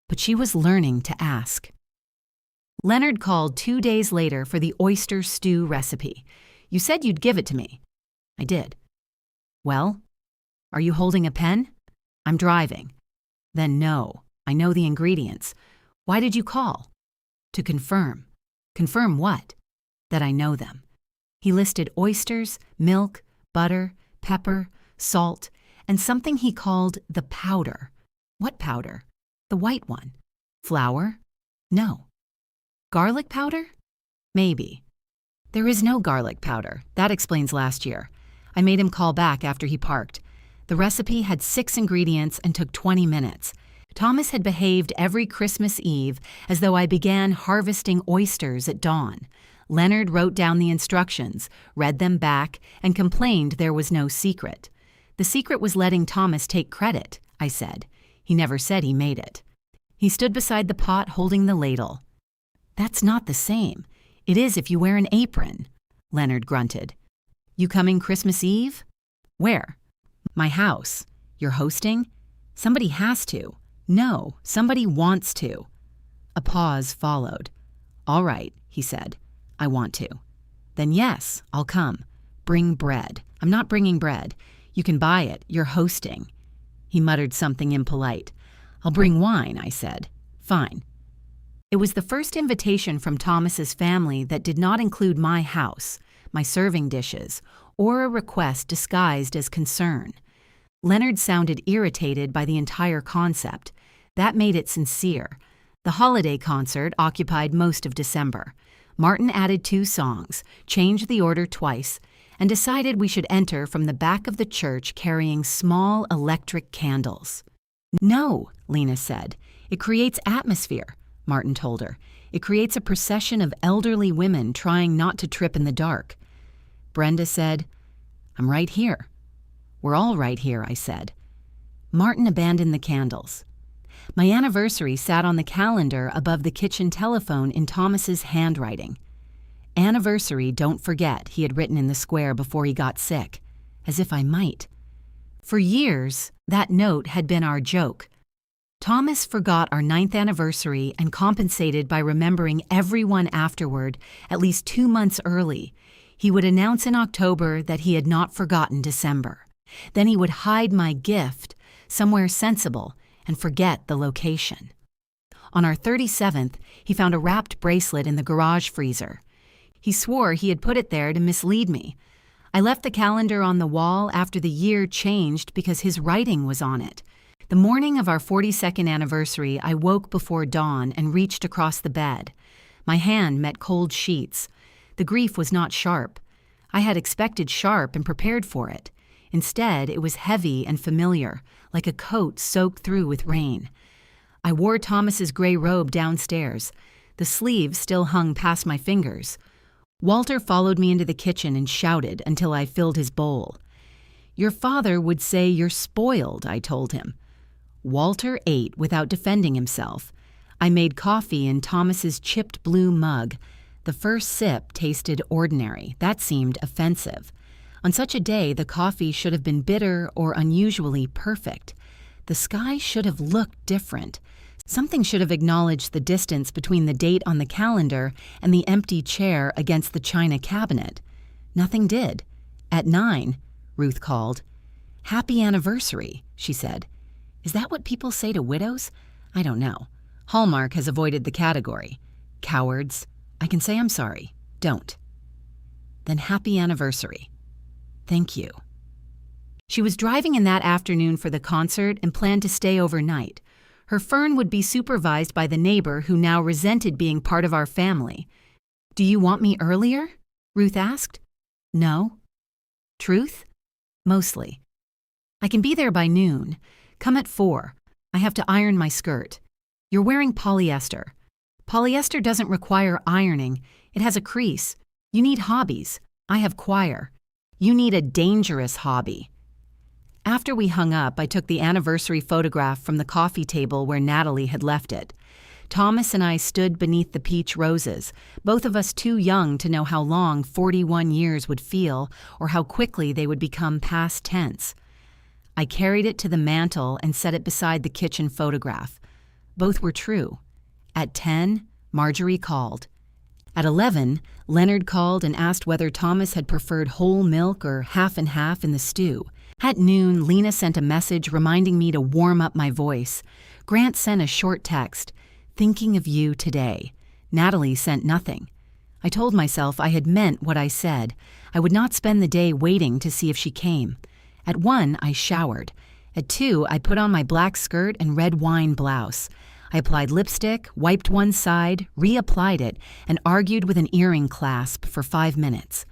but she was learning to ask. Leonard called 2 days later for the oyster stew recipe. You said you'd give it to me. I did. Well, are you holding a pen? I'm driving. Then no, I know the ingredients. Why did you call? To confirm. Confirm what? That I know them. He listed oysters, milk, butter, pepper, salt, and something he called the powder. What powder? The white one. Flour? No. Garlic powder? Maybe. There is no garlic powder. That explains last year. I made him call back after he parked. The recipe had 6 ingredients and took 20 minutes. Thomas had behaved every Christmas Eve as though I began harvesting oysters at dawn. Leonard wrote down the instructions, read them back, and complained there was no secret. The secret was letting Thomas take credit, I said. He never said he made it. He stood beside the pot holding the ladle. That's not the same. It is if you wear an apron, Leonard grunted. You coming Christmas Eve? Where? My house. You're hosting? Somebody has to. No, somebody wants to. A pause followed. All right, he said. I want to. Then yes, I'll come. Bring bread. I'm not bringing bread. You can buy it. You're hosting. He muttered something impolite. I'll bring wine, I said. Fine. It was the first invitation from Thomas's family that did not include my house, my serving dishes, or a request disguised as concern. Leonard sounded irritated by the entire concept. That made it sincere. The holiday concert occupied most of December. Martin added 2 songs, changed the order twice, and decided we should enter from the back of the church carrying small electric candles. No, Lena said. It creates atmosphere, Martin told her. It creates a procession of elderly women trying not to trip in the dark. Brenda said, I'm right here. We're all right here, I said. Martin abandoned the candles. My anniversary sat on the calendar above the kitchen telephone in Thomas's handwriting. Anniversary, don't forget, he had written in the square before he got sick, as if I might. For years, that note had been our joke. Thomas forgot our 9th anniversary and compensated by remembering everyone afterward, at least 2 months early. He would announce in October that he had not forgotten December. Then he would hide my gift somewhere sensible and forget the location. On our 37th, he found a wrapped bracelet in the garage freezer. He swore he had put it there to mislead me. I left the calendar on the wall after the year changed because his writing was on it. The morning of our 42nd anniversary, I woke before dawn and reached across the bed. My hand met cold sheets. The grief was not sharp. I had expected sharp and prepared for it. Instead, it was heavy and familiar, like a coat soaked through with rain. I wore Thomas's gray robe downstairs. The sleeves still hung past my fingers. Walter followed me into the kitchen and shouted until I filled his bowl. Your father would say you're spoiled, I told him. Walter ate without defending himself. I made coffee in Thomas's chipped blue mug. The first sip tasted ordinary. That seemed offensive. On such a day, the coffee should have been bitter or unusually perfect. The sky should have looked different. Something should have acknowledged the distance between the date on the calendar and the empty chair against the china cabinet. Nothing did. At 9, Ruth called. Happy anniversary, she said. Is that what people say to widows? I don't know. Hallmark has avoided the category. Cowards. I can say I'm sorry. Don't. Then happy anniversary. Thank you. She was driving in that afternoon for the concert and planned to stay overnight. Her Fern would be supervised by the neighbor who now resented being part of our family. Do you want me earlier? Ruth asked. No. Truth? Mostly. I can be there by noon. Come at 4. I have to iron my skirt. You're wearing polyester. Polyester doesn't require ironing. It has a crease. You need hobbies. I have choir. You need a dangerous hobby. After we hung up, I took the anniversary photograph from the coffee table where Natalie had left it. Thomas and I stood beneath the peach roses, both of us too young to know how long 41 years would feel or how quickly they would become past tense. I carried it to the mantel and set it beside the kitchen photograph. Both were true. At 10, Marjorie called. At 11, Leonard called and asked whether Thomas had preferred whole milk or half and half in the stew. At noon, Lena sent a message reminding me to warm up my voice. Grant sent a short text, thinking of you today. Natalie sent nothing. I told myself I had meant what I said. I would not spend the day waiting to see if she came. At 1, I showered. At 2, I put on my black skirt and red wine blouse. I applied lipstick, wiped one side, reapplied it, and argued with an earring clasp for 5 minutes.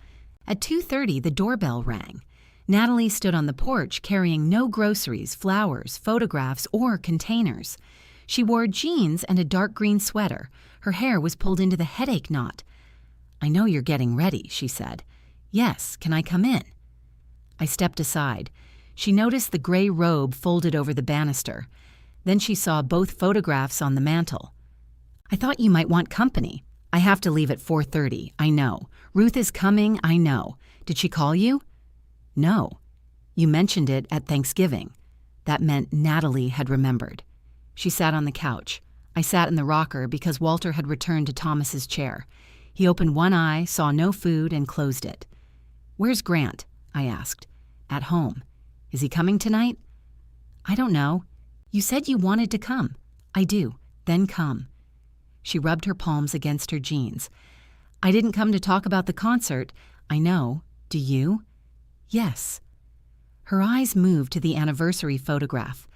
At 2:30, the doorbell rang. Natalie stood on the porch carrying no groceries, flowers, photographs, or containers. She wore jeans and a dark green sweater. Her hair was pulled into the headache knot. "I know you're getting ready," she said. "Yes, can I come in?" I stepped aside. She noticed the gray robe folded over the banister. Then she saw both photographs on the mantel. "I thought you might want company. I have to leave at 4:30, I know. Ruth is coming, I know. Did she call you?" "No. You mentioned it at Thanksgiving." That meant Natalie had remembered. She sat on the couch. I sat in the rocker because Walter had returned to Thomas's chair. He opened one eye, saw no food, and closed it. "Where's Grant?" I asked. "At home. Is he coming tonight?" "I don't know. You said you wanted to come." "I do. Then come." She rubbed her palms against her jeans. "I didn't come to talk about the concert." "I know. Do you?" "Yes." Her eyes moved to the anniversary photograph.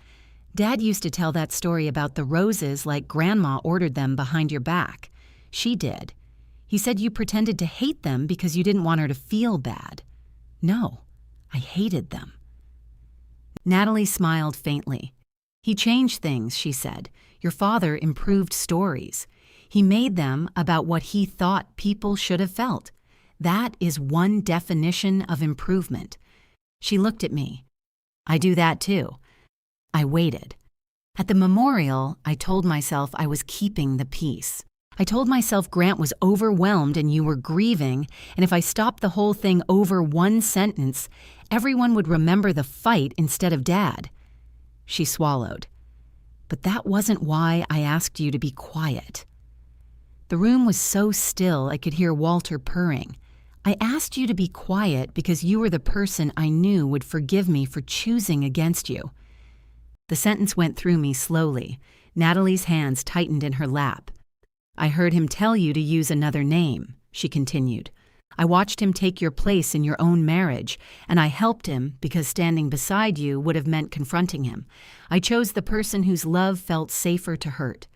"Dad used to tell that story about the roses like Grandma ordered them behind your back. She did. He said you pretended to hate them because you didn't want her to feel bad." "No, I hated them." Natalie smiled faintly. "He changed things," she said. "Your father improved stories. He made them about what he thought people should have felt. That is one definition of improvement." She looked at me. "I do that too." I waited. At the memorial, I told myself I was keeping the peace. I told myself Grant was overwhelmed and you were grieving, and if I stopped the whole thing over one sentence, everyone would remember the fight instead of Dad. She swallowed. "But that wasn't why I asked you to be quiet." The room was so still I could hear Walter purring. "I asked you to be quiet because you were the person I knew would forgive me for choosing against you." The sentence went through me slowly. Natalie's hands tightened in her lap. "I heard him tell you to use another name," she continued. "I watched him take your place in your own marriage, and I helped him because standing beside you would have meant confronting him. I chose the person whose love felt safer to hurt."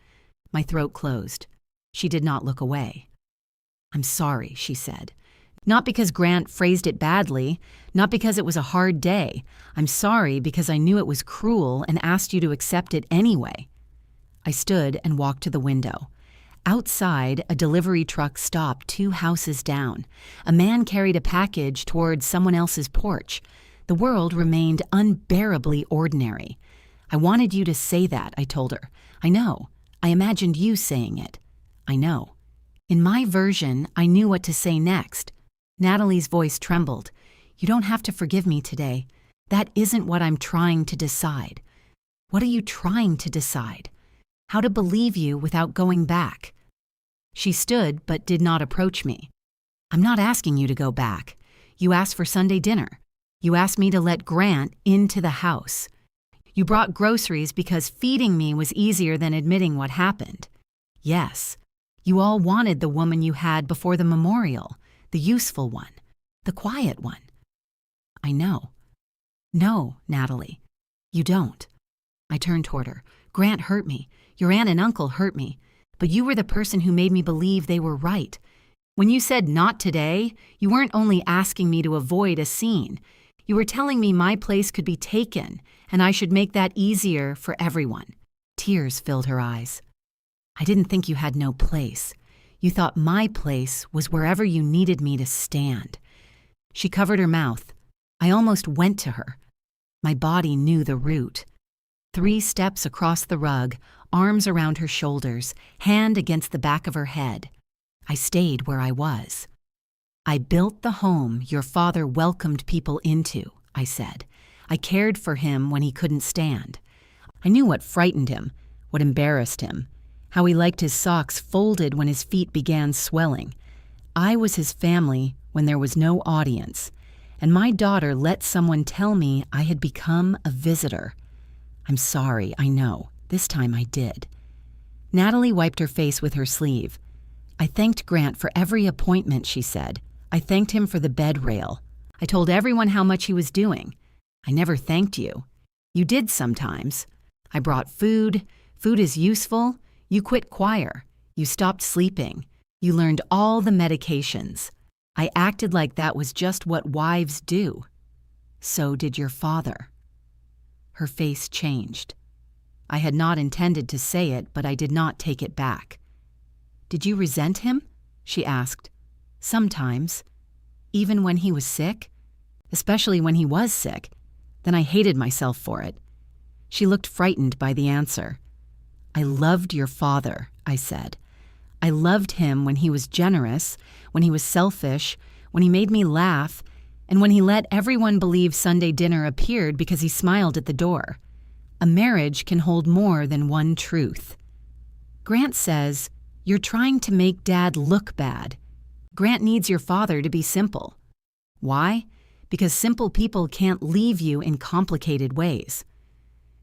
My throat closed. She did not look away. "I'm sorry," she said. "Not because Grant phrased it badly, not because it was a hard day. I'm sorry because I knew it was cruel and asked you to accept it anyway." I stood and walked to the window. Outside, a delivery truck stopped 2 houses down. A man carried a package toward someone else's porch. The world remained unbearably ordinary. "I wanted you to say that," I told her. "I know. I imagined you saying it." "I know." In my version, I knew what to say next. Natalie's voice trembled. "You don't have to forgive me today. That isn't what I'm trying to decide." "What are you trying to decide?" "How to believe you without going back." She stood but did not approach me. "I'm not asking you to go back. You asked for Sunday dinner. You asked me to let Grant into the house. You brought groceries because feeding me was easier than admitting what happened. Yes, you all wanted the woman you had before the memorial, the useful one, the quiet one." "I know." "No, Natalie, you don't." I turned toward her. "Grant hurt me. Your aunt and uncle hurt me. But you were the person who made me believe they were right. When you said not today, you weren't only asking me to avoid a scene. You were telling me my place could be taken, and I should make that easier for everyone." Tears filled her eyes. "I didn't think you had no place. You thought my place was wherever you needed me to stand." She covered her mouth. I almost went to her. My body knew the route. 3 steps across the rug, arms around her shoulders, hand against the back of her head. I stayed where I was. "I built the home your father welcomed people into," I said. "I cared for him when he couldn't stand. I knew what frightened him, what embarrassed him, how he liked his socks folded when his feet began swelling. I was his family when there was no audience, and my daughter let someone tell me I had become a visitor. I'm sorry, I know. This time I did." Natalie wiped her face with her sleeve. "I thanked Grant for every appointment," she said. "I thanked him for the bed rail. I told everyone how much he was doing. I never thanked you. You did sometimes. I brought food. Food is useful. You quit choir. You stopped sleeping. You learned all the medications. I acted like that was just what wives do." So did your father." Her face changed. I had not intended to say it, but I did not take it back. "Did you resent him?" she asked. "Sometimes. Even when he was sick? Especially when he was sick. Then I hated myself for it." She looked frightened by the answer. "I loved your father," I said. "I loved him when he was generous, when he was selfish, when he made me laugh, and when he let everyone believe Sunday dinner appeared because he smiled at the door. A marriage can hold more than one truth." "Grant says, you're trying to make Dad look bad. Grant needs your father to be simple." "Why? Because simple people can't leave you in complicated ways."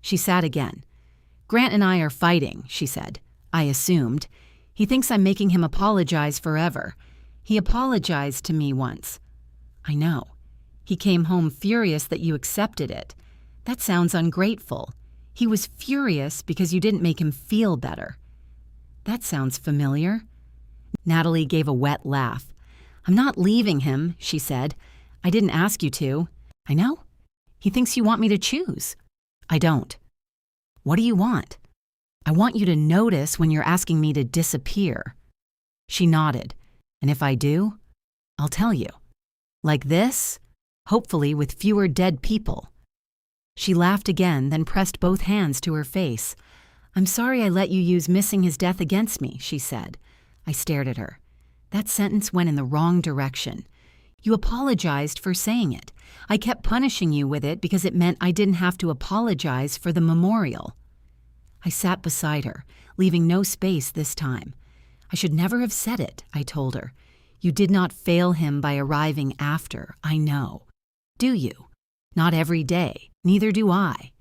She sat again. "Grant and I are fighting," she said. I assumed. "He thinks I'm making him apologize forever. He apologized to me once." "I know. He came home furious that you accepted it. That sounds ungrateful. He was furious because you didn't make him feel better." "That sounds familiar." Natalie gave a wet laugh. "I'm not leaving him," she said. "I didn't ask you to." "I know. He thinks you want me to choose." "I don't." "What do you want?" "I want you to notice when you're asking me to disappear." She nodded. "And if I do, I'll tell you. Like this, hopefully with fewer dead people." She laughed again, then pressed both hands to her face. "I'm sorry I let you use missing his death against me," she said. I stared at her. That sentence went in the wrong direction. "You apologized for saying it. I kept punishing you with it because it meant I didn't have to apologize for the memorial." I sat beside her, leaving no space this time. "I should never have said it," I told her. "You did not fail him by arriving after, I know. Do you? Not every day. Neither do I."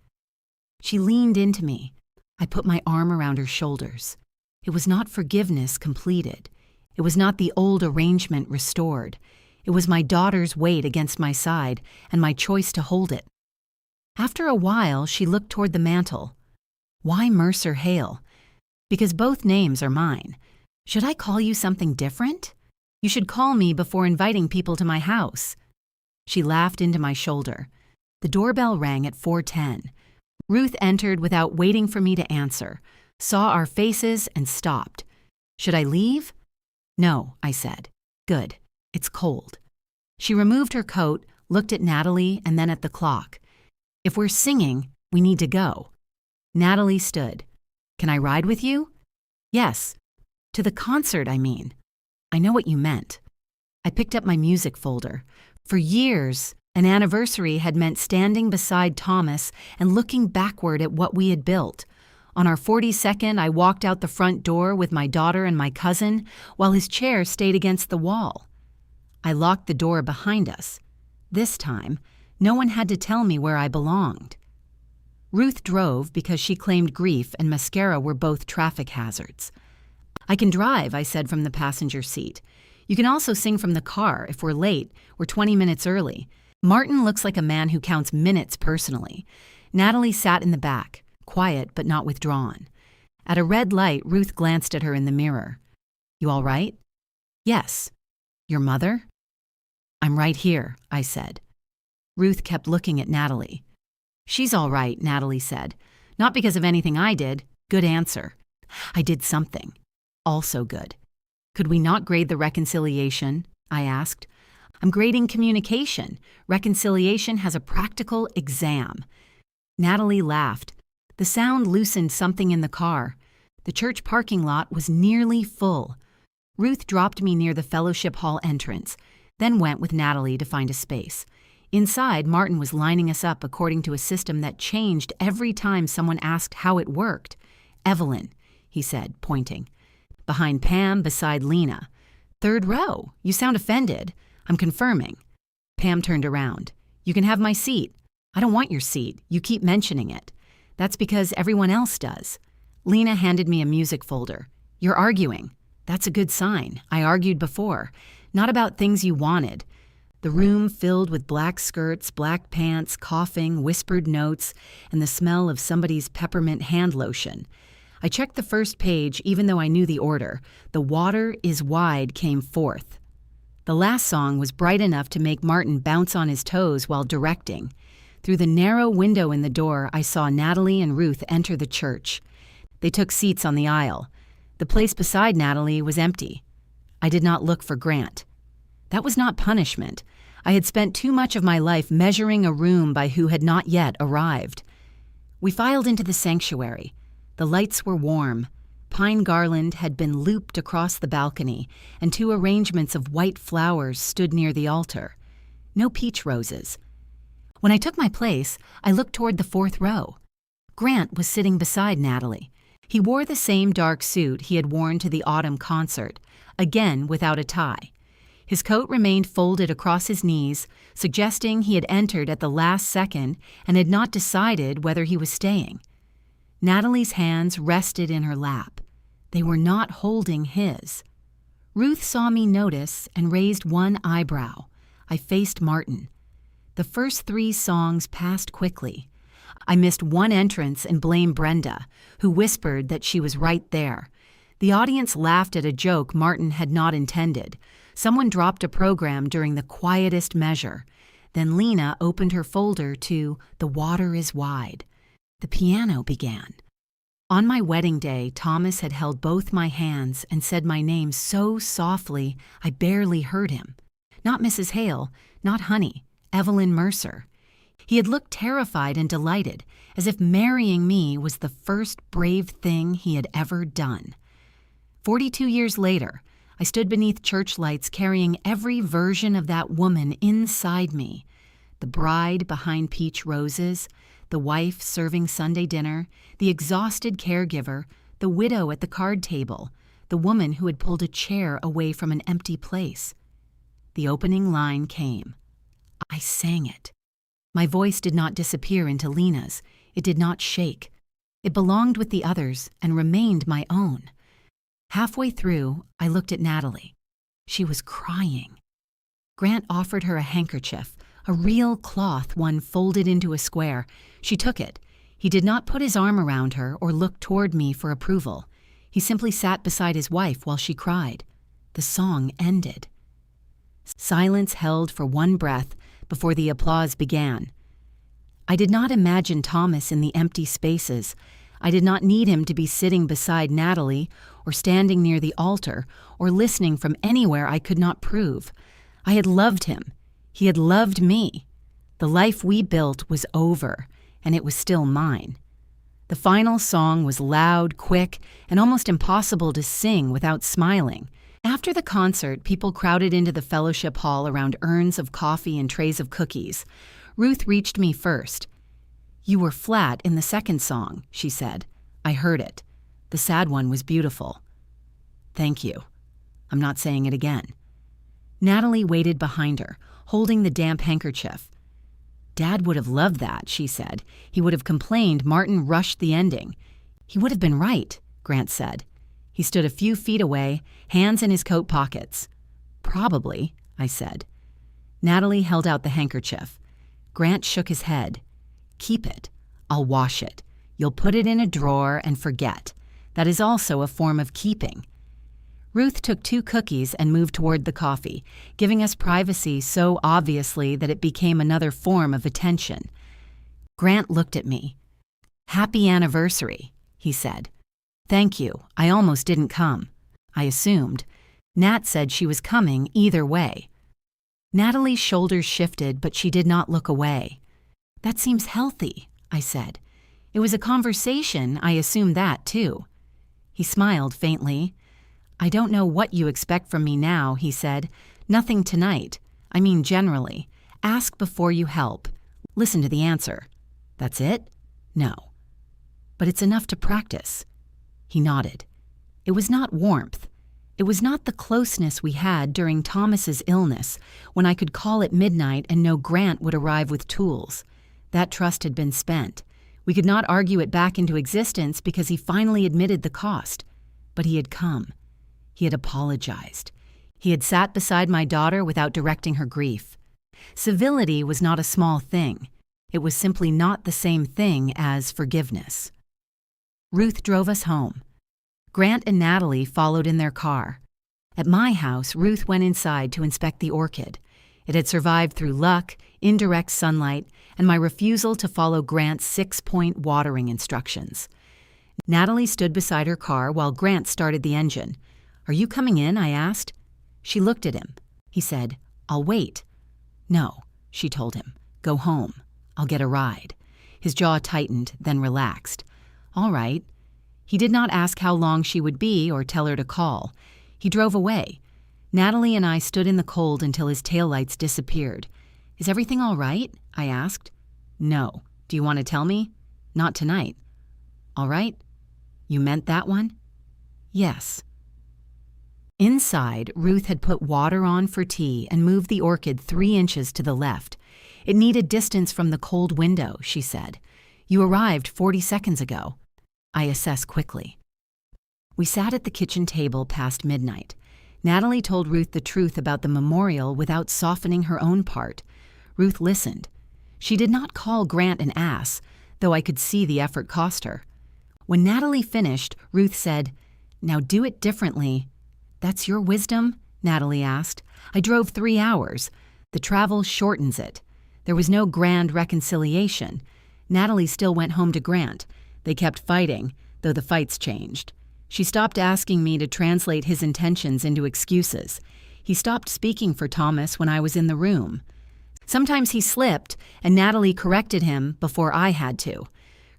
She leaned into me. I put my arm around her shoulders. It was not forgiveness completed. It was not the old arrangement restored. It was my daughter's weight against my side and my choice to hold it. After a while, she looked toward the mantel. "Why Mercer Hale?" "Because both names are mine. Should I call you something different? You should call me before inviting people to my house." She laughed into my shoulder. The doorbell rang at 4:10. Ruth entered without waiting for me to answer, saw our faces and stopped. "Should I leave?" "No," I said. "Good. It's cold." She removed her coat, looked at Natalie, and then at the clock. "If we're singing, we need to go." Natalie stood. "Can I ride with you?" "Yes. To the concert, I mean." "I know what you meant." I picked up my music folder. For years, an anniversary had meant standing beside Thomas and looking backward at what we had built. On our 42nd, I walked out the front door with my daughter and my cousin, while his chair stayed against the wall. I locked the door behind us. This time, no one had to tell me where I belonged. Ruth drove because she claimed grief and mascara were both traffic hazards. "I can drive," I said from the passenger seat. "You can also sing from the car. If we're late, we're 20 minutes early." Martin looks like a man who counts minutes personally. Natalie sat in the back, quiet but not withdrawn. At a red light, Ruth glanced at her in the mirror. "You all right?" "Yes." "Your mother?" "I'm right here," I said. Ruth kept looking at Natalie. "She's all right," Natalie said. "Not because of anything I did." Good answer. "I did something. Also good." "Could we not grade the reconciliation?" I asked. "I'm grading communication. Reconciliation has a practical exam." Natalie laughed. The sound loosened something in the car. The church parking lot was nearly full. Ruth dropped me near the fellowship hall entrance, then went with Natalie to find a space. Inside, Martin was lining us up according to a system that changed every time someone asked how it worked. "Evelyn," he said, pointing. "Behind Pam, beside Lena." "Third row. You sound offended." "I'm confirming." Pam turned around. "You can have my seat." "I don't want your seat. You keep mentioning it." "That's because everyone else does." Lena handed me a music folder. "You're arguing." "That's a good sign. I argued before. Not about things you wanted." The room filled with black skirts, black pants, coughing, whispered notes, and the smell of somebody's peppermint hand lotion. I checked the first page even though I knew the order. "The water is wide" came fourth. The last song was bright enough to make Martin bounce on his toes while directing. Through the narrow window in the door, I saw Natalie and Ruth enter the church. They took seats on the aisle. The place beside Natalie was empty. I did not look for Grant. That was not punishment. I had spent too much of my life measuring a room by who had not yet arrived. We filed into the sanctuary. The lights were warm. Pine garland had been looped across the balcony, and 2 arrangements of white flowers stood near the altar. No peach roses. When I took my place, I looked toward the 4th row. Grant was sitting beside Natalie. He wore the same dark suit he had worn to the autumn concert, again without a tie. His coat remained folded across his knees, suggesting he had entered at the last second and had not decided whether he was staying. Natalie's hands rested in her lap. They were not holding his. Ruth saw me notice and raised one eyebrow. I faced Martin. The first 3 songs passed quickly. I missed one entrance and blamed Brenda, who whispered that she was right there. The audience laughed at a joke Martin had not intended. Someone dropped a program during the quietest measure. Then Lena opened her folder to "The Water is Wide." The piano began. On my wedding day, Thomas had held both my hands and said my name so softly I barely heard him. Not Mrs. Hale, not Honey, Evelyn Mercer. He had looked terrified and delighted, as if marrying me was the first brave thing he had ever done. 42 years later, I stood beneath church lights carrying every version of that woman inside me. The bride behind peach roses, the wife serving Sunday dinner, the exhausted caregiver, the widow at the card table, the woman who had pulled a chair away from an empty place. The opening line came. I sang it. My voice did not disappear into Lena's. It did not shake. It belonged with the others and remained my own. Halfway through, I looked at Natalie. She was crying. Grant offered her a handkerchief, a real cloth one folded into a square. She took it. He did not put his arm around her or look toward me for approval. He simply sat beside his wife while she cried. The song ended. Silence held for one breath before the applause began. I did not imagine Thomas in the empty spaces. I did not need him to be sitting beside Natalie or standing near the altar or listening from anywhere I could not prove. I had loved him. He had loved me. The life we built was over, and it was still mine. The final song was loud, quick, and almost impossible to sing without smiling. After the concert, people crowded into the fellowship hall around urns of coffee and trays of cookies. Ruth reached me first. "You were flat in the second song," she said. "I heard it. The sad one was beautiful." "Thank you. I'm not saying it again." Natalie waited behind her, holding the damp handkerchief. "Dad would have loved that," she said. "He would have complained Martin rushed the ending." "He would have been right," Grant said. He stood a few feet away, hands in his coat pockets. "Probably," I said. Natalie held out the handkerchief. Grant shook his head. "Keep it. I'll wash it. You'll put it in a drawer and forget. That is also a form of keeping." Ruth took 2 cookies and moved toward the coffee, giving us privacy so obviously that it became another form of attention. Grant looked at me. "Happy anniversary," he said. "Thank you. I almost didn't come." I assumed. Nat said she was coming either way. Natalie's shoulders shifted, but she did not look away. "That seems healthy," I said. "It was a conversation. I assumed that, too." He smiled faintly. "I don't know what you expect from me now," he said. "Nothing tonight. I mean generally. Ask before you help. Listen to the answer." "That's it?" "No." "But it's enough to practice." He nodded. It was not warmth. It was not the closeness we had during Thomas's illness, when I could call at midnight and know Grant would arrive with tools. That trust had been spent. We could not argue it back into existence because he finally admitted the cost. But he had come. He had apologized. He had sat beside my daughter without directing her grief. Civility was not a small thing. It was simply not the same thing as forgiveness. Ruth drove us home. Grant and Natalie followed in their car. At my house, Ruth went inside to inspect the orchid. It had survived through luck, indirect sunlight, and my refusal to follow Grant's 6-point watering instructions. Natalie stood beside her car while Grant started the engine. "Are you coming in?" I asked. She looked at him. He said, "I'll wait." "No," she told him. "Go home. I'll get a ride." His jaw tightened, then relaxed. "All right." He did not ask how long she would be or tell her to call. He drove away. Natalie and I stood in the cold until his taillights disappeared. "Is everything all right?" I asked. "No. Do you want to tell me?" "Not tonight." "All right." "You meant that one?" "Yes." Inside, Ruth had put water on for tea and moved the orchid 3 inches to the left. "It needed distance from the cold window," she said. "You arrived 40 seconds ago." I assessed quickly. We sat at the kitchen table past midnight. Natalie told Ruth the truth about the memorial without softening her own part. Ruth listened. She did not call Grant an ass, though I could see the effort cost her. When Natalie finished, Ruth said, "Now do it differently." "That's your wisdom?" Natalie asked. "I drove 3 hours. The travel shortens it." There was no grand reconciliation. Natalie still went home to Grant. They kept fighting, though the fights changed. She stopped asking me to translate his intentions into excuses. He stopped speaking for Thomas when I was in the room. Sometimes he slipped, and Natalie corrected him before I had to.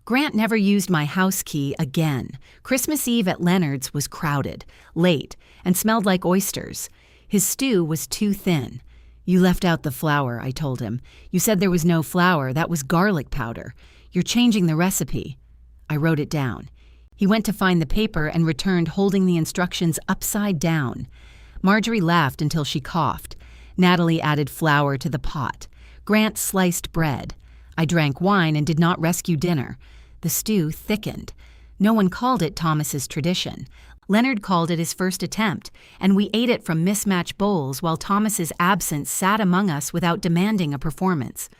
Grant never used my house key again. Christmas Eve at Leonard's was crowded, late, and smelled like oysters. His stew was too thin. "You left out the flour," I told him. "You said there was no flour. That was garlic powder. You're changing the recipe." I wrote it down. He went to find the paper and returned holding the instructions upside down. Marjorie laughed until she coughed. Natalie added flour to the pot. Grant sliced bread. I drank wine and did not rescue dinner. The stew thickened. No one called it Thomas's tradition. Leonard called it his first attempt, and we ate it from mismatched bowls while Thomas's absence sat among us without demanding a performance.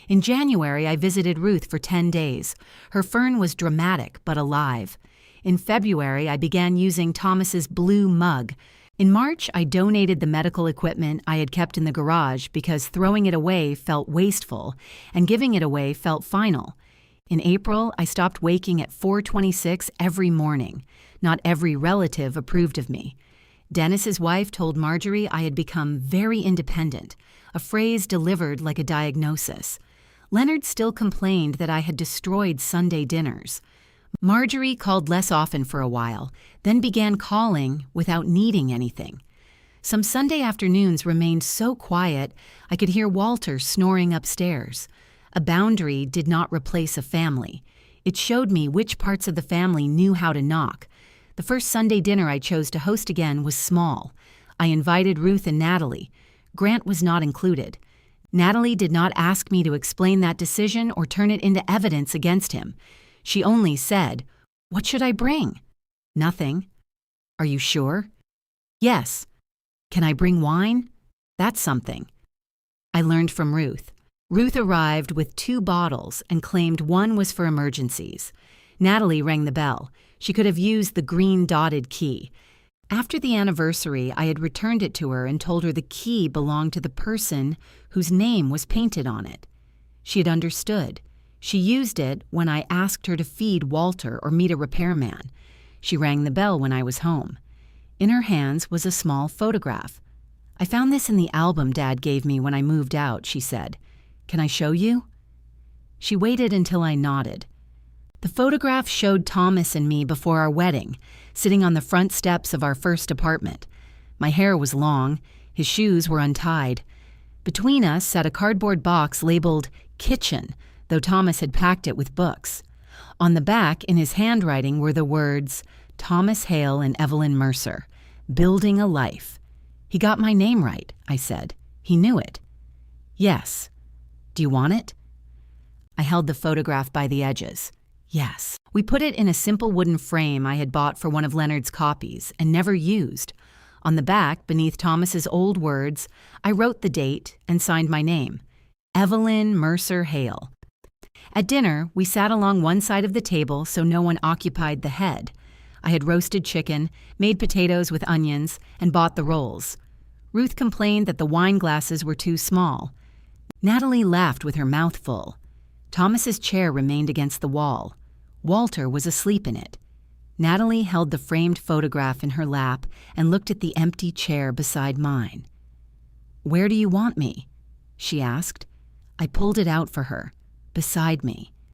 In January, I visited Ruth for 10 days. Her fern was dramatic but alive. In February, I began using Thomas's blue mug. In March, I donated the medical equipment I had kept in the garage because throwing it away felt wasteful and giving it away felt final. In April, I stopped waking at 4:26 every morning. Not every relative approved of me. Dennis's wife told Marjorie I had become very independent, a phrase delivered like a diagnosis. Leonard still complained that I had destroyed Sunday dinners. Marjorie called less often for a while, then began calling without needing anything. Some Sunday afternoons remained so quiet I could hear Walter snoring upstairs. A boundary did not replace a family. It showed me which parts of the family knew how to knock. The first Sunday dinner I chose to host again was small. I invited Ruth and Natalie. Grant was not included. Natalie did not ask me to explain that decision or turn it into evidence against him. She only said, "What should I bring?" "Nothing." "Are you sure?" "Yes." "Can I bring wine?" "That's something." I learned from Ruth. Ruth arrived with 2 bottles and claimed one was for emergencies. Natalie rang the bell. She could have used the green dotted key. After the anniversary, I had returned it to her and told her the key belonged to the person whose name was painted on it. She had understood. She used it when I asked her to feed Walter or meet a repairman. She rang the bell when I was home. In her hands was a small photograph. "I found this in the album Dad gave me when I moved out," she said. "Can I show you?" She waited until I nodded. The photograph showed Thomas and me before our wedding, sitting on the front steps of our first apartment. My hair was long, his shoes were untied. Between us sat a cardboard box labeled "Kitchen," though Thomas had packed it with books. On the back, in his handwriting, were the words, "Thomas Hale and Evelyn Mercer, building a life." "He got my name right," I said. "He knew it." "Yes." "Do you want it?" I held the photograph by the edges. "Yes." We put it in a simple wooden frame I had bought for one of Leonard's copies and never used. On the back, beneath Thomas's old words, I wrote the date and signed my name, Evelyn Mercer Hale. At dinner, we sat along one side of the table so no one occupied the head. I had roasted chicken, made potatoes with onions, and bought the rolls. Ruth complained that the wine glasses were too small. Natalie laughed with her mouth full. Thomas's chair remained against the wall. Walter was asleep in it. Natalie held the framed photograph in her lap and looked at the empty chair beside mine. "Where do you want me?" she asked. I pulled it out for her. Beside me.